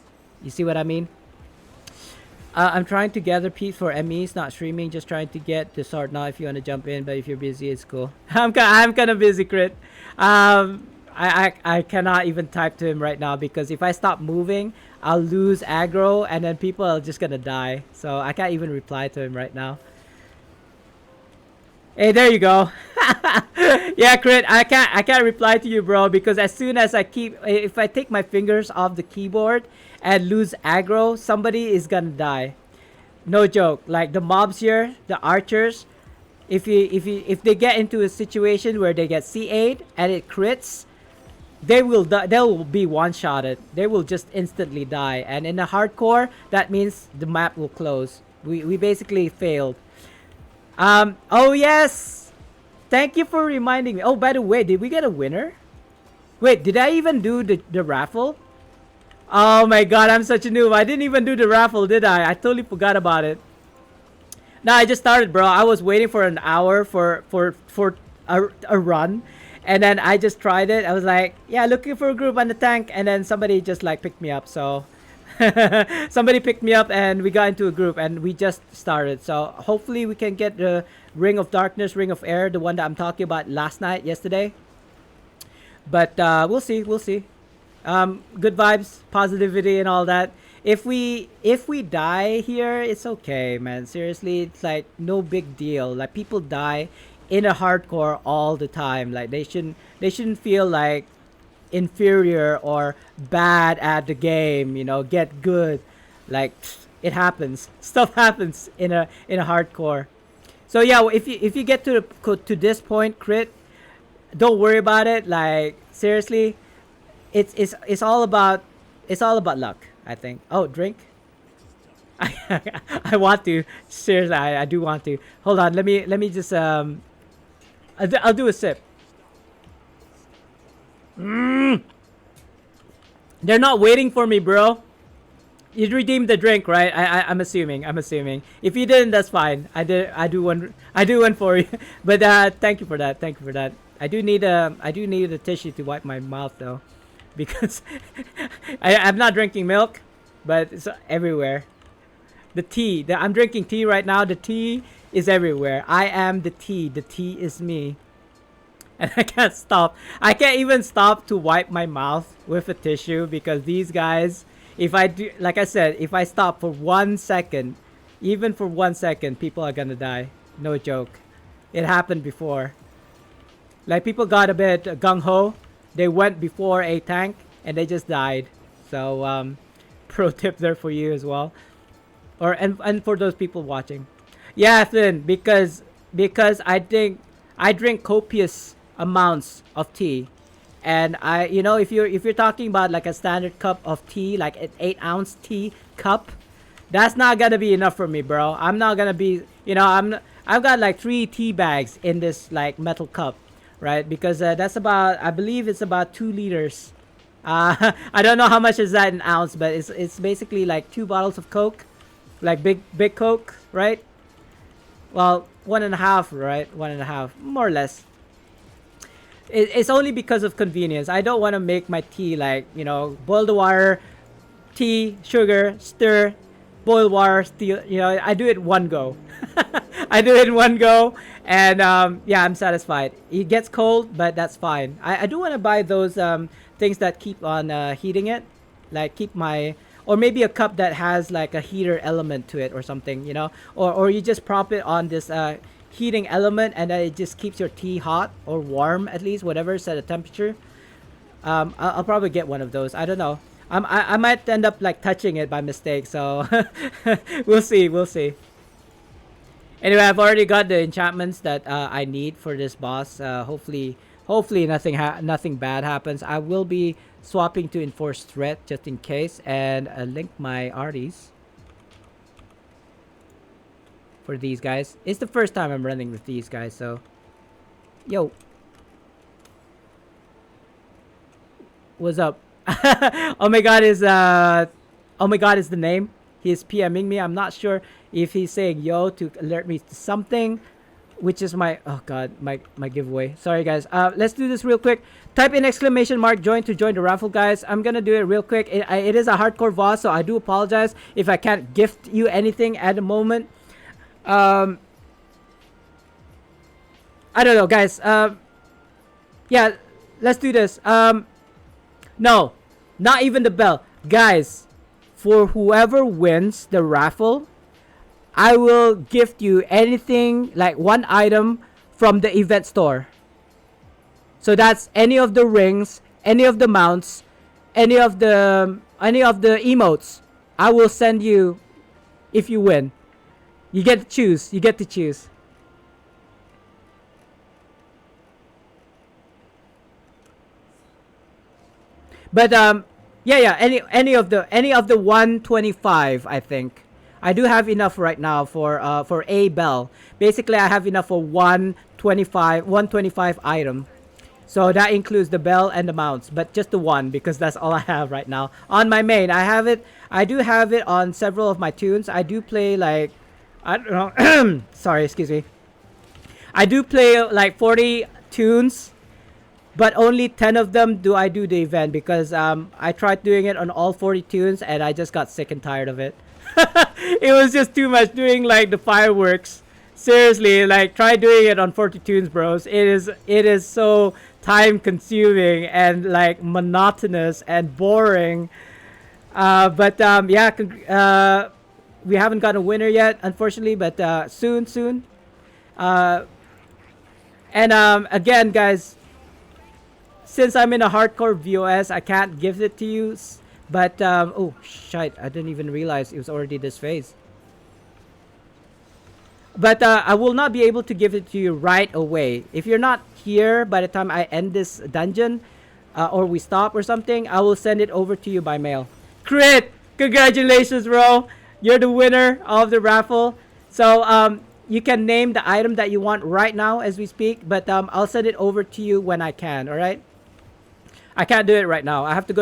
You see what I mean? I'm trying to gather Pete for MEs, not streaming, just trying to get the sort now if you want to jump in, but if you're busy, it's cool. I'm kind of busy, Crit. I cannot even type to him right now because if I stop moving, I'll lose aggro and then people are just gonna die. So I can't even reply to him right now. Hey, there you go. Yeah, Crit, I can't reply to you, bro, because as soon as if I take my fingers off the keyboard and lose aggro, somebody is gonna die. No joke. Like the mobs here, the archers, if they get into a situation where they get C8 and it crits, they will die. They'll be one-shotted. They will just instantly die. And in the hardcore, that means the map will close. We basically failed. Oh yes, thank you for reminding me. Oh, by the way, did we get a winner? Wait, did I even do the raffle? Oh my god, I'm such a noob. I didn't even do the raffle, did I? I totally forgot about it. No, I just started, bro. I was waiting for an hour for a run, and then I just tried it. I was like, yeah, looking for a group on the tank, and then somebody just like picked me up. So somebody picked me up and we got into a group and we just started. So hopefully we can get the Ring of Darkness, Ring of Air, the one that I'm talking about yesterday. But we'll see. Good vibes, positivity, and all that. if we die here, it's okay, man. Seriously, it's like no big deal. Like people die in a hardcore all the time. Like they shouldn't feel like inferior or bad at the game. Get good. Like it happens. Stuff happens in a hardcore. So yeah, if you get to this point, crit, don't worry about it. Like seriously, it's all about luck. I think. Oh, drink. I want to. Seriously, I do want to. Hold on. Let me just I'll do a sip. They're not waiting for me, bro. You redeemed the drink, right? I'm assuming. I'm assuming. If you didn't, that's fine. I did. I do one. I do one for you. But thank you for that. Thank you for that. I do need a tissue to wipe my mouth though, because I'm not drinking milk, but it's everywhere. The tea. I'm drinking tea right now. The tea is everywhere. I am the tea. The tea is me. And I can't stop. I can't even stop to wipe my mouth with a tissue because these guys, if I do, like I said, if I stop for 1 second, even for 1 second, people are gonna die. No joke. It happened before. Like people got a bit gung-ho. They went before a tank and they just died. So, pro tip there for you as well. And for those people watching. Yeah, Flynn, because I drink copious amounts of tea, and if you're talking about like a standard cup of tea, like an 8-ounce tea cup, that's not gonna be enough for me, bro. I'm not gonna be, I've got like 3 tea bags in this like metal cup, right? Because that's about, I believe it's about 2 liters. I don't know how much is that in ounce, but it's basically like 2 bottles of Coke, like big Coke, right? Well, 1.5, right? 1.5, more or less. It's only because of convenience. I don't want to make my tea like, boil the water, tea, sugar, stir, boil water, steal. I do it one go. I do it in one go, and yeah, I'm satisfied. It gets cold, but that's fine. I do want to buy those things that keep on heating it, like or maybe a cup that has like a heater element to it or something, or you just prop it on this heating element and then it just keeps your tea hot or warm, at least whatever set a temperature. I'll probably get one of those. I don't know. I might end up like touching it by mistake, so we'll see. Anyway, I've already got the enchantments that I need for this boss. Hopefully nothing bad happens. I will be swapping to enforced threat just in case, and link my arties for these guys. It's the first time I'm running with these guys, so yo, what's up? Oh my god is the name. He's PMing me. I'm not sure if he's saying yo to alert me to something, which is my, oh god, my giveaway. Sorry guys. Let's do this real quick. Type in !join to join the raffle, guys. I'm gonna do it real quick. It is a hardcore boss, so I do apologize if I can't gift you anything at the moment. I don't know, guys. Yeah, let's do this. No, not even the bell, guys. For whoever wins the raffle, I will gift you anything, like 1 item from the event store. So that's any of the rings, any of the mounts, any of the emotes. I will send you if you win. You get to choose. You get to choose. But yeah. Any of the 125, I think. I do have enough right now for a bell. Basically, I have enough for 125 item. So that includes the bell and the mounts, but just the one because that's all I have right now on my main. I do have it on several of my tunes. I do play like, I don't know. Sorry, excuse me. I do play like 40 tunes, but only 10 of them do I do the event because I tried doing it on all 40 tunes and I just got sick and tired of it. It was just too much doing like the fireworks. Seriously, like try doing it on 40 tunes, bros. It is so time consuming and like monotonous and boring. But yeah, we haven't got a winner yet, unfortunately. But soon, soon. Uh, and again, guys, since I'm in a hardcore VOS, I can't give it to you. But oh shit, I didn't even realize it was already this phase. But I will not be able to give it to you right away. If you're not here by the time I end this dungeon, or we stop or something, I will send it over to you by mail. Crit! Congratulations, bro! You're the winner of the raffle. So you can name the item that you want right now as we speak, but I'll send it over to you when I can. All right? I can't do it right now. I gotta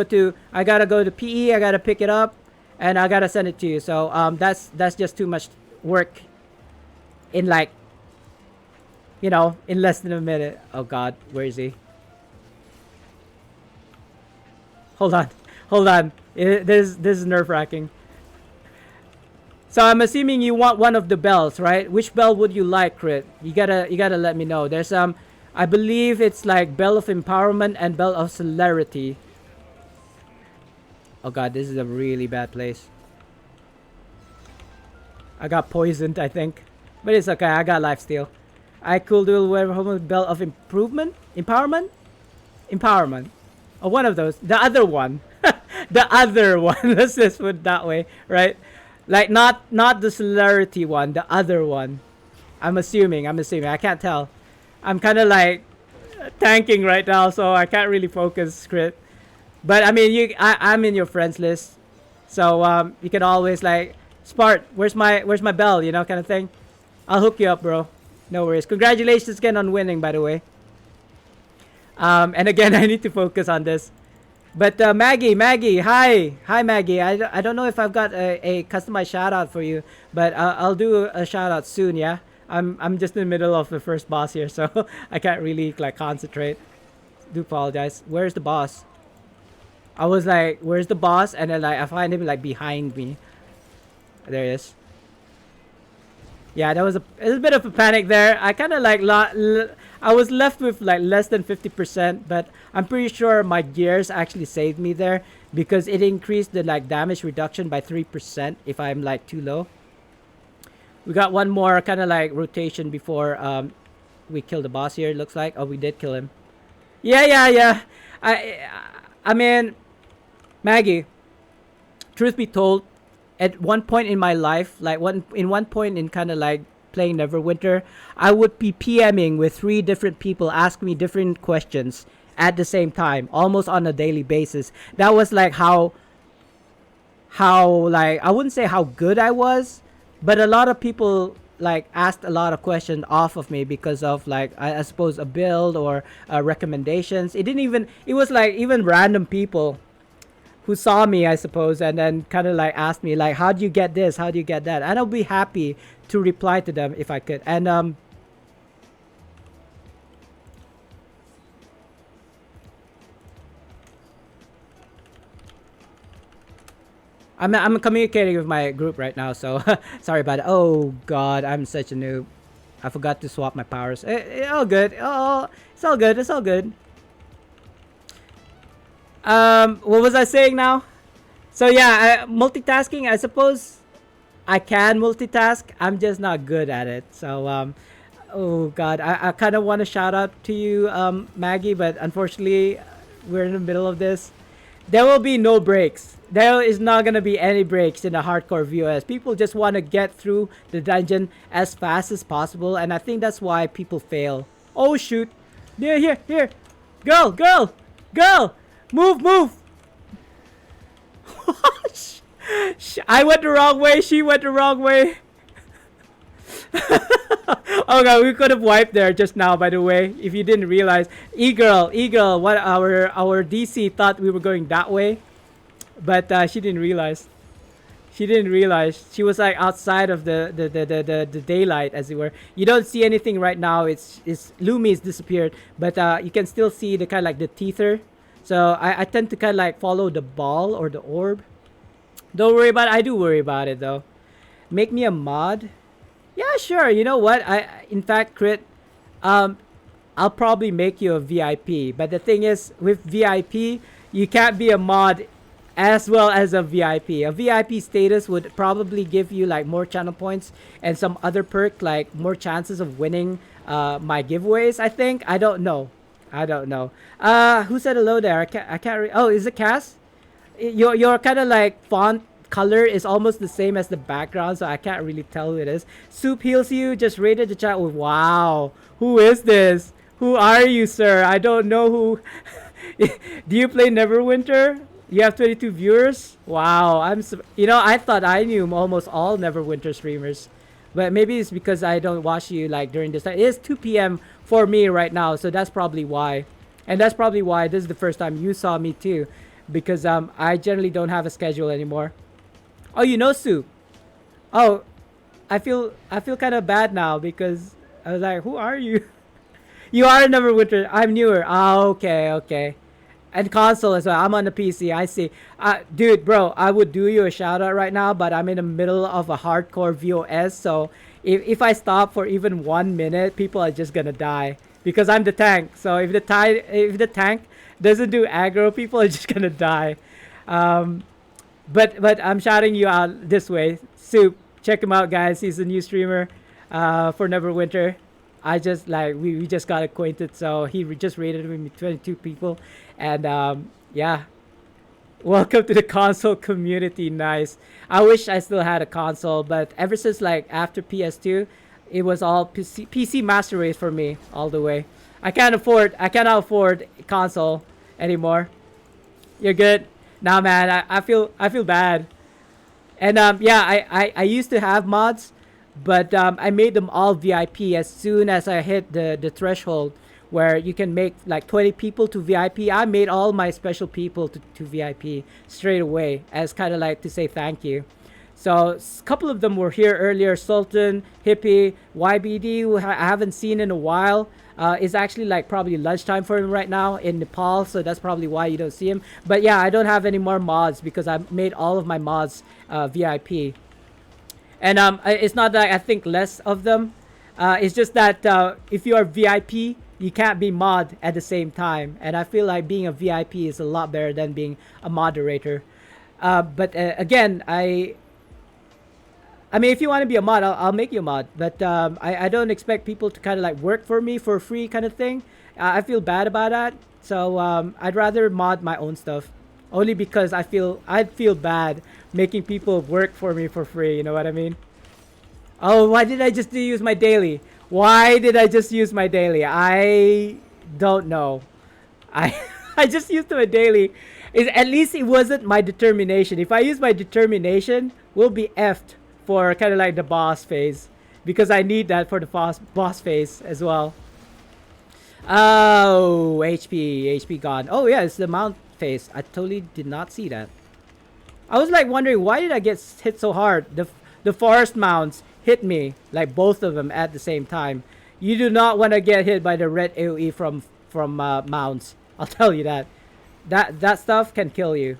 go to PE. I gotta pick it up, and I gotta send it to you. So that's just too much work. In like, in less than a minute. Oh God, where is he? Hold on. This is nerve wracking. So I'm assuming you want one of the bells, right? Which bell would you like, Crit? You gotta let me know. There's I believe it's like Bell of Empowerment and Bell of Celerity. Oh God, this is a really bad place. I got poisoned, I think. But it's okay, I got lifesteal. I could do whatever Bell of Empowerment? Empowerment. Oh, one of those. The other one. The other one. Let's just put it that way, right? Like not the celerity one, the other one. I'm assuming. I can't tell. I'm kind of like tanking right now, so I can't really focus, Crit. But I mean, I'm in your friends list, so you can always like, Spart, where's my bell, kind of thing. I'll hook you up, bro. No worries. Congratulations again on winning, by the way. And again, I need to focus on this. But Maggie, hi Maggie. I don't know if I've got a customized shout out for you, but I'll do a shout out soon. Yeah, I'm just in the middle of the first boss here, so I can't really like concentrate. Do apologize. Where's the boss? I was like, where's the boss? And then like I find him like behind me. There he is. Yeah, that was a bit of a panic there. I kind of like I was left with like less than 50%, but I'm pretty sure my gears actually saved me there because it increased the like damage reduction by 3% if I'm like too low. We got one more kind of like rotation before we kill the boss here. It looks like. Oh, we did kill him. Yeah. I mean, Maggie, truth be told, at one point in my life, like one point in kind of like playing Neverwinter, I would be PMing with 3 different people asking me different questions at the same time, almost on a daily basis. That was like how like, I wouldn't say how good I was, but a lot of people like asked a lot of questions off of me because of like I suppose a build or recommendations. It was like even random people who saw me, I suppose, and then kind of like asked me like, how do you get this, how do you get that, and I'll be happy to reply to them if I could. And I'm communicating with my group right now, so sorry about it. Oh God, I'm such a noob. I forgot to swap my powers. All good. Oh, it's all good. It's all good. What was I saying now? So yeah, multitasking, I suppose I can multitask. I'm just not good at it. So oh God, I kind of want to shout out to you, Maggie, but unfortunately we're in the middle of this. There will be no breaks. There is not going to be any breaks in a hardcore VOS. People just want to get through the dungeon as fast as possible, and I think that's why people fail. Oh shoot. Here. Girl. Move. I went the wrong way. She went the wrong way. Oh God, we could have wiped there just now, by the way, if you didn't realize. E-girl, what our DC thought we were going that way, but she didn't realize. She was like outside of the daylight, as it were. You don't see anything right now. It's Lumi's disappeared, but you can still see the kind of like the teether. So I tend to kind of like follow the ball or the orb. Don't worry about it. I do worry about it though. Make me a mod. Yeah, sure. You know what? In fact, Crit, I'll probably make you a VIP. But the thing is, with VIP, you can't be a mod as well as a VIP. A VIP status would probably give you like more channel points and some other perk like more chances of winning my giveaways. I think I don't know. I don't know. Who said hello there? I can't. Oh, is it Cass? Your kind of like font color is almost the same as the background, so I can't really tell who it is. Soup heals you. Just rated the chat with wow. Who is this? Who are you, sir? I don't know who. Do you play Neverwinter? You have 22 viewers. Wow, I thought I knew almost all Neverwinter streamers, but maybe it's because I don't watch you like during this time. It is 2 p.m. for me right now, so that's probably why. And that's probably why this is the first time you saw me too, because I generally don't have a schedule anymore. Oh, you know Soup. Oh, I feel kind of bad now because I was like, who are you? You are Neverwinter. I'm newer. Oh, okay. And console as well. I'm on the PC. I see. Dude, bro, I would do you a shout out right now, but I'm in the middle of a hardcore VOS. So if I stop for even 1 minute, people are just gonna die because I'm the tank. So if the tank doesn't do aggro, people are just gonna die. But I'm shouting you out this way. Soup, check him out, guys. He's a new streamer for Neverwinter. I just like we just got acquainted, so he just rated me 22 people, and yeah, welcome to the console community. Nice. I wish I still had a console, but ever since like after PS2, it was all PC Master Race for me all the way. I cannot afford console anymore. You're good. Nah, man, I feel bad, and yeah, I used to have mods. But I made them all VIP as soon as I hit the threshold where you can make like 20 people to VIP. I made all my special people to VIP straight away as kind of like to say thank you. So a couple of them were here earlier. Sultan, Hippie, YBD, who I haven't seen in a while. It's actually like probably lunchtime for him right now in Nepal, so that's probably why you don't see him. But yeah, I don't have any more mods because I made all of my mods VIP. And it's not that I think less of them. It's just that if you are VIP, you can't be mod at the same time. And I feel like being a VIP is a lot better than being a moderator. But again, I mean, if you want to be a mod, I'll make you a mod. But I don't expect people to kind of like work for me for free kind of thing. I feel bad about that. So I'd rather mod my own stuff. Only because I'd feel bad making people work for me for free. You know what I mean? Oh, why did I just use my daily? Why did I just use my daily? I don't know. I just used my daily. At least it wasn't my determination. If I use my determination, we'll be effed for kind of like the boss phase, because I need that for the boss phase as well. Oh, HP gone. Oh yeah, it's the mount phase. I totally did not see that. I was like wondering, why did I get hit so hard? The forest mounts hit me, like both of them at the same time. You do not want to get hit by the red AoE from mounts. I'll tell you that. That stuff can kill you.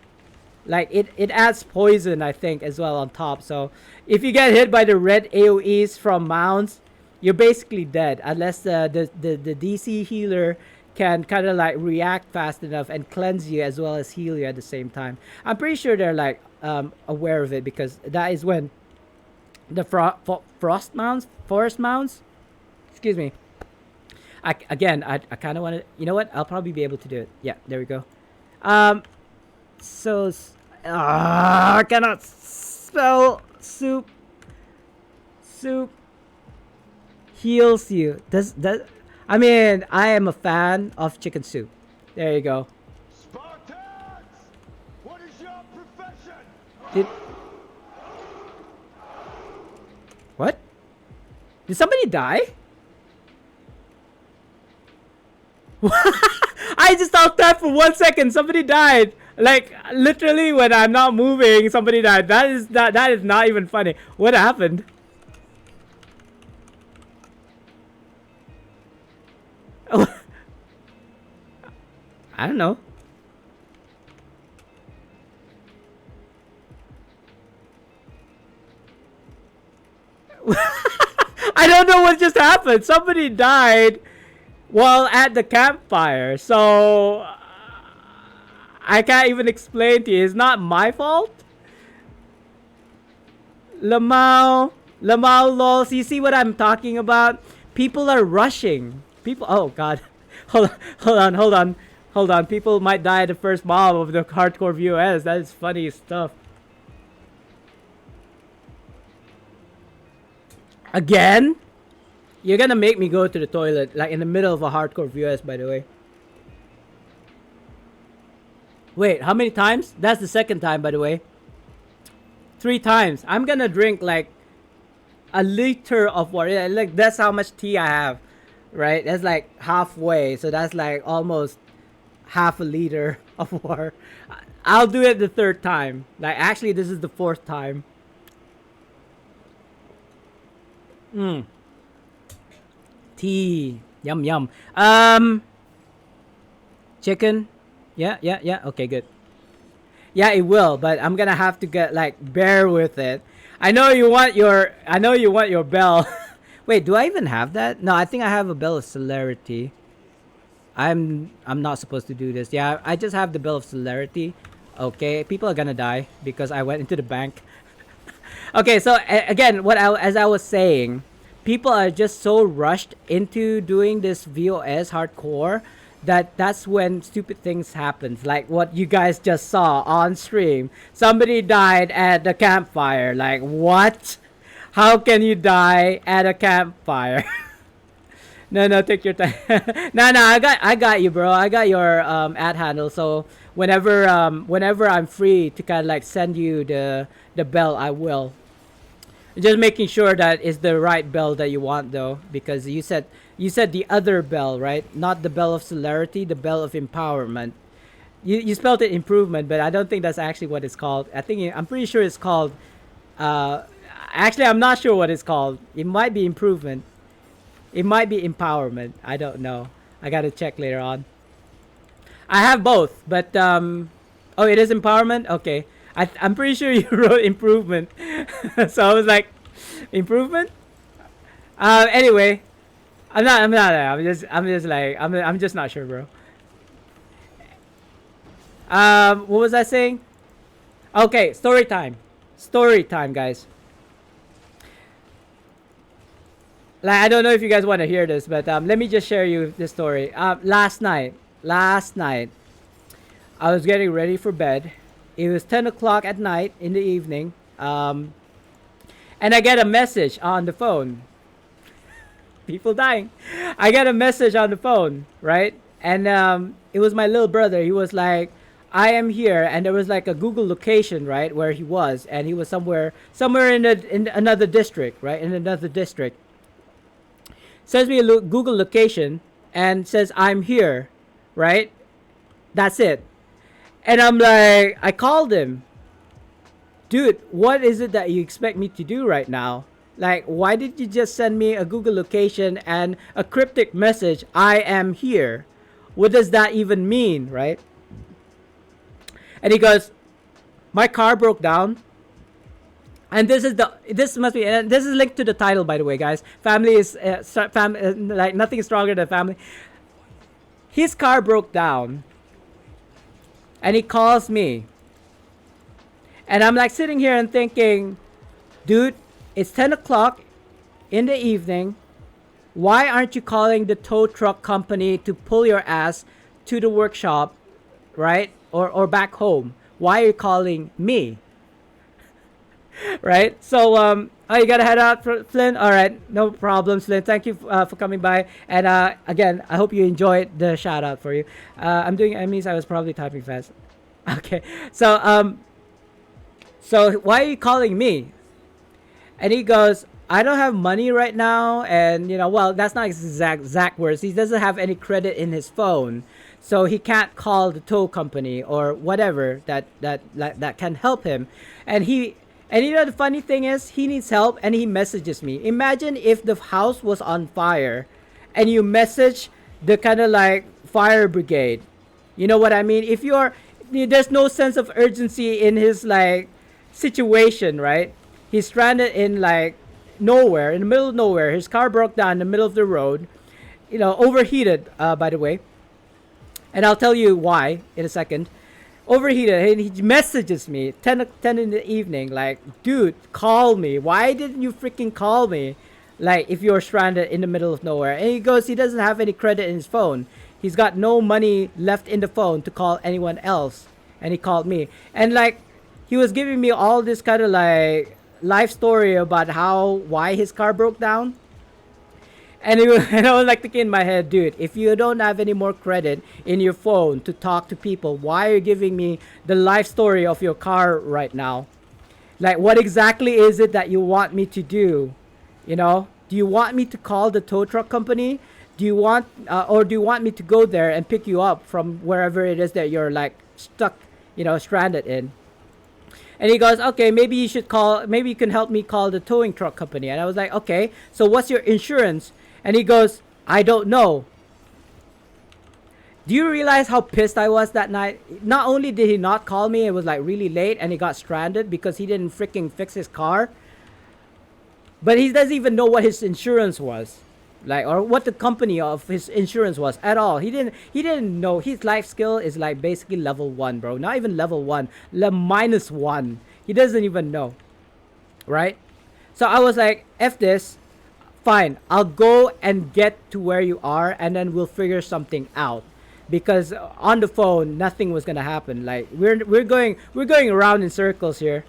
Like it adds poison, I think, as well on top. So if you get hit by the red AoEs from mounts, you're basically dead unless the DC healer can kind of like react fast enough and cleanse you as well as heal you at the same time. I'm pretty sure they're like aware of it, because that is when the forest mounts, excuse me. I kind of want to, you know what? I'll probably be able to do it. Yeah, there we go. So I cannot spell soup. Soup heals you. I mean, I am a fan of chicken soup. There you go. Spartans! What is your profession? What? Did somebody die? I just thought that for 1 second. Somebody died. Like literally, when I'm not moving, somebody died. That is not even funny. What happened? I don't know. I don't know what just happened. Somebody died while at the campfire. So I can't even explain to you. It's not my fault. Lamau, lols. You see what I'm talking about? People are rushing. People. Oh God. Hold on. People might die at the first bomb of the hardcore VOS. That is funny stuff. Again? You're gonna make me go to the toilet, like in the middle of a hardcore VOS, by the way. Wait, how many times? That's the second time, by the way. 3 times. I'm gonna drink like a liter of water. Yeah, like that's how much tea I have, right? That's like halfway. So that's like almost half a liter of water. I'll do it the 3rd time. Like actually, this is the 4th time. Tea. Yum yum. Chicken. Yeah. Okay, good. Yeah, it will, but I'm gonna have to get like bear with it. I know you want your bell. Wait, do I even have that? No, I think I have a bell of celerity. I'm not supposed to do this. Yeah, I just have the bell of celerity. Okay, people are gonna die because I went into the bank. Okay, so again, as I was saying, people are just so rushed into doing this VOS hardcore that's when stupid things happen, like what you guys just saw on stream. Somebody died at the campfire. Like, what? How can you die at a campfire? No, take your time. No, I got you, bro. I got your ad handle. So whenever I'm free to kind of like send you the bell, I will. Just making sure that it's the right bell that you want, though, because you said the other bell, right? Not the bell of celerity, the bell of empowerment. You spelled it improvement, but I don't think that's actually what it's called. I'm pretty sure it's called. Actually, I'm not sure what it's called. It might be improvement. It might be empowerment. I don't know. I gotta check later on. I have both, but oh, it is empowerment. Okay. I'm pretty sure you wrote improvement. So I was like, improvement? Anyway, I'm just not sure, bro. What was I saying? Okay, story time, guys. Like, I don't know if you guys want to hear this, but let me just share you this story. Last night, I was getting ready for bed. It was 10 o'clock at night in the evening. And I get a message on the phone. People dying. I get a message on the phone, right? And it was my little brother. He was like, I am here. And there was like a Google location, right, where he was. And he was somewhere in another district, right? In another district. Sends me a Google location and says, I'm here, right? That's it. And I'm like, I called him. Dude, what is it that you expect me to do right now? Like, why did you just send me a Google location and a cryptic message, I am here? What does that even mean, right? And he goes, my car broke down. And this is linked to the title, by the way, guys. Family is, like, nothing is stronger than family. His car broke down. And he calls me. And I'm like sitting here and thinking, dude, it's 10 o'clock in the evening. Why aren't you calling the tow truck company to pull your ass to the workshop, right? Or back home? Why are you calling me? Right? So, oh, you gotta head out, Flynn? All right, no problem, Flynn. Thank you for coming by. And again, I hope you enjoyed the shout out for you. I'm doing Emmys. I was probably typing fast. Okay, so why are you calling me? And he goes, I don't have money right now, and well, that's not exact words. He doesn't have any credit in his phone, so he can't call the tow company or whatever that can help him. And the funny thing is, he needs help, and he messages me. Imagine if the house was on fire, and you message the kind of like fire brigade. You know what I mean? There's no sense of urgency in his like situation, right? He's stranded in like nowhere, in the middle of nowhere. His car broke down in the middle of the road, overheated, by the way. And I'll tell you why in a second. overheated, and he messages me 10 in the evening like, dude, call me. Why didn't you freaking call me? Like, if you're stranded in the middle of nowhere. And he goes, he doesn't have any credit in his phone. He's got no money left in the phone to call anyone else. And he called me. And like, he was giving me all this kind of like life story about why his car broke down. And, and I was like thinking in my head, dude, if you don't have any more credit in your phone to talk to people, why are you giving me the life story of your car right now? Like, what exactly is it that you want me to do? You know, do you want me to call the tow truck company? Do you want, or do you want me to go there and pick you up from wherever it is that you're like stuck, stranded in? And he goes, okay, maybe you can help me call the towing truck company. And I was like, okay, so what's your insurance? And he goes, I don't know. Do you realize how pissed I was that night? Not only did he not call me, it was like really late and he got stranded because he didn't freaking fix his car. But he doesn't even know what his insurance was. Like, or what the company of his insurance was at all. He didn't know. His life skill is like basically level 1, bro. Not even level 1, -1. He doesn't even know. Right? So I was like, F this. Fine, I'll go and get to where you are and then we'll figure something out. Because on the phone, nothing was gonna happen. Like, we're going around in circles here.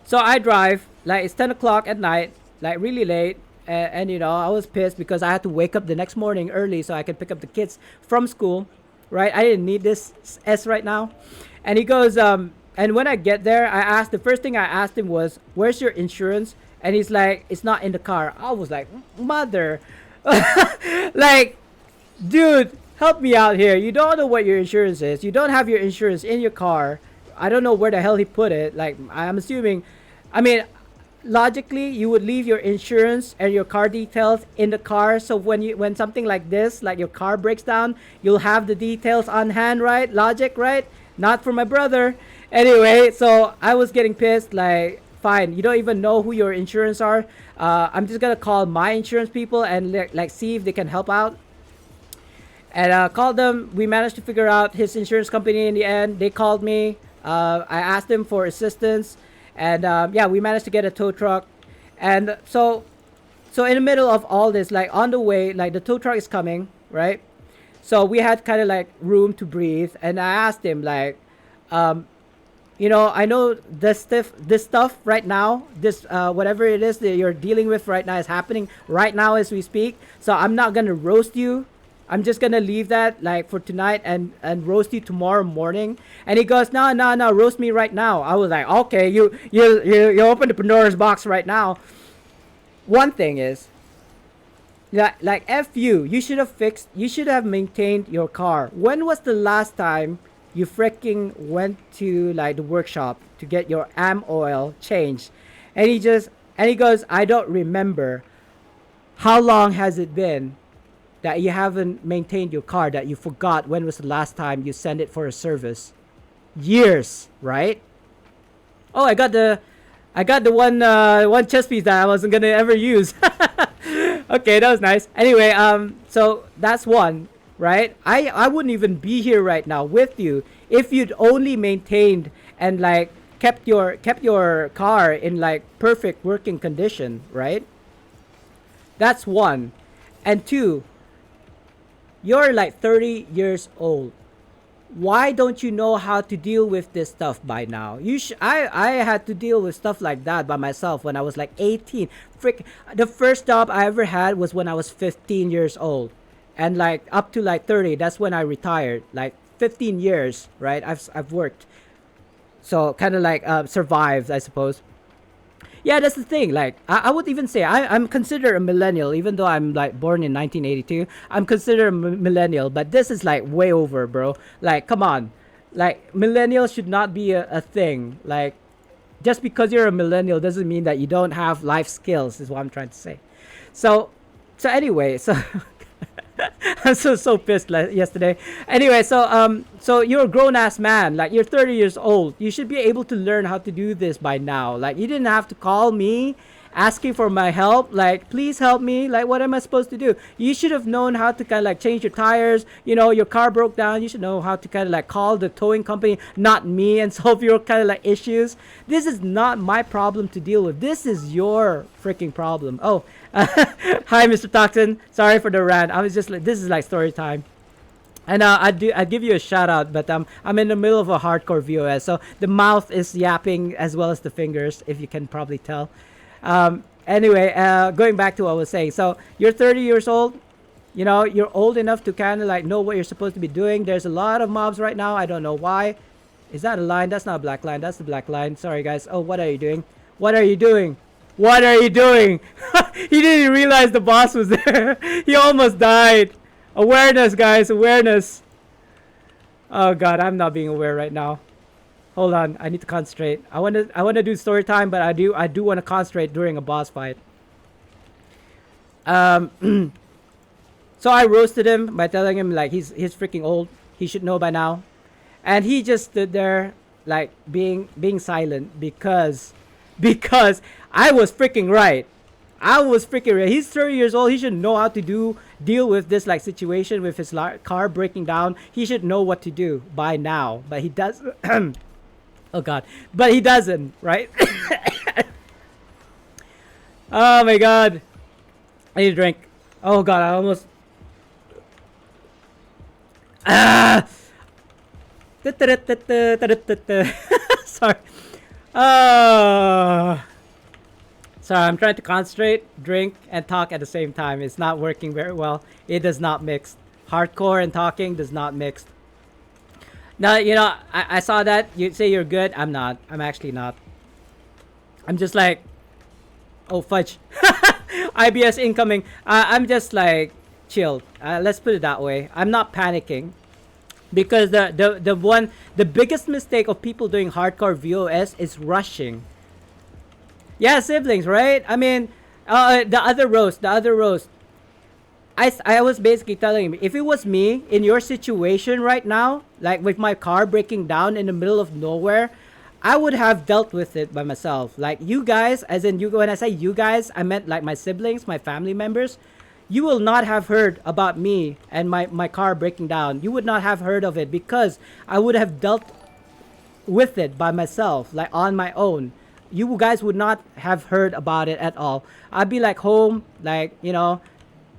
So I drive, like, it's 10 o'clock at night, like really late. And I was pissed because I had to wake up the next morning early so I could pick up the kids from school, right? I didn't need this S right now. And he goes, and when I get there, the first thing I asked him was, where's your insurance? And he's like, it's not in the car. I was like, mother. Like, dude, help me out here. You don't know what your insurance is. You don't have your insurance in your car. I don't know where the hell he put it. Like, I'm assuming, logically, you would leave your insurance and your car details in the car. So when something like this, like your car breaks down, you'll have the details on hand, right? Logic, right? Not for my brother. Anyway, so I was getting pissed, like, fine, you don't even know who your insurance are. I'm just gonna call my insurance people and like see if they can help out. And called them. We managed to figure out his insurance company in the end. They called me. I asked them for assistance, and yeah, we managed to get a tow truck. And so in the middle of all this, like on the way, like the tow truck is coming, right? So we had kind of like room to breathe, and I asked him like, I know this stuff right now, this whatever it is that you're dealing with right now is happening right now as we speak. So I'm not gonna roast you. I'm just gonna leave that like for tonight and roast you tomorrow morning. And he goes, no, roast me right now. I was like, okay, you open the Pandora's box right now. One thing is, like F you should have maintained your car. When was the last time you freaking went to like the workshop to get your AM oil changed? And he goes, I don't remember. How long has it been that you haven't maintained your car, that you forgot when was the last time you sent it for a service? Years, right? Oh, I got the one chest piece that I wasn't gonna ever use. Okay, that was nice. Anyway, so that's one. Right? I wouldn't even be here right now with you if you'd only maintained and like kept your car in like perfect working condition, right? That's one. And two, you're like 30 years old. Why don't you know how to deal with this stuff by now? I had to deal with stuff like that by myself when I was like 18. The first job I ever had was when I was 15 years old. And like up to like 30, that's when I retired. Like 15 years, right? I've worked. So kind of like survived, I suppose. Yeah, that's the thing. Like I would even say I'm considered a millennial, even though I'm like born in 1982. I'm considered a millennial, but this is like way over, bro. Like, come on. Like, millennials should not be a thing. Like, just because you're a millennial doesn't mean that you don't have life skills, is what I'm trying to say. So anyway, so I'm so pissed yesterday. Anyway, so you're a grown ass man. Like, you're 30 years old. You should be able to learn how to do this by now. Like, you didn't have to call me asking for my help, like, please help me, like, what am I supposed to do? You should have known how to kind of like change your tires. Your car broke down, you should know how to kind of like call the towing company, not me, and solve your kind of like issues. This is not my problem to deal with. This is your freaking problem. Oh, hi, Mr. Toxin, sorry for the rant. I was just like, this is like story time. And I'd give you a shout out, but I'm in the middle of a hardcore VOS, so the mouth is yapping as well as the fingers, if you can probably tell. Anyway, going back to what I was saying. So you're 30 years old. You're old enough to kind of like know what you're supposed to be doing. There's a lot of mobs right now. I don't know why. Is that a line? That's not a black line. That's the black line. Sorry, guys. Oh, what are you doing? What are you doing? What are you doing? He didn't realize the boss was there. He almost died. Awareness, guys. Awareness. Oh god, I'm not being aware right now. Hold on, I need to concentrate. I want to do story time, but I do want to concentrate during a boss fight. So I roasted him by telling him like he's freaking old. He should know by now. And he just stood there like being silent because I was freaking right. I was freaking right. He's 30 years old. He should know how to deal with this like situation with his car breaking down. He should know what to do by now, but he does. Oh god, but he doesn't, right? Oh my god, I need a drink. Oh god, I almost. Sorry. Sorry, I'm trying to concentrate, drink, and talk at the same time. It's not working very well. It does not mix. Hardcore and talking does not mix. Now, I saw that. You say you're good. I'm not. I'm actually not. I'm just like, oh, fudge. IBS incoming. I'm just like, chill. Let's put it that way. I'm not panicking. Because the biggest mistake of people doing hardcore VOS is rushing. Yeah, siblings, right? I mean, the other roast. I was basically telling him, if it was me in your situation right now, like with my car breaking down in the middle of nowhere, I would have dealt with it by myself. Like you guys, as in you, when I say you guys, I meant like my siblings, my family members. You will not have heard about me and my car breaking down. You would not have heard of it because I would have dealt with it by myself, like on my own. You guys would not have heard about it at all. I'd be like home, like,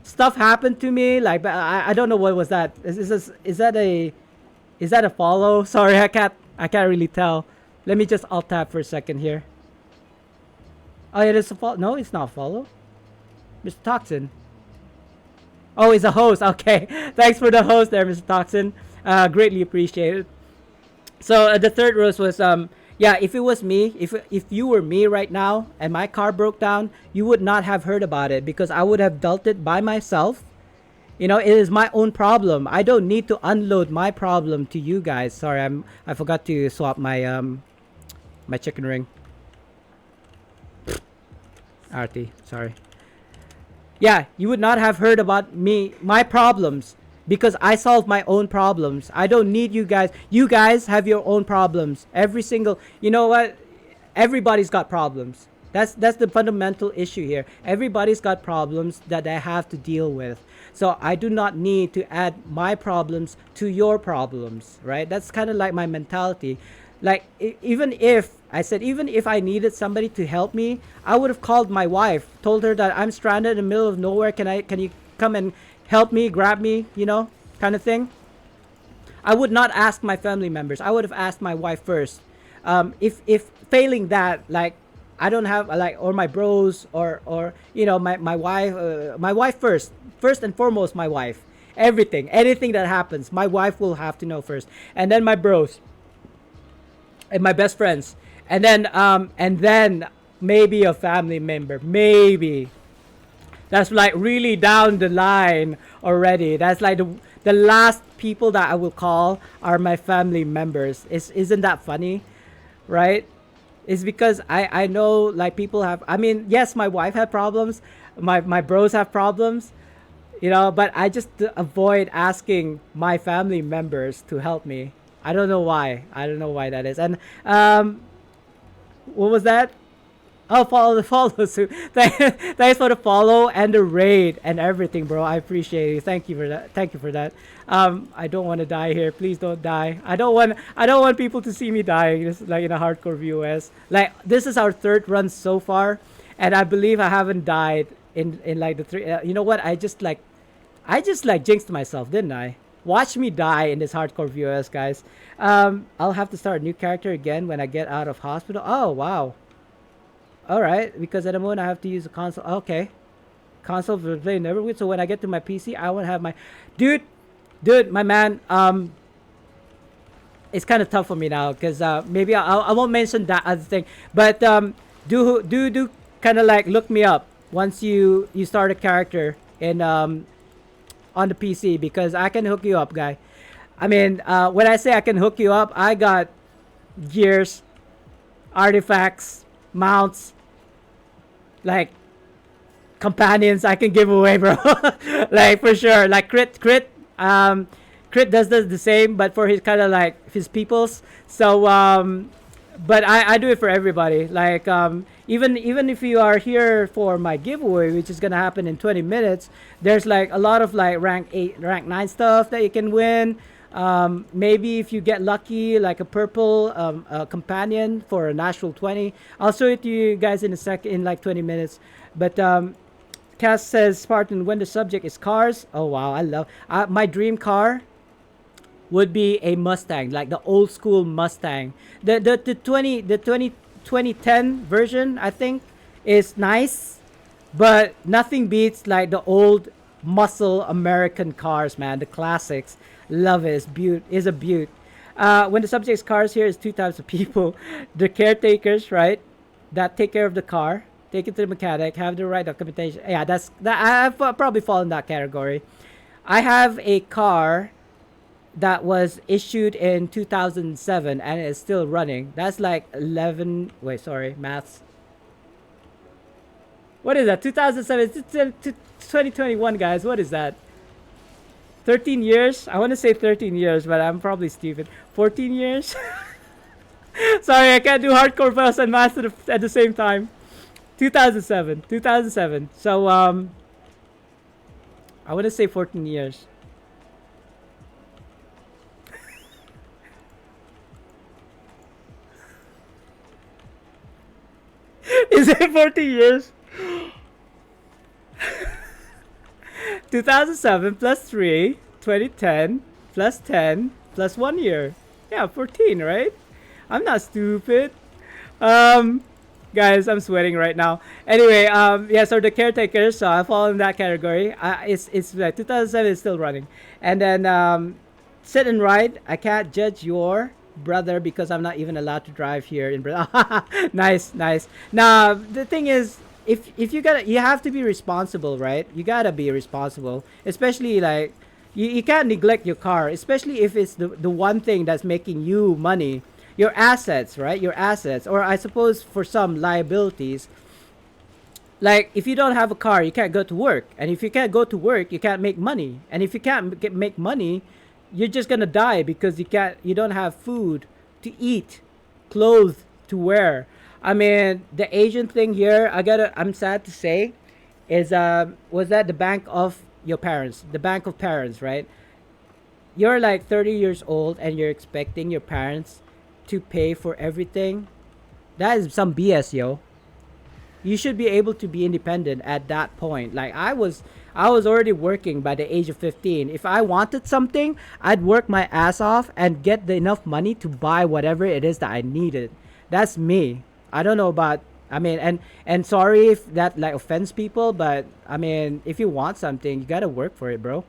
stuff happened to me. Like, but I don't know what was that. Is that a follow? Sorry, I can't really tell. Let me just alt tab for a second here. Oh, it is a follow. No, it's not a follow. Mr. Toxin. Oh, it's a host. Okay, thanks for the host there, Mr. Toxin. Greatly appreciated. So the third roast was yeah, if it was me, if you were me right now and my car broke down, you would not have heard about it because I would have dealt it by myself. It is my own problem. I don't need to unload my problem to you guys. Sorry, I forgot to swap my my chicken ring. Artie, sorry. Yeah, you would not have heard about my problems. Because I solve my own problems. I don't need you guys. You guys have your own problems. Every single, you know what? Everybody's got problems. That's the fundamental issue here. Everybody's got problems that they have to deal with. So I do not need to add my problems to your problems, right? That's kind of like my mentality. Like even if I needed somebody to help me, I would have called my wife, told her that I'm stranded in the middle of nowhere. Can you come and help me, grab me, kind of thing. I would not ask my family members. I would have asked my wife first. If failing that, like I don't have or my bros or my wife first and foremost, my wife. Anything that happens, my wife will have to know first, and then my bros and my best friends, and then maybe a family member, maybe. That's like really down the line already. That's like the last people that I will call are my family members. Isn't that funny? Right? It's because I know like people have, I mean, yes, my wife had problems. My bros have problems. But I just avoid asking my family members to help me. I don't know why. I don't know why that is. And what was that? Oh, follow the follow suit. Thanks for the follow and the raid and everything, bro. I appreciate it. Thank you for that. Thank you for that. I don't want to die here. Please don't die. I don't want people to see me dying. This is like in a hardcore VOS. Like this is our third run so far, and I believe I haven't died in like the three. You know what? I just like jinxed myself, didn't I? Watch me die in this hardcore VOS, guys. I'll have to start a new character again when I get out of hospital. Oh wow. All right, because at the moment I have to use a console. Okay, console for playing Neverwinter. So when I get to my PC, I won't have my, dude, my man. It's kind of tough for me now because maybe I won't mention that other thing, but do kind of like look me up once you start a character in on the PC because I can hook you up, guy. I mean, when I say I can hook you up, I got gears, artifacts, mounts, like companions I can give away, bro. Like for sure. Like crit does the same, but for his kind of like his peoples. So but I do it for everybody. Like even if you are here for my giveaway, which is gonna happen in 20 minutes, there's like a lot of like rank 8, rank 9 stuff that you can win. Maybe if you get lucky, like a purple companion for a natural 20. I'll show it to you guys in a second, in like 20 minutes. But Cass says, Spartan, when the subject is cars. Oh wow, I love my dream car would be a Mustang, like the old school Mustang. The 2010 version, I think, is nice, but nothing beats like the old muscle American cars, man. The classics. Love it. It's a beaut. When the subject's cars, here is two types of people. The caretakers, right? That take care of the car, take it to the mechanic, have the right documentation. Yeah, I've probably fall in that category. I have a car that was issued in 2007 and it's still running. That's like 11. Wait, sorry, maths. What is that? 2007 to 2021, guys. What is that? 13 years? I want to say 13 years, but I'm probably stupid. 14 years? Sorry, I can't do hardcore first and math at the same time. 2007. So, I want to say 14 years. Is it 14 years? 2007 plus 3, 2010 plus 10 plus 1 year. Yeah, 14, right? I'm not stupid. Guys, I'm sweating right now. Anyway, yeah, so the caretakers, so I fall in that category. It's like 2007 is still running. And then sit and ride. I can't judge your brother because I'm not even allowed to drive here in Brazil. Nice. Now, the thing is, if you have to be responsible, right? You gotta be responsible, especially like you can't neglect your car, especially if it's the one thing that's making you money, your assets, right? Your assets, or I suppose for some liabilities. Like if you don't have a car, you can't go to work, and if you can't go to work, you can't make money, and if you can't make money, you're just gonna die because you don't have food to eat, clothes to wear. I mean, the Asian thing here, I'm sad to say, is was that the bank of your parents, the bank of parents, right? You're like 30 years old and you're expecting your parents to pay for everything. That is some BS, yo. You should be able to be independent at that point. Like I was already working by the age of 15. If I wanted something, I'd work my ass off and get enough money to buy whatever it is that I needed. That's me. I don't know about, I mean, and sorry if that like offends people, but I mean, if you want something, you gotta work for it, bro.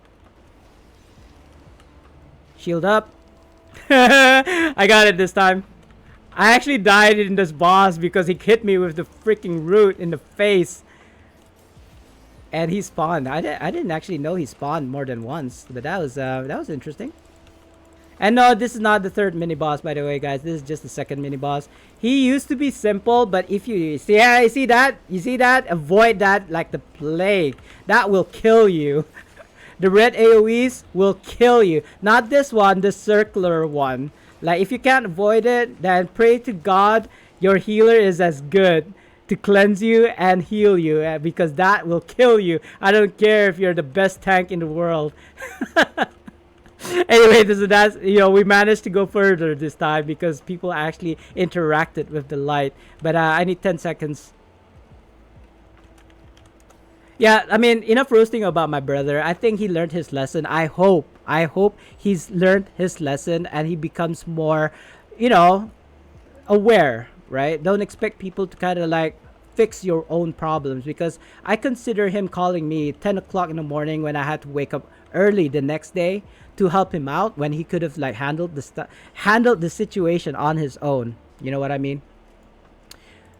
Shield up. I got it this time. I actually died in this boss because he hit me with the freaking root in the face. And he spawned. I didn't actually know he spawned more than once, but that was interesting. And no, this is not the third mini boss, by the way, guys. This is just the second mini boss. He used to be simple, but if you see, yeah, you see that, avoid that like the plague. That will kill you. The red AoEs will kill you. Not this one, the circular one. Like if you can't avoid it, then pray to God your healer is as good. to cleanse you and heal you, because that will kill you. I don't care if you're the best tank in the world. Anyway, that's we managed to go further this time because people actually interacted with the light. But I need 10 seconds. Yeah, I mean, enough roasting about my brother. I think he learned his lesson. I hope he's learned his lesson and he becomes more, aware, right? Don't expect people to kind of like fix your own problems, because I consider him calling me 10 o'clock in the morning when I had to wake up early the next day to help him out when he could have like handled the situation on his own. You know what I mean?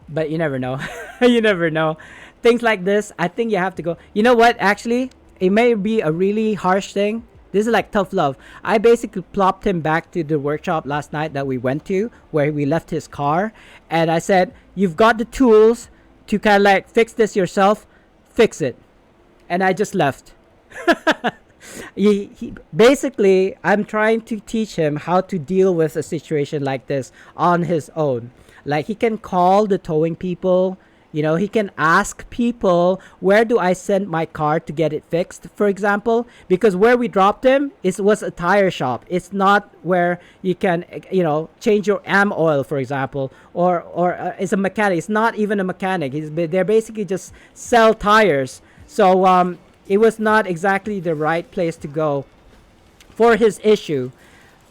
But you never know. You never know. Things like this, I think you have to go. You know what? Actually, it may be a really harsh thing. This is like tough love. I basically plopped him back to the workshop last night that we went to, where we left his car. And I said, you've got the tools to kind of like fix this yourself. Fix it. And I just left. he basically, I'm trying to teach him how to deal with a situation like this on his own. Like, he can call the towing people. He can ask people, where do I send my car to get it fixed, for example? Because where we dropped him was a tire shop. It's not where you can, change your AM oil, for example, or it's a mechanic. It's not even a mechanic. They're basically just sell tires. So it was not exactly the right place to go for his issue.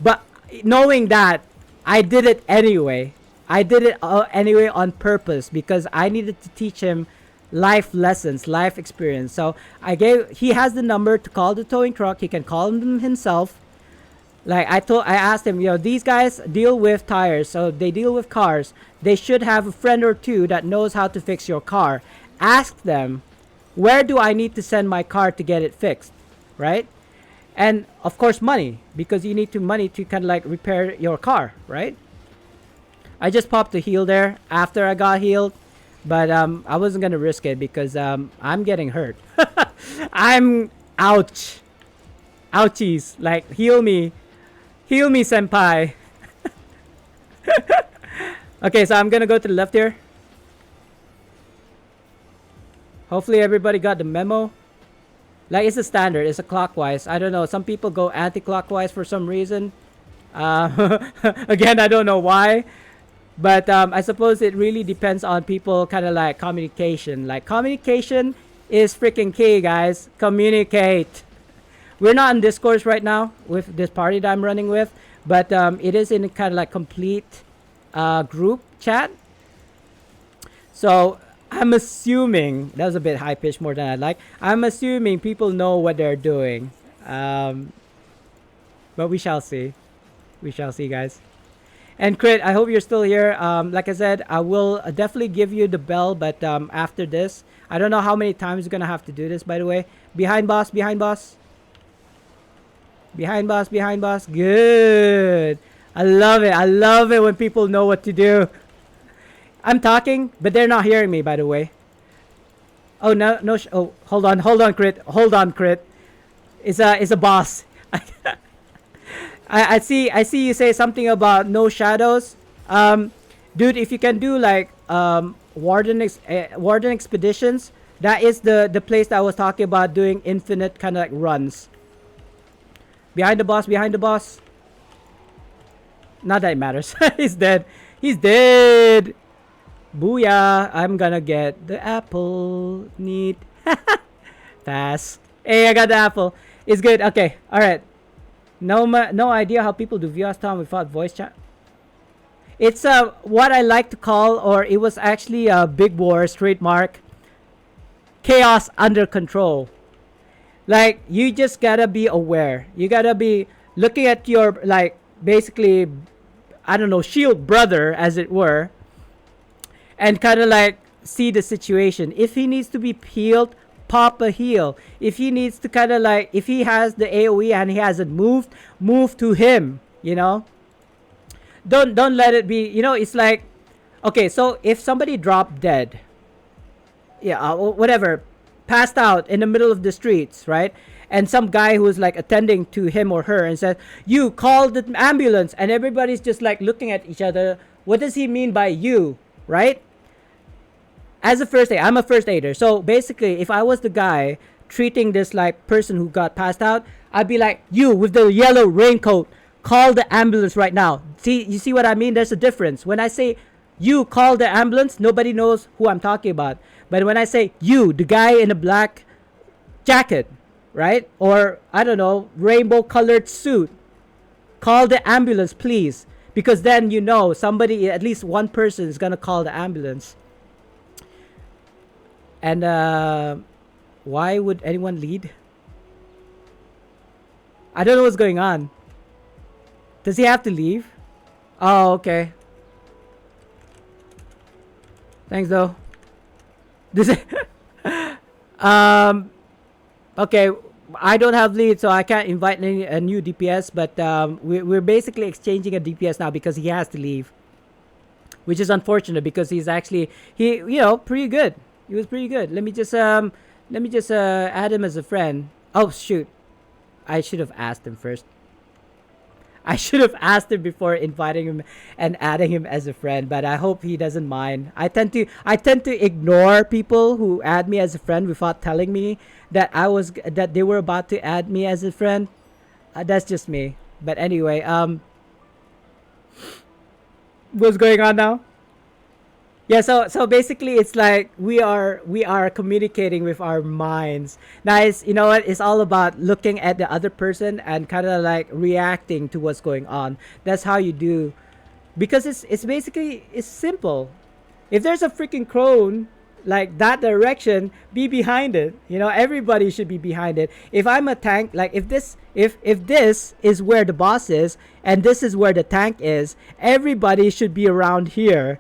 But knowing that, I did it anyway. I did it anyway on purpose because I needed to teach him life lessons, life experience. So he has the number to call the towing truck. He can call them himself. Like I asked him, these guys deal with tires, so they deal with cars. They should have a friend or two that knows how to fix your car. Ask them, where do I need to send my car to get it fixed, right? And of course, money, because you need money to kind of like repair your car, right? I just popped the heel there after I got healed, but I wasn't gonna risk it because I'm getting hurt. Ouchies. Like, heal me, senpai. Okay, so I'm gonna go to the left here. Hopefully everybody got the memo. Like, it's a standard, it's a clockwise. I don't know, some people go anti-clockwise for some reason. Again, I don't know why. But I suppose it really depends on people kind of like communication. Like, communication is freaking key, guys. Communicate. We're not in Discord right now with this party that I'm running with. But it is in kind of like complete group chat. So I'm assuming, that was a bit high pitched more than I'd like. I'm assuming people know what they're doing. But we shall see. We shall see, guys. And Crit, I hope you're still here. Like I said, I will definitely give you the bell, but after this, I don't know how many times we're gonna have to do this, by the way. Behind boss, behind boss. Behind boss, behind boss. Good. I love it. I love it when people know what to do. I'm talking, but they're not hearing me, by the way. Oh, no. Oh, hold on, Crit. Hold on, Crit. It's a boss. I see you say something about no shadows. Dude, if you can do like Warden Expeditions, that is the place that I was talking about doing infinite kind of like runs. Behind the boss, behind the boss. Not that it matters. He's dead. He's dead. Booyah. I'm gonna get the apple. Neat. Fast. Hey, I got the apple. It's good. Okay. Alright. No idea how people do VOS time without voice chat. It's what I like to call, or it was actually a Big War's trademark, chaos under control. Like, you just gotta be aware. You gotta be looking at your, like, basically, I don't know, shield brother, as it were, and kind of like see the situation. If he needs to be healed, pop a heal. If he needs to kind of like, if he has the AoE and he hasn't moved, move to him, don't let it be, it's like, okay, so if somebody dropped dead, whatever, passed out in the middle of the streets, right, and some guy who's like attending to him or her and says, you call the ambulance, and everybody's just like looking at each other, what does he mean by you, right? as a first aid, I'm a first aider. So basically, if I was the guy treating this like person who got passed out, I'd be like, you with the yellow raincoat, call the ambulance right now. See, you see what I mean? There's a difference. When I say you call the ambulance, nobody knows who I'm talking about. But when I say you, the guy in the black jacket, right? Or I don't know, rainbow colored suit, call the ambulance, please. Because then you know somebody, at least one person is gonna call the ambulance. And why would anyone lead? I don't know what's going on. Does he have to leave? Oh, okay. Thanks though. This okay, I don't have lead, so I can't invite a new DPS, but we're basically exchanging a DPS now because he has to leave, which is unfortunate because he's actually pretty good. He was pretty good. Let me just add him as a friend. Oh shoot, I should have asked him first. I should have asked him before inviting him and adding him as a friend, but I hope he doesn't mind. I tend to ignore people who add me as a friend without telling me that they were about to add me as a friend. That's just me. But anyway, what's going on now? Yeah, so basically it's like we are communicating with our minds. Now you know what? It's all about looking at the other person and kind of like reacting to what's going on. That's how you do, because it's basically simple. If there's a freaking crone like that direction, be behind it. You know, everybody should be behind it. If I'm a tank, like if this is where the boss is and this is where the tank is, everybody should be around here,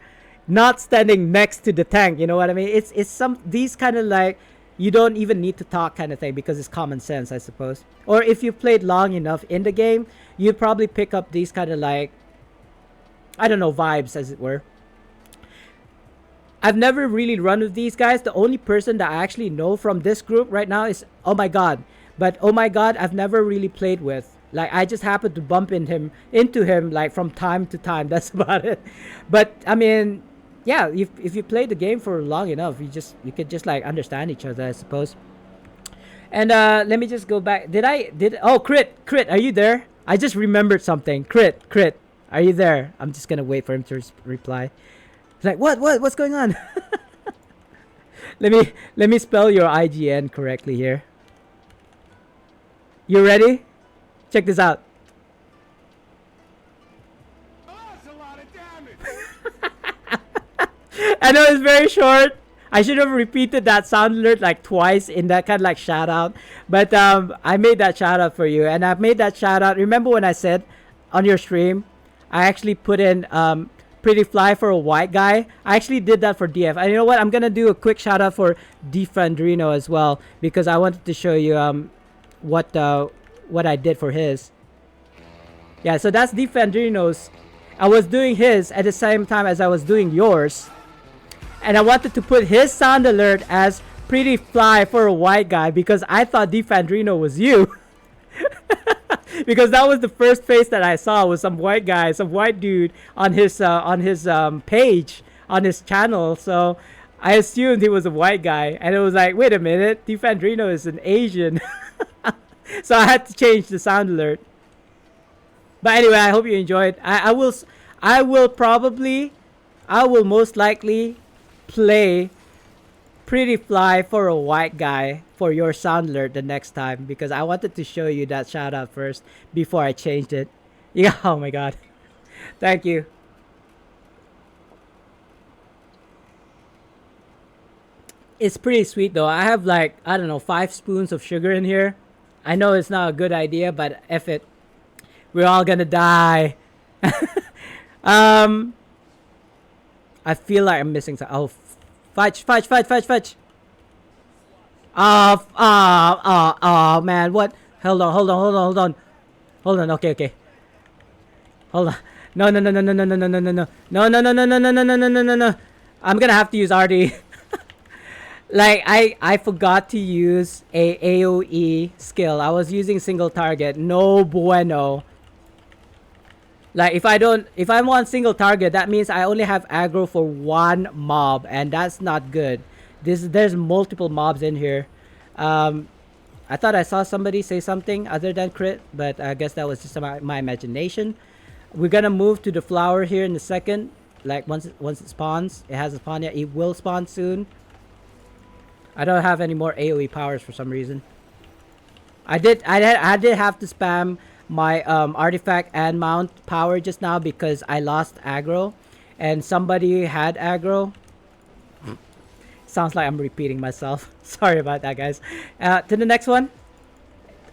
not standing next to the tank. You know what I mean? It's these kind of like, you don't even need to talk kind of thing, because it's common sense, I suppose. Or if you played long enough in the game, you'd probably pick up these kind of like, I don't know, vibes, as it were. I've never really run with these guys. The only person that I actually know from this group right now is Oh My God. But Oh My God, I've never really played with. Like, I just happened to bump into him like from time to time. That's about it. But I mean, yeah, if you play the game for long enough, you could just like understand each other, I suppose. And let me just go back. Oh, Crit, are you there? I just remembered something. Crit, are you there? I'm just gonna wait for him to reply. It's like, what's going on? let me spell your IGN correctly here. You ready? Check this out. Oh, that's a lot of damage. I know it's very short. I should have repeated that sound alert like twice in that kind of like shout out. But I made that shout out for you, and I've made that shout out. Remember when I said on your stream, I actually put in Pretty Fly for a white guy? I actually did that for DF. And you know what? I'm gonna do a quick shout out for Defendrino as well, because I wanted to show you what I did for his. Yeah, so that's Defendrino's. I was doing his at the same time as I was doing yours. And I wanted to put his sound alert as Pretty Fly for a white guy, because I thought Defendrino was you. Because that was the first face that I saw, was some white guy, some white dude on his page, on his channel. So I assumed he was a white guy, and it was like, wait a minute, Defendrino is an Asian. So I had to change the sound alert. But anyway, I hope you enjoyed. I will most likely play Pretty Fly for a white guy for your sound alert the next time, because I wanted to show you that shout out first before I changed it. Yeah, oh my god. Thank you. It's pretty sweet though. I have like, I don't know, 5 spoons of sugar in here. I know it's not a good idea, but F it. We're all gonna die. I feel like I'm missing some. Oh, fudge. Oh, man, what? Hold on. Okay. Hold on. No. I'm gonna have to use RD. Like, I forgot to use a AoE skill. I was using single target. No bueno. Like if I'm on single target, that means I only have aggro for one mob, and that's not good. There's multiple mobs in here. I thought I saw somebody say something other than crit, but I guess that was just my imagination. We're gonna move to the flower here in a second. Like once it spawns, it hasn't spawned yet. It will spawn soon. I don't have any more AOE powers for some reason. I did have to spam my artifact and mount power just now because I lost aggro, and somebody had aggro. Sounds like I'm repeating myself. Sorry about that, guys. To the next one.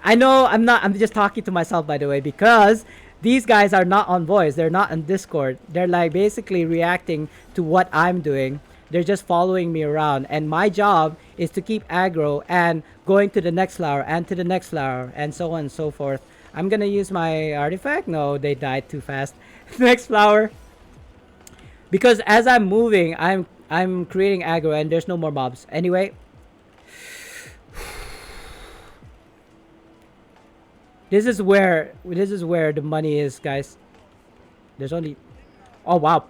I know I'm just talking to myself, by the way, because these guys are not on voice. They're not on Discord. They're like basically reacting to what I'm doing. They're just following me around. And my job is to keep aggro and going to the next flower and to the next flower and so on and so forth. I'm going to use my artifact. No, they died too fast. Next flower. Because as I'm moving, I'm creating aggro and there's no more mobs. Anyway. This is where the money is, guys. There's only... Oh, wow.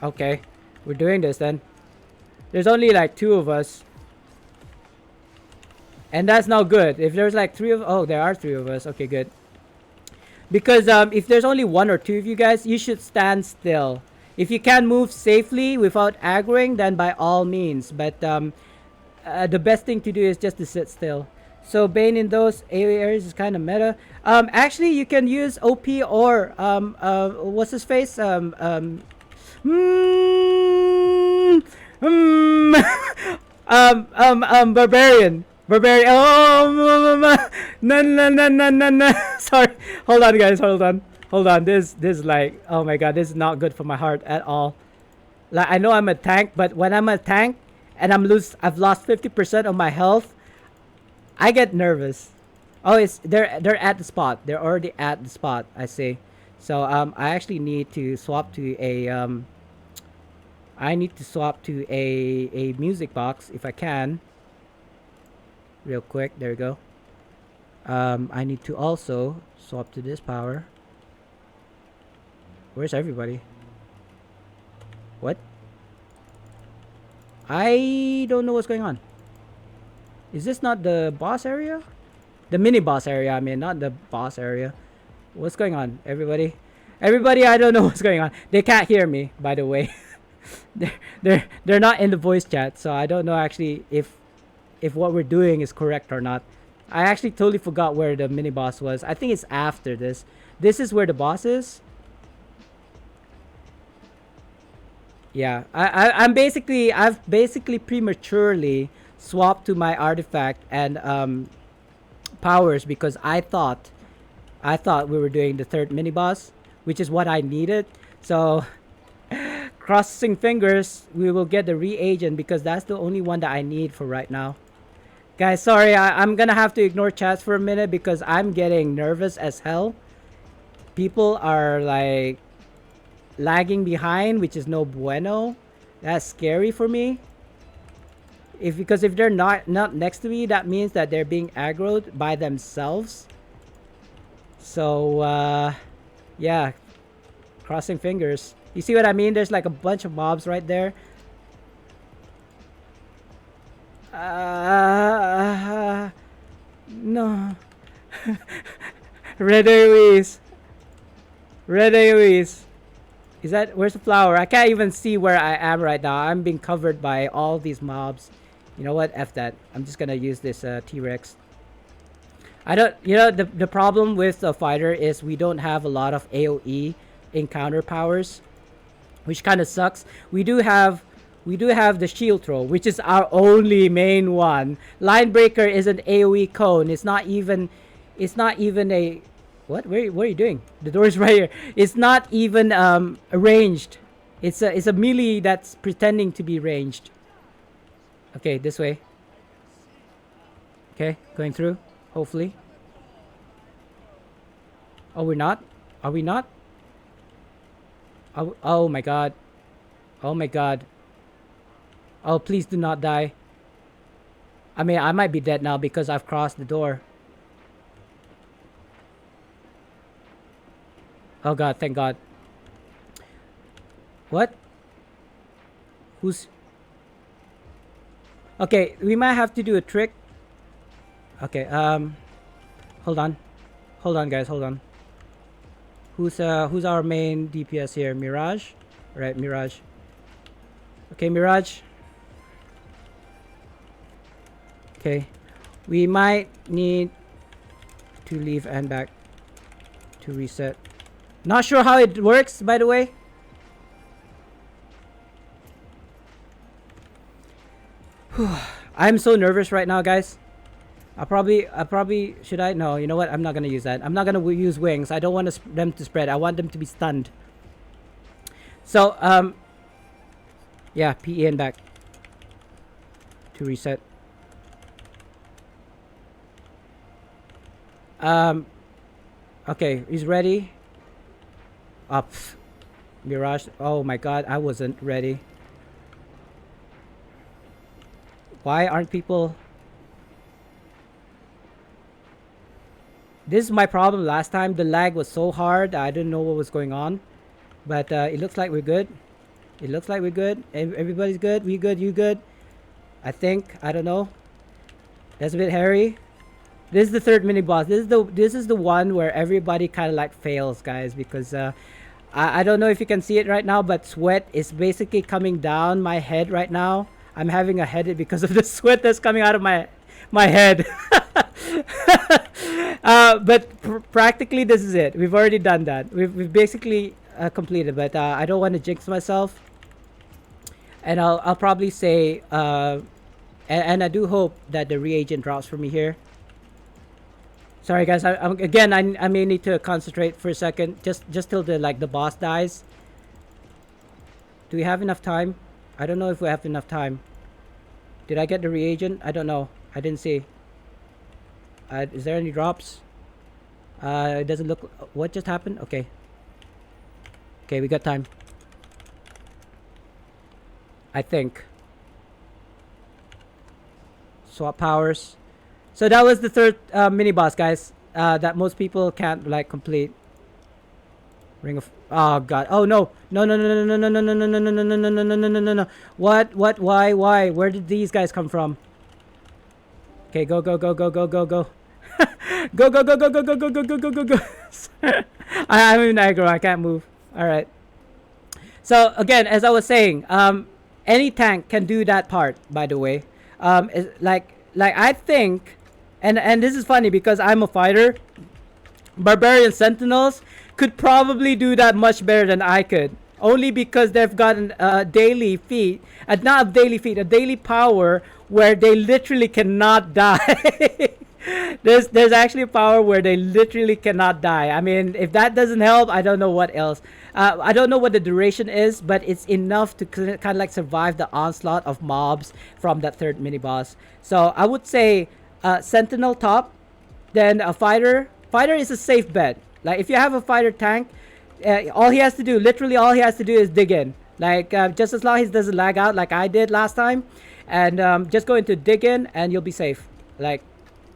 Okay. We're doing this then. There's only like 2 of us. And that's not good. If there's like 3 of... Oh, there are 3 of us. Okay, good. Because if there's only 1 or 2 of you guys, you should stand still. If you can move safely without aggroing, then by all means. But the best thing to do is just to sit still. So Bane in those areas is kind of meta. Actually, you can use OP or what's his face? Barbarian. Oh, no. Sorry. Hold on, guys. Hold on. This is like, oh my god, this is not good for my heart at all. Like, I know I'm a tank, but when I'm a tank and I've lost 50% of my health, I get nervous. Oh, they're at the spot. They're already at the spot. I see. So I actually need to swap to a a music box if I can. Real quick. There we go. I need to also swap to this power. Where's everybody? What? I don't know what's going on. Is this not the boss area? The mini boss area, I mean, not the boss area. What's going on, everybody? Everybody, I don't know what's going on. They can't hear me, by the way. they're not in the voice chat, so I don't know actually if what we're doing is correct or not. I actually totally forgot where the mini boss was. I think it's after this. This is where the boss is. Yeah, I've basically prematurely swapped to my artifact and powers because I thought we were doing the 3rd mini boss, which is what I needed. So crossing fingers, we will get the reagent because that's the only one that I need for right now. Guys, sorry, I'm gonna have to ignore chats for a minute because I'm getting nervous as hell. People are like lagging behind, which is no bueno. That's scary for me. Because if they're not next to me, that means that they're being aggroed by themselves. So yeah, crossing fingers. You see what I mean? There's like a bunch of mobs right there. No. Red AoEs. Is that, where's the flower? I can't even see where I am right now. I'm being covered by all these mobs. You know what? F that. I'm just gonna use this T-Rex. The problem with the fighter is we don't have a lot of AoE encounter powers, which kind of sucks. We do have the shield throw, which is our only main one. Line breaker is an AoE cone. It's not even a... What? Where are you doing? The door is right here. It's not even ranged. It's a melee that's pretending to be ranged. Okay, this way. Okay, going through. Hopefully. Oh, we're not? Are we not? Oh my god. Oh my god. Oh, please do not die. I mean, I might be dead now because I've crossed the door. Oh god, thank god. What? Who's... Okay, we might have to do a trick. Okay, hold on. Hold on, guys, hold on. Who's our main DPS here? Mirage? Right, Mirage. Okay, Mirage. Okay. We might need to leave and back to reset. Not sure how it works, by the way. I'm so nervous right now, guys. I probably should I? No, you know what? I'm not gonna use that. I'm not gonna use wings. I don't want them to spread. I want them to be stunned. So yeah, PE and back to reset. Okay, he's ready. Up, Mirage. Oh my God, I wasn't ready. Why aren't people? This is my problem last time. The lag was so hard. I didn't know what was going on. But it looks like we're good. It looks like we're good. Everybody's good. We good. You good. I think. I don't know. That's a bit hairy. This is the third mini boss. This is the one where everybody kind of like fails, guys, because I don't know if you can see it right now, but sweat is basically coming down my head right now. I'm having a headache because of the sweat that's coming out of my head. But practically this is it. We've already done that. We've basically completed, but I don't want to jinx myself. And I'll probably say, and I do hope that the reagent drops for me here. Sorry guys, I may need to concentrate for a second, just till the boss dies. Do we have enough time? I don't know if we have enough time. Did I get the reagent? I don't know. I didn't see. Is there any drops? It doesn't look... What just happened? Okay. Okay, we got time. I think. Swap powers. So that was the third mini boss, guys. That most people can't like complete. Ring of... Oh god. Oh no. No no no no no no no no no no no no no no no no no no. What? Why? Where did these guys come from? Okay, go. Go. Go. Go. Go. I'm in aggro. I can't move. Alright. So again, as I was saying, any tank can do that part, by the way. Like I think, and this is funny because I'm a fighter. Barbarian Sentinels could probably do that much better than I could. Only because they've gotten a daily feat, not a daily feat, a daily power where they literally cannot die. There's actually a power where they literally cannot die. I mean, if that doesn't help, I don't know what else. I don't know what the duration is, but it's enough to kind of like survive the onslaught of mobs from that third mini boss. So I would say Sentinel top, then a fighter. Fighter is a safe bet. Like if you have a fighter tank, all he has to do, literally all he has to do is dig in. Like just as long as he doesn't lag out like I did last time, and just go into dig in and you'll be safe. Like,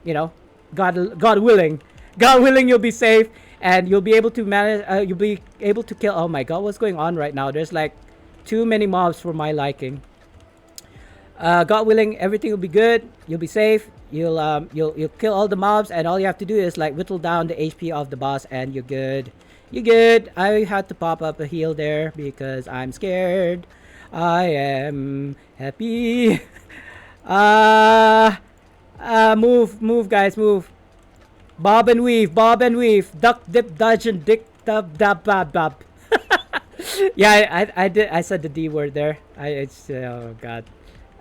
you know, God willing, you'll be safe and you'll be able to manage. You'll be able to kill. Oh my God, what's going on right now? There's like too many mobs for my liking. God willing, everything will be good. You'll be safe. You'll kill all the mobs, and all you have to do is like whittle down the HP of the boss, and you're good. You're good. I had to pop up a heal there because I'm scared. I am happy. Move, guys, move. Bob and weave, duck, dip, dodge, and dick, dub, dab, bab, bab. Yeah, I did. I said the D word there. Oh God.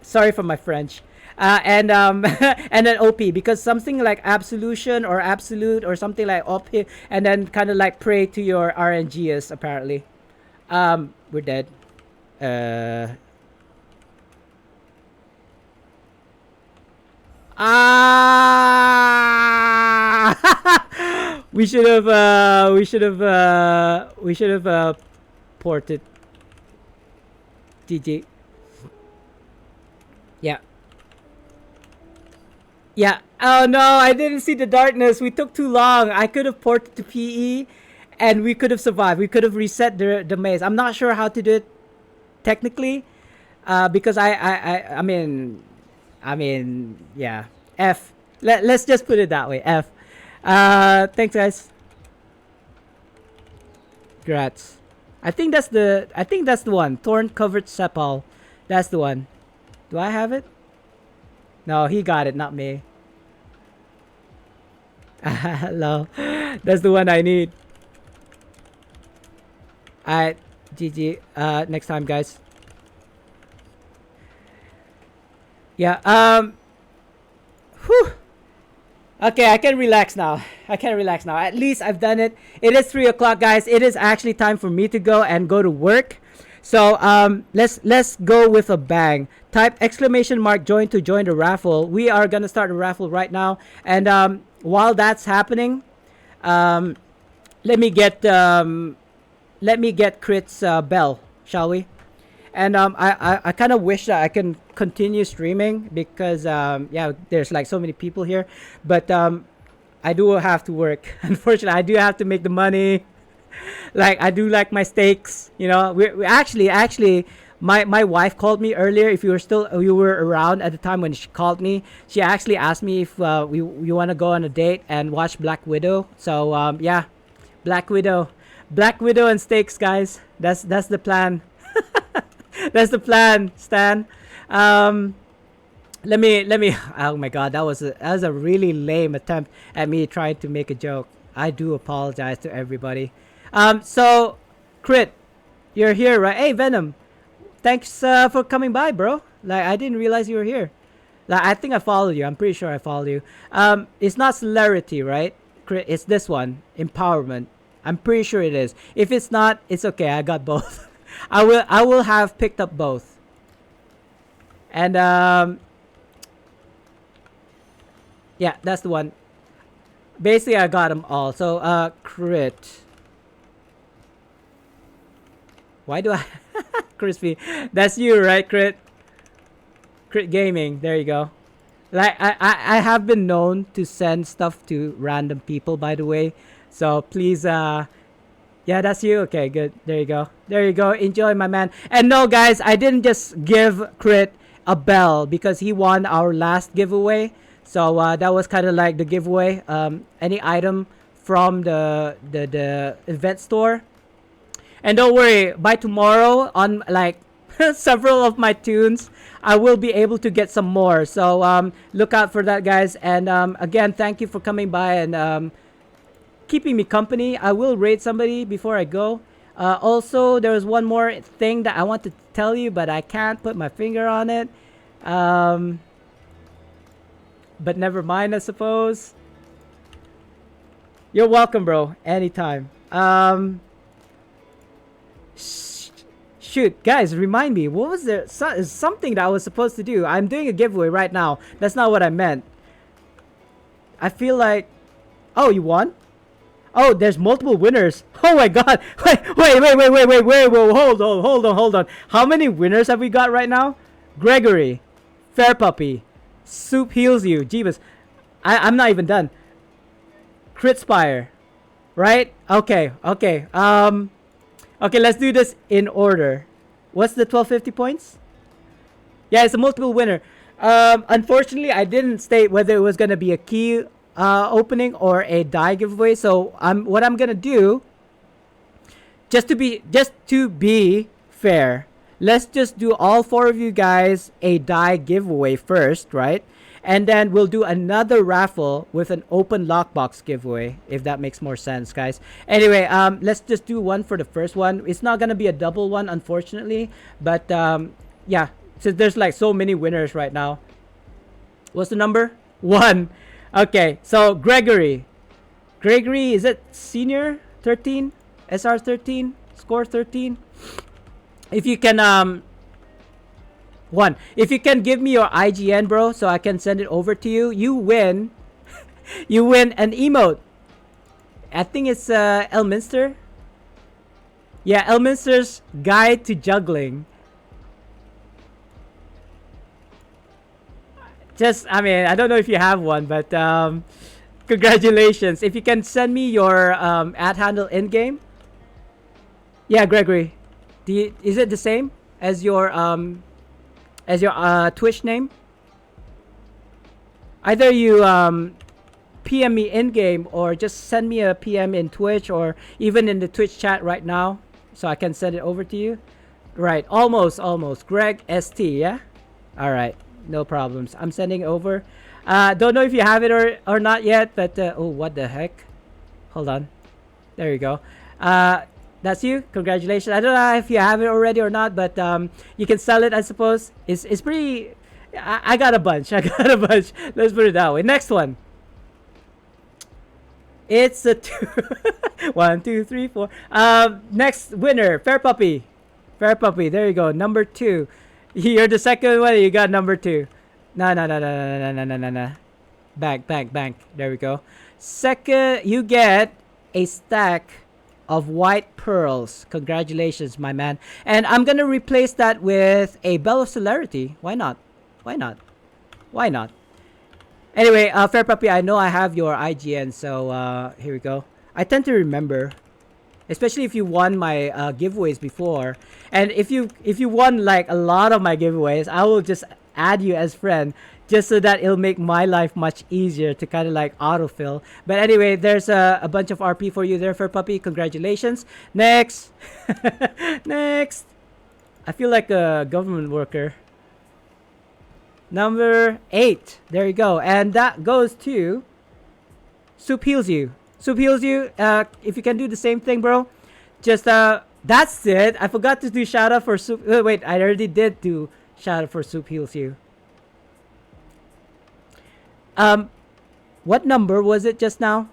Sorry for my French. And and then OP, because something like absolution or absolute or something like OP, and then kind of like pray to your RNGs apparently. We're dead. We should have ported. GG. Yeah. Yeah. Oh no, I didn't see the darkness. We took too long. I could have ported to PE and we could have survived. We could have reset the maze. I'm not sure how to do it technically, because I mean, yeah. F. Let's just put it that way. F. Thanks, guys. Congrats. I think that's the one. Thorn covered sepal. That's the one. Do I have it? No, he got it, not me. Hello. That's the one I need. Alright, GG. Next time, guys. Yeah, whew. Okay, I can relax now. At least I've done it. It is 3 o'clock, guys. It is actually time for me to go to work. So let's go with a bang. Type exclamation mark join to join the raffle. We are gonna start the raffle right now. And while that's happening, let me get Crit's bell, shall we? And I kind of wish that I can continue streaming because yeah, there's like so many people here, but I do have to work. Unfortunately, I do have to make the money. Like I do like my steaks, you know. We actually my wife called me earlier. If you were around at the time when she called me, she actually asked me if we want to go on a date and watch Black Widow. So yeah, Black Widow and steaks, guys. That's the plan. That's the plan, Stan. Let me. Oh my God, that was a really lame attempt at me trying to make a joke. I do apologize to everybody. So, Crit, you're here, right? Hey, Venom, thanks for coming by, bro. Like, I didn't realize you were here. Like, I think I followed you. I'm pretty sure I followed you. It's not celerity, right? Crit, it's this one, empowerment. I'm pretty sure it is. If it's not, it's okay. I got both. I will have picked up both. And yeah, that's the one. Basically, I got them all. So, Crit. Why do I... Crispy. That's you, right, Crit? Crit Gaming. There you go. Like, I have been known to send stuff to random people, by the way. So, please, yeah, that's you. Okay, good. There you go. There you go. Enjoy, my man. And no, guys, I didn't just give Crit a bell because he won our last giveaway. So, that was kind of like the giveaway. Any item from the event store. And don't worry, by tomorrow on like several of my tunes, I will be able to get some more. So look out for that, guys. And again, thank you for coming by and keeping me company. I will raid somebody before I go. Also, there was one more thing that I want to tell you, but I can't put my finger on it. But never mind, I suppose. You're welcome, bro. Anytime. Shoot, guys, remind me. What was there? Something that I was supposed to do. I'm doing a giveaway right now. That's not what I meant. I feel like... Oh, you won? Oh, there's multiple winners. Oh my God. Wait. Hold on. How many winners have we got right now? Gregory. Fair Puppy. Soup heals you. Jeebus. I'm not even done. Critspire. Right? Okay. Okay, let's do this in order. What's the 1250 points? Yeah, it's a multiple winner. Unfortunately, I didn't state whether it was going to be a key opening or a die giveaway. So what I'm going to do, just to be fair, let's just do all 4 of you guys a die giveaway first, right? And then we'll do another raffle with an open lockbox giveaway, if that makes more sense, guys. Anyway, let's just do one for the first one. It's not going to be a double one, unfortunately. But, yeah, since there's like so many winners right now. What's the number? 1. Okay, so Gregory. Gregory, is it senior 13? SR 13? Score 13? If you can... 1. If you can give me your IGN, bro, so I can send it over to you, you win. You win an emote. I think it's Elminster. Yeah, Elminster's Guide to Juggling. I mean, I don't know if you have one, but Congratulations. If you can send me your ad handle in game. Yeah, Gregory. Is it the same as your Twitch name? Either you PM me in game or just send me a PM in Twitch or even in the Twitch chat right now, so I can send it over to you. Right, almost. Greg ST, yeah. All right, no problems. I'm sending over. Don't know if you have it or not yet, but oh, what the heck? Hold on. There you go. That's you. Congratulations. I don't know if you have it already or not, but you can sell it, I suppose. It's pretty. I got a bunch. Let's put it that way. Next one. It's a 2. 1, 2, 3, 4. Next winner, Fair Puppy. There you go. Number 2. You're the second one. You got number 2. No. Bank. There we go. Second, you get a stack of white pearls. Congratulations, my man. And I'm gonna replace that with a Bell of Celerity. Why not? Anyway, Fair Puppy, I know I have your IGN, so here we go. I tend to remember, especially if you won my giveaways before, and if you won like a lot of my giveaways, I will just add you as friend, just so that it'll make my life much easier to kind of like autofill. But anyway, there's a bunch of RP for you there, Fair Puppy. Congratulations. Next. Next. I feel like a government worker. Number 8. There you go. And that goes to Soup Heals You. If you can do the same thing, bro. Just, that's it. I forgot to do shout out for Soup. Wait, I already did do shout out for Soup Heals You. What number was it just now?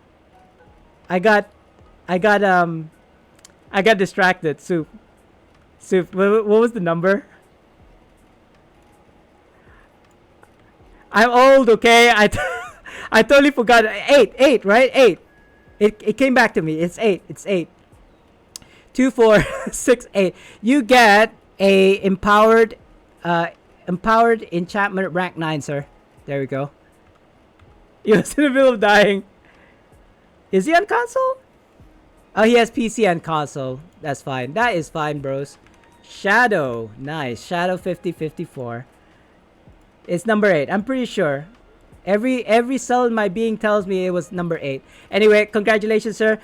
I got distracted. Soup. What was the number? I'm old, okay? I totally forgot. 8, right? 8. It came back to me. It's 8. 2, 4, 6, 8. You get a empowered enchantment rank 9, sir. There we go. He was in the middle of dying. Is he on console? Oh, he has PC and console. That's fine. That is fine, bros. Shadow. Nice. Shadow 5054. It's number 8. I'm pretty sure. Every cell in my being tells me it was number 8. Anyway, congratulations, sir.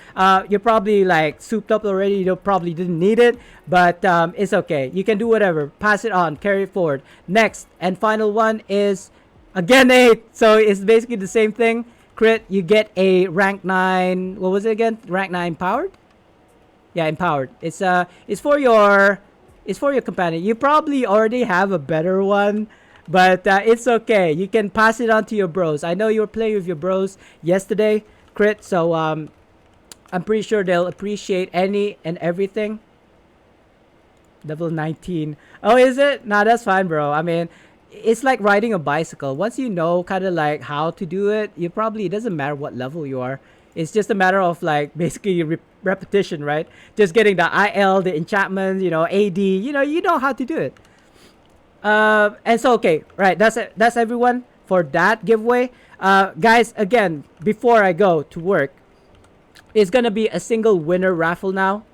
You're probably like souped up already. You probably didn't need it, but it's okay. You can do whatever. Pass it on. Carry it forward. Next and final one is again 8. So it's basically the same thing. Crit. You get a rank 9. What was it again? Rank 9 empowered. Yeah, empowered. It's for your companion. You probably already have a better one. But it's okay. You can pass it on to your bros. I know you were playing with your bros yesterday, Crit. So I'm pretty sure they'll appreciate any and everything. Level 19. Oh, is it? Nah, that's fine, bro. I mean, it's like riding a bicycle. Once you know kind of like how to do it, it doesn't matter what level you are. It's just a matter of like basically repetition, right? Just getting the IL, the enchantment, AD. You know how to do it. And so, okay, right, that's it. That's everyone for that giveaway. Guys, again, before I go to work, it's gonna be a single winner raffle now.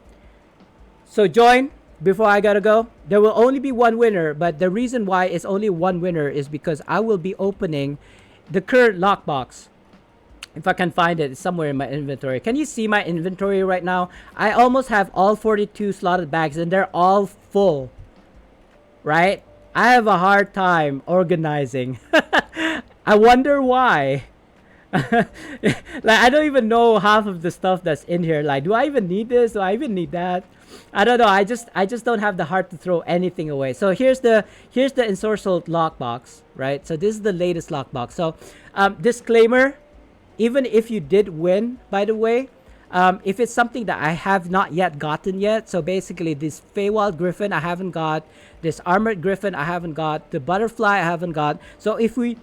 So join before I gotta go. There will only be one winner, but the reason why it's only one winner is because I will be opening the current lockbox. If I can find it, it's somewhere in my inventory. Can you see my inventory right now? I almost have all 42 slotted bags, and they're all full, right? I have a hard time organizing. I wonder why. Like, I don't even know half of the stuff that's in here. Like, do I even need this? Do I even need that? I don't know. I just don't have the heart to throw anything away. So here's the Ensorcelled lockbox, right? So this is the latest lockbox. So disclaimer, even if you did win, by the way, if it's something that I have not yet gotten yet, so basically this Feywild Griffin I haven't got, this Armored Griffin I haven't got, the Butterfly I haven't got. So if we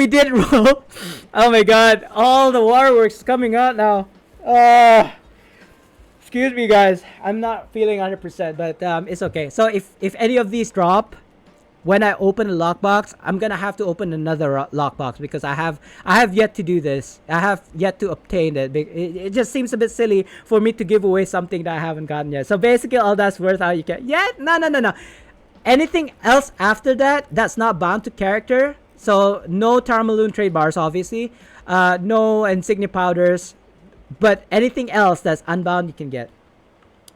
did roll, oh my god, all the waterworks coming out now. Excuse me, guys, I'm not feeling 100%, but it's okay. So if any of these drop, when I open a lockbox, I'm gonna have to open another lockbox because I have yet to do this. I have yet to obtain it. It just seems a bit silly for me to give away something that I haven't gotten yet. So basically, all that's worth how you can. Yeah, no. Anything else after that, that's not bound to character. So no Tarmaloon trade bars, obviously. No insignia powders, but anything else that's unbound you can get.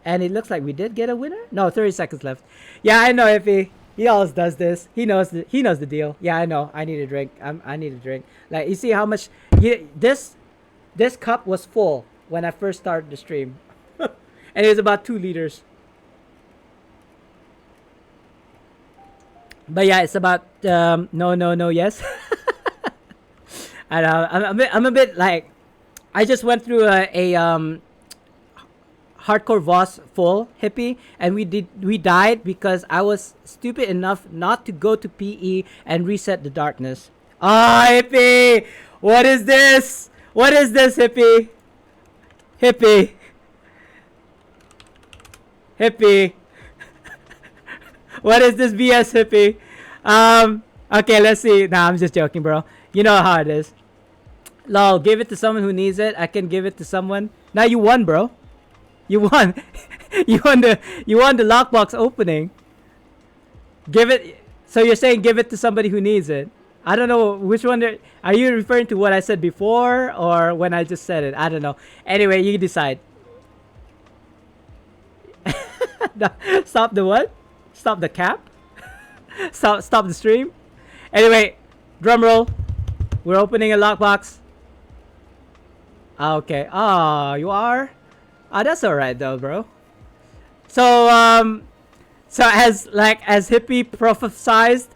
And it looks like we did get a winner. No, 30 seconds left. Yeah, I know, Iffy. He always does this. He knows the deal. Yeah, I know. I need a drink. I need a drink. Like, you see how much this cup was full when I first started the stream, and it was about 2 liters. But yeah, it's about no, yes. I know. I'm a bit like, I just went through a hardcore Voss full hippie, and we died because I was stupid enough not to go to PE and reset the darkness. Ah, hippie! What is this? What is this, hippie? Hippie. Hippie. What is this BS, hippie? Okay, let's see. Nah, I'm just joking, bro. You know how it is. Lol, give it to someone who needs it. I can give it to someone. Now you won, bro. You won. you won the lockbox opening. Give it. So you're saying give it to somebody who needs it. I don't know which one. Are you referring to what I said before or when I just said it? I don't know. Anyway, you decide. Stop the what? Stop the cap? Stop the stream? Anyway, drum roll. We're opening a lockbox. Okay. You are? That's alright though, bro. So as Hippie prophesized,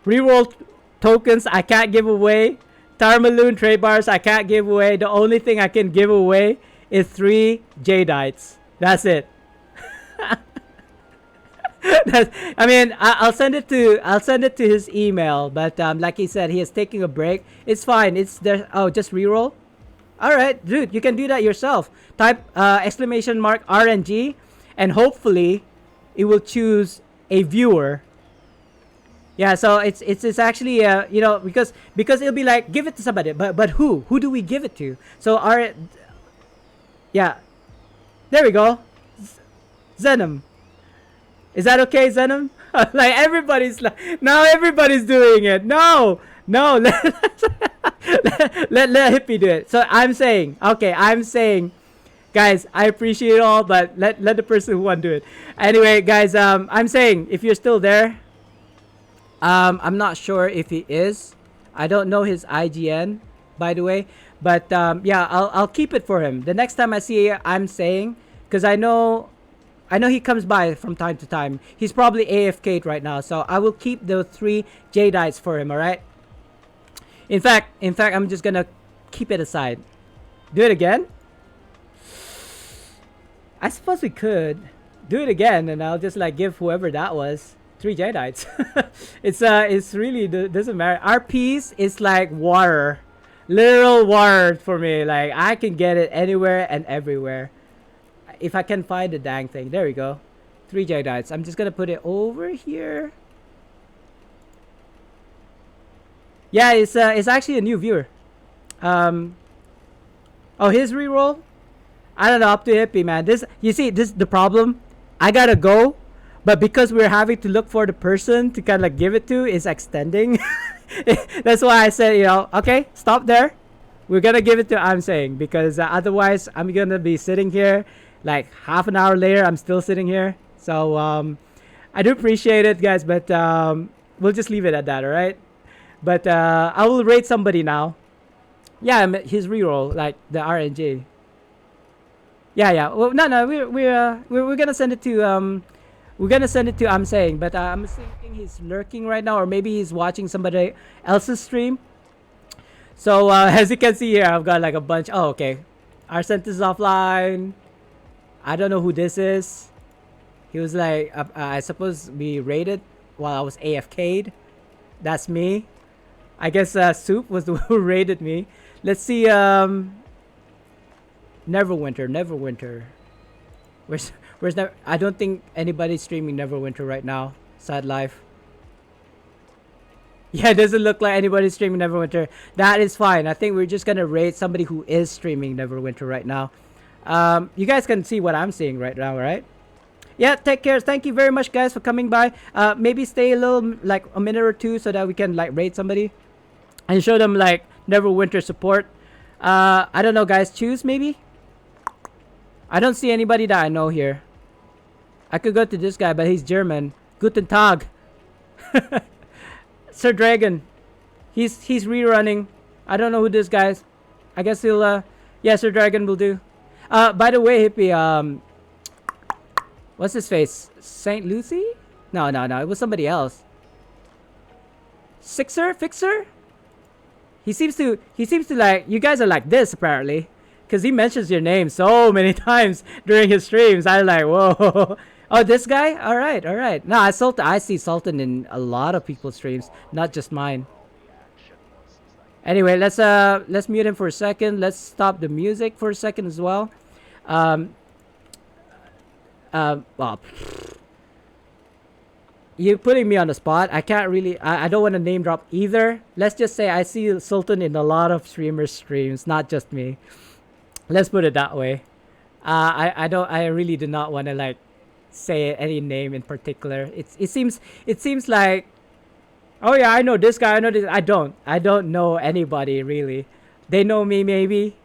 reroll tokens I can't give away. Tarmaloon trade bars I can't give away. The only thing I can give away is 3 Jadites. That's it. I'll send it to his email, but like he said, he is taking a break. It's fine. It's there. Oh, just reroll. All right, dude, you can do that yourself. Type exclamation mark RNG, and hopefully, it will choose a viewer. Yeah, so it's actually because it'll be like give it to somebody, but who do we give it to? So yeah, there we go, Zenom. Is that okay, Zenom? Like everybody's doing it. No, let Hippie do it. So I'm saying, guys, I appreciate it all, but let the person who won do it. Anyway, guys, I'm saying if you're still there, I'm not sure if he is. I don't know his IGN, by the way, but yeah, I'll keep it for him. The next time I see you, I'm saying, because I know he comes by from time to time. He's probably AFK'd right now, so I will keep the 3 Jadites for him, alright? In fact, I'm just gonna keep it aside. Do it again? I suppose we could. Do it again, and I'll just like give whoever that was 3 Jadites. It's really doesn't matter. Our piece is like water. Literal water for me. Like, I can get it anywhere and everywhere. If I can find the dang thing. There we go. 3 Jadites. I'm just gonna put it over here. Yeah, it's actually a new viewer. Oh, his reroll? I don't know, up to Hippie, man. This the problem. I gotta go, but because we're having to look for the person to kind of like give it to is extending. That's why I said, okay, stop there. We're gonna give it to I'm saying, because otherwise I'm gonna be sitting here like half an hour later. I'm still sitting here. So I do appreciate it, guys, but we'll just leave it at that, all right? But I will rate somebody now. Yeah, his reroll, like the RNG. Yeah. Well, no. We're gonna send it to I'm saying, but I'm thinking he's lurking right now, or maybe he's watching somebody else's stream. So as you can see here, I've got like a bunch. Oh, okay. Our sentence is offline. I don't know who this is. He was like, I suppose we rated while I was AFK'd. That's me. I guess Soup was the one who rated me. Let's see. Neverwinter. Where's I don't think anybody's streaming Neverwinter right now. Sad life. Yeah, it doesn't look like anybody's streaming Neverwinter. That is fine. I think we're just gonna rate somebody who is streaming Neverwinter right now. You guys can see what I'm seeing right now, right? Yeah, take care. Thank you very much, guys, for coming by. Maybe stay a little, like a minute or two, so that we can like rate somebody and show them like Neverwinter support. I don't know, guys. Choose maybe. I don't see anybody that I know here. I could go to this guy, but he's German. Guten Tag. Sir Dragon. He's rerunning. I don't know who this guy is. I guess he'll yeah, Sir Dragon will do. By the way, Hippie, what's his face? Saint Lucy? No, it was somebody else. Fixer? He seems to like, you guys are like this apparently, because he mentions your name so many times during his streams. I'm like, whoa. Oh, this guy? All right. No, I see Sultan in a lot of people's streams, not just mine. Anyway, let's mute him for a second. Let's stop the music for a second as well. Well, you're putting me on the spot. I can't really. I don't want to name drop either. Let's just say I see Sultan in a lot of streamers' streams, not just me. Let's put it that way. I really do not want to like say any name in particular. It seems like, oh yeah, I know this guy. I know this. I don't know anybody really. They know me maybe,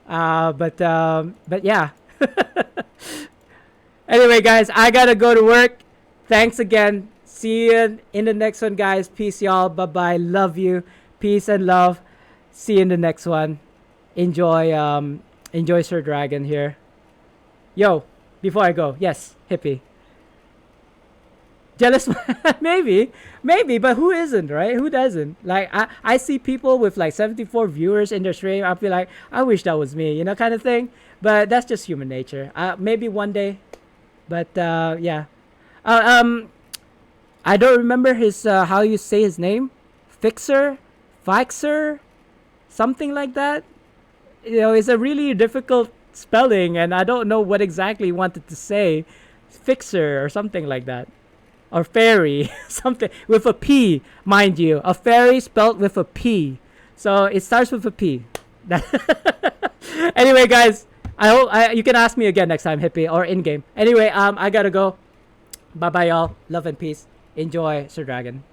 but yeah. Anyway, guys, I gotta go to work. Thanks again. See you in the next one, guys. Peace, y'all. Bye bye. Love you. Peace and love. See you in the next one. Enjoy Sir Dragon here. Yo, before I go, yes, Hippie. Jealous? maybe, but who isn't, right? Who doesn't? Like, I see people with like 74 viewers in their stream. I feel like, I wish that was me, kind of thing. But that's just human nature. Maybe one day. But, yeah. I don't remember his, how you say his name. Fixer? Something like that. It's a really difficult spelling, and I don't know what exactly he wanted to say. Fixer or something like that. Or fairy, something with a P, mind you. A fairy spelled with a P. So it starts with a P. Anyway, guys, I hope you can ask me again next time, Hippie, or in game. Anyway, I gotta go. Bye bye, y'all. Love and peace. Enjoy, Sir Dragon.